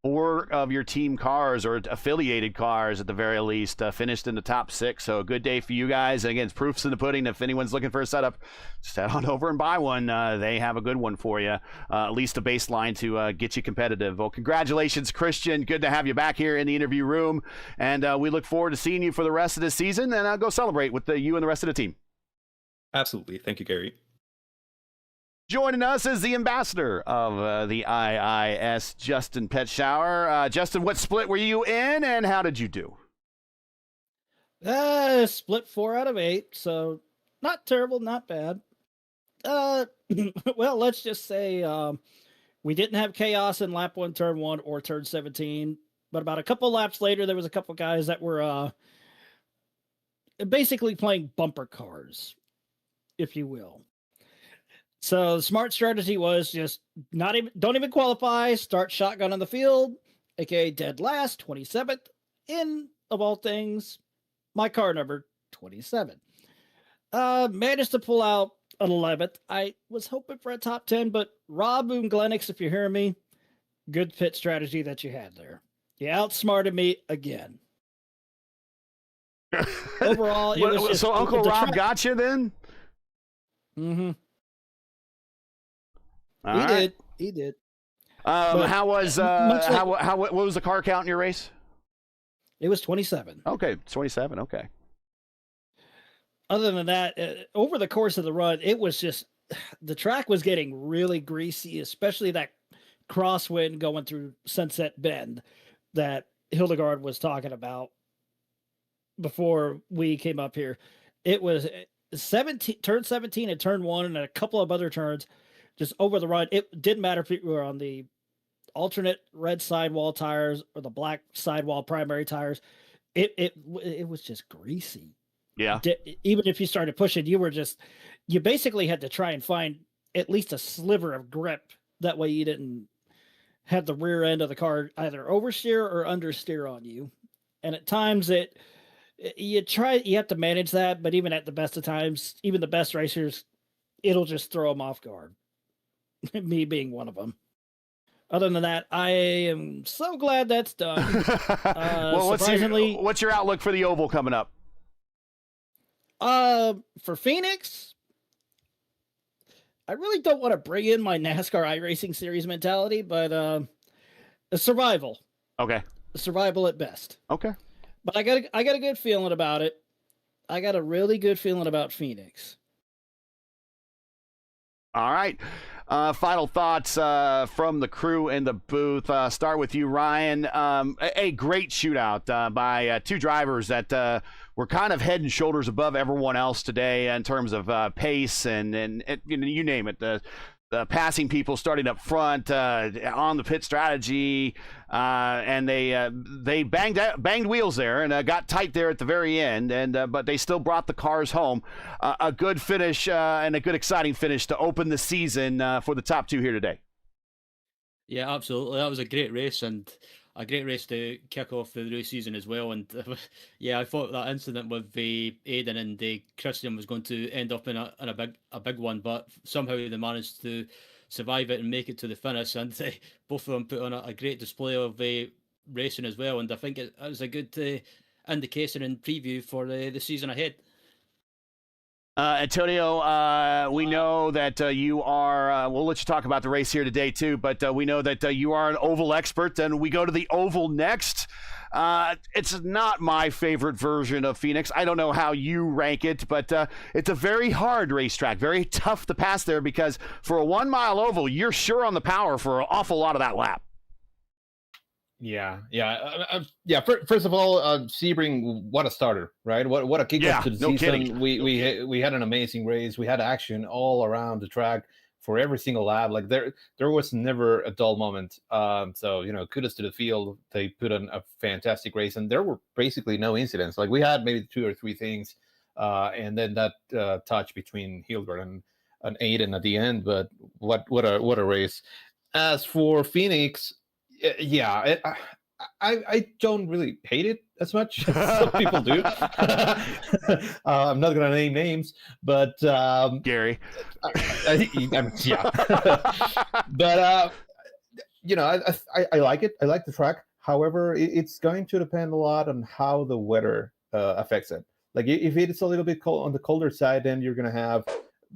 B: 4 of your team cars, or affiliated cars at the very least, finished in the top 6. So a good day for you guys. And again, proof's in the pudding. If anyone's looking for a setup, just head on over and buy one. They have a good one for you, at least a baseline to get you competitive. Well, congratulations, Christian. Good to have you back here in the interview room. And we look forward to seeing you for the rest of the season. And go celebrate with you and the rest of the team.
G: Absolutely. Thank you, Gary.
B: Joining us is the ambassador of the IIS, Justin Petschauer. Justin, what split were you in, and how did you do?
H: Split 4 out of 8, so not terrible, not bad. Well, let's just say we didn't have chaos in lap 1, turn 1, or turn 17, but about a couple laps later, there was a couple guys that were basically playing bumper cars, if you will. So the smart strategy was just don't even qualify, start shotgun on the field, aka dead last, 27th, in, of all things, my car number, 27. Managed to pull out an 11th. I was hoping for a top 10, but Rob Boone Glennox, if you hear me, good pit strategy that you had there. You outsmarted me again. Overall, it was just,
B: so Uncle Rob got you then?
H: Mm-hmm. He did.
B: How was what was the car count in your race?
H: It was 27.
B: Okay, 27. Okay.
H: Other than that, over the course of the run, it was just the track was getting really greasy, especially that crosswind going through Sunset Bend that Hildegard was talking about before we came up here. It was turn 17 and turn 1 and a couple of other turns. Just over the run, it didn't matter if you were on the alternate red sidewall tires or the black sidewall primary tires. It was just greasy.
B: Yeah.
H: Even if you started pushing, you basically had to try and find at least a sliver of grip. That way you didn't have the rear end of the car either oversteer or understeer on you. And at times you have to manage that, but even at the best of times, even the best racers, it'll just throw them off guard. Me being one of them. Other than that, I am so glad that's done.
B: Well, what's your outlook for the Oval coming up?
H: For Phoenix, I really don't want to bring in my NASCAR iRacing Series mentality, but a survival.
B: Okay.
H: A survival at best.
B: Okay.
H: But I got a good feeling about it. I got a really good feeling about Phoenix.
B: All right. Final thoughts from the crew in the booth. Start with you, Ryan. A great shootout by 2 drivers that were kind of head and shoulders above everyone else today in terms of pace and you name it. The passing people starting up front on the pit strategy, and they banged wheels there and got tight there at the very end, but they still brought the cars home. A good finish and a good exciting finish to open the season for the top 2 here today.
C: Yeah, absolutely. That was a great race and a great race to kick off the race season as well. And yeah, I thought that incident with Aiden and Christian was going to end up in a big one, but somehow they managed to survive it and make it to the finish. And both of them put on a great display of racing as well. And I think it was a good indication and preview for the season ahead.
B: Antonio, we know that you are, we'll let you talk about the race here today too, but we know that you are an oval expert, and we go to the oval next. It's not my favorite version of Phoenix. I don't know how you rank it, but it's a very hard racetrack, very tough to pass there, because for a 1 mile oval, you're sure on the power for an awful lot of that lap.
D: Yeah. First of all, Sebring, what a starter, right? What a kickoff to the season.
B: Kidding.
D: We had an amazing race. We had action all around the track for every single lap. Like there was never a dull moment. So kudos to the field. They put on a fantastic race, and there were basically no incidents. Like we had maybe 2 or 3 things, and then that touch between Hildegard and Aiden at the end. But what a race! As for Phoenix. Yeah, I don't really hate it as much as some people do. I'm not going to name names, but
B: Gary.
D: Yeah. But I like it. I like the track. However, it's going to depend a lot on how the weather affects it. Like if it's a little bit cold on the colder side, then you're going to have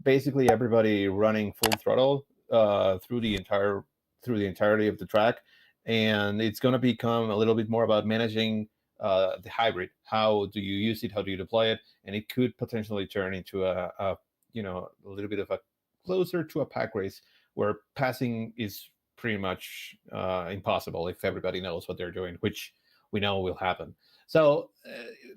D: basically everybody running full throttle through the entirety of the track, and it's going to become a little bit more about managing the hybrid. How do you use it? How do you deploy it? And it could potentially turn into a little bit of a closer to a pack race where passing is pretty much impossible if everybody knows what they're doing, which we know will happen. So,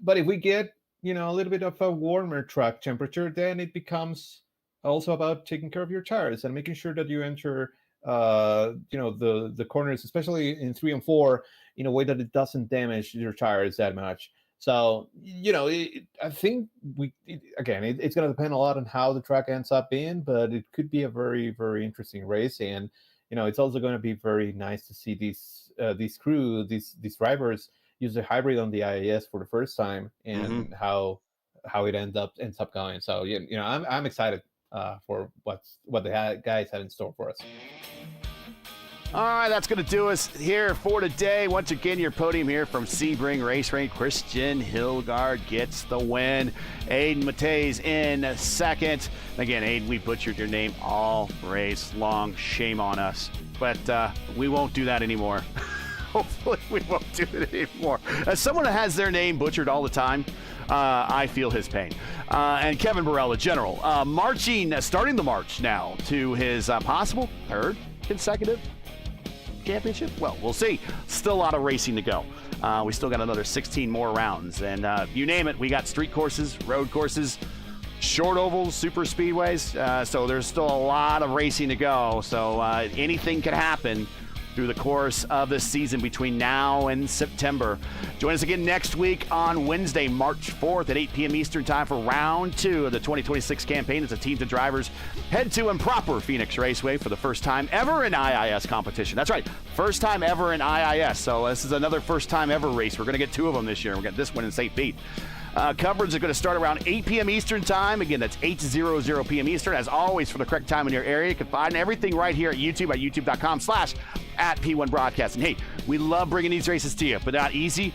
D: but if we get a little bit of a warmer track temperature, then it becomes also about taking care of your tires and making sure that you enter the corners, especially in 3 and 4, in a way that it doesn't damage your tires that much. So I think it's going to depend a lot on how the track ends up being, but it could be a very, very interesting race. And it's also going to be very nice to see these these drivers use the hybrid on the IAS for the first time, and how it ends up going. So I'm excited for what the guys have in store for us.
B: All right, that's going to do us here for today. Once again, your podium here from Sebring Racing. Christian Hilgard gets the win. Aiden Mateys in second. Again, Aiden, we butchered your name all race long. Shame on us. But we won't do that anymore. Hopefully we won't do it anymore. As someone that has their name butchered all the time, I feel his pain. And Kevin Burrell, the general, starting the march now to his possible third consecutive championship. Well, we'll see. Still a lot of racing to go. We still got another 16 more rounds, and you name it, we got street courses, road courses, short ovals, super speedways. So there's still a lot of racing to go. So anything can happen through the course of the season between now and September. Join us again next week on Wednesday, March 4th at 8 p.m. Eastern time for round 2 of the 2026 campaign as the teams and drivers head to improper Phoenix Raceway for the first time ever in IIS competition. That's right, first time ever in IIS. So this is another first time ever race. We're going to get 2 of them this year. We're getting this one in St. Pete. Coverage is going to start around 8 p.m. Eastern time. Again, that's 8:00 p.m. Eastern. As always, for the correct time in your area, you can find everything right here at YouTube at youtube.com/@P1 Broadcasting. Hey, we love bringing these races to you, but not easy.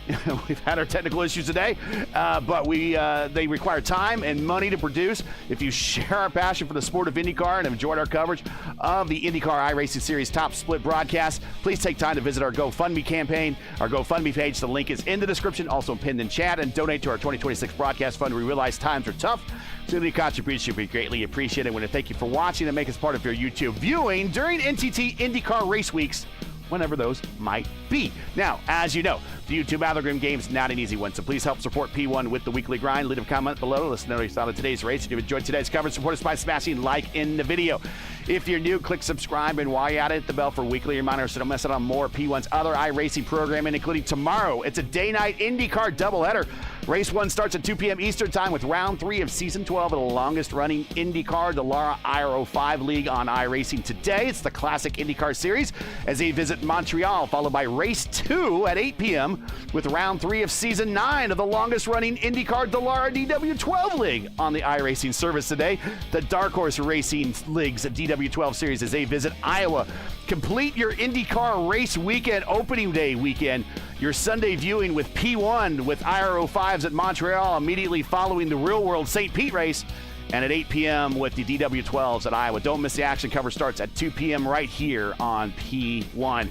B: We've had our technical issues today, but they require time and money to produce. If you share our passion for the sport of IndyCar and have enjoyed our coverage of the IndyCar iRacing Series Top Split broadcast, please take time to visit our GoFundMe campaign, our GoFundMe page. The link is in the description, also pinned in chat, and donate to our 2026 broadcast fund. We realize times are tough, so the contribution would be greatly appreciated. I want to thank you for watching and make us part of your YouTube viewing during NTT IndyCar race weeks, whenever those might be. Now, as you know, the YouTube algorithm game is not an easy one, so please help support P1 with the weekly grind. Leave a comment below. Let us know you thought of today's race. If you enjoyed today's coverage, support us by smashing like in the video. If you're new, click subscribe, and while you're at it, hit the bell for weekly reminders so don't miss out on more P1's other iRacing programming, including tomorrow. It's a day-night IndyCar doubleheader. Race 1 starts at 2 p.m. Eastern time with round 3 of season 12 of the longest-running IndyCar, the Lara IRO5 League on iRacing today. It's the Classic IndyCar Series as they visit Montreal, followed by Race 2 at 8 p.m. with round 3 of season 9 of the longest-running IndyCar, the Lara DW12 League on the iRacing service today. The Dark Horse Racing League's DW12 Series as they visit Iowa. Complete your IndyCar race weekend, opening day weekend. Your Sunday viewing with P1 with IRO5s at Montreal, immediately following the real-world St. Pete race, and at 8 p.m. with the DW12s at Iowa. Don't miss the action. Cover starts at 2 p.m. right here on P1.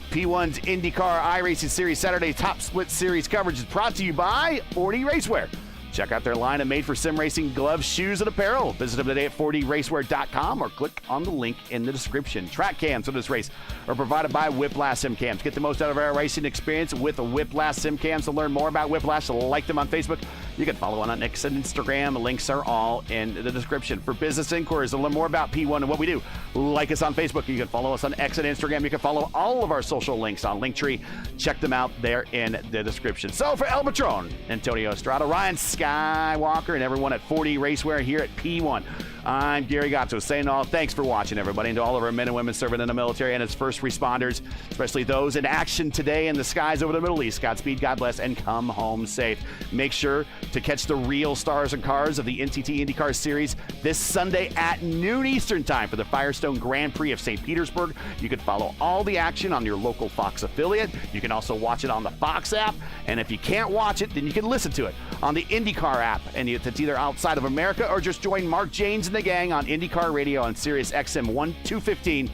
B: P1's IndyCar iRacing Series Saturday Top Split Series coverage is brought to you by 4D Racewear. Check out their line of made-for-sim racing gloves, shoes, and apparel. Visit them today at 4dracewear.com or click on the link in the description. Track cams for this race are provided by Whiplash Sim Cams. Get the most out of our racing experience with Whiplash Sim Cams. To learn more about Whiplash, like them on Facebook. You can follow on X and Instagram. The links are all in the description. For business inquiries to learn more about P1 and what we do, like us on Facebook. You can follow us on X and Instagram. You can follow all of our social links on Linktree. Check them out there in the description. So for El Patron, Antonio Estrada, Ryan Skywalker, and everyone at 4D Racewear here at P1, I'm Gary Gatto saying all thanks for watching, everybody, and to all of our men and women serving in the military and its first responders, especially those in action today in the skies over the Middle East. Godspeed, God bless, and come home safe. Make sure to catch the real stars and cars of the NTT IndyCar Series this Sunday at noon Eastern Time for the Firestone Grand Prix of St. Petersburg. You can follow all the action on your local Fox affiliate. You can also watch it on the Fox app, and if you can't watch it, then you can listen to it on the IndyCar app, and it's either outside of America or just join Mark Janes and the gang on IndyCar Radio on Sirius XM 215.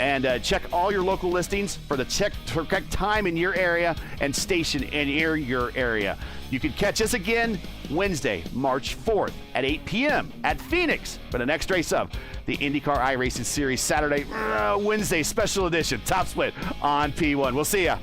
B: And check all your local listings for the correct time in your area and station in your area. You can catch us again Wednesday, March 4th at 8 p.m. at Phoenix for the next race of the IndyCar iRacing Series Saturday, Wednesday special edition, Top Split on P1. We'll see ya.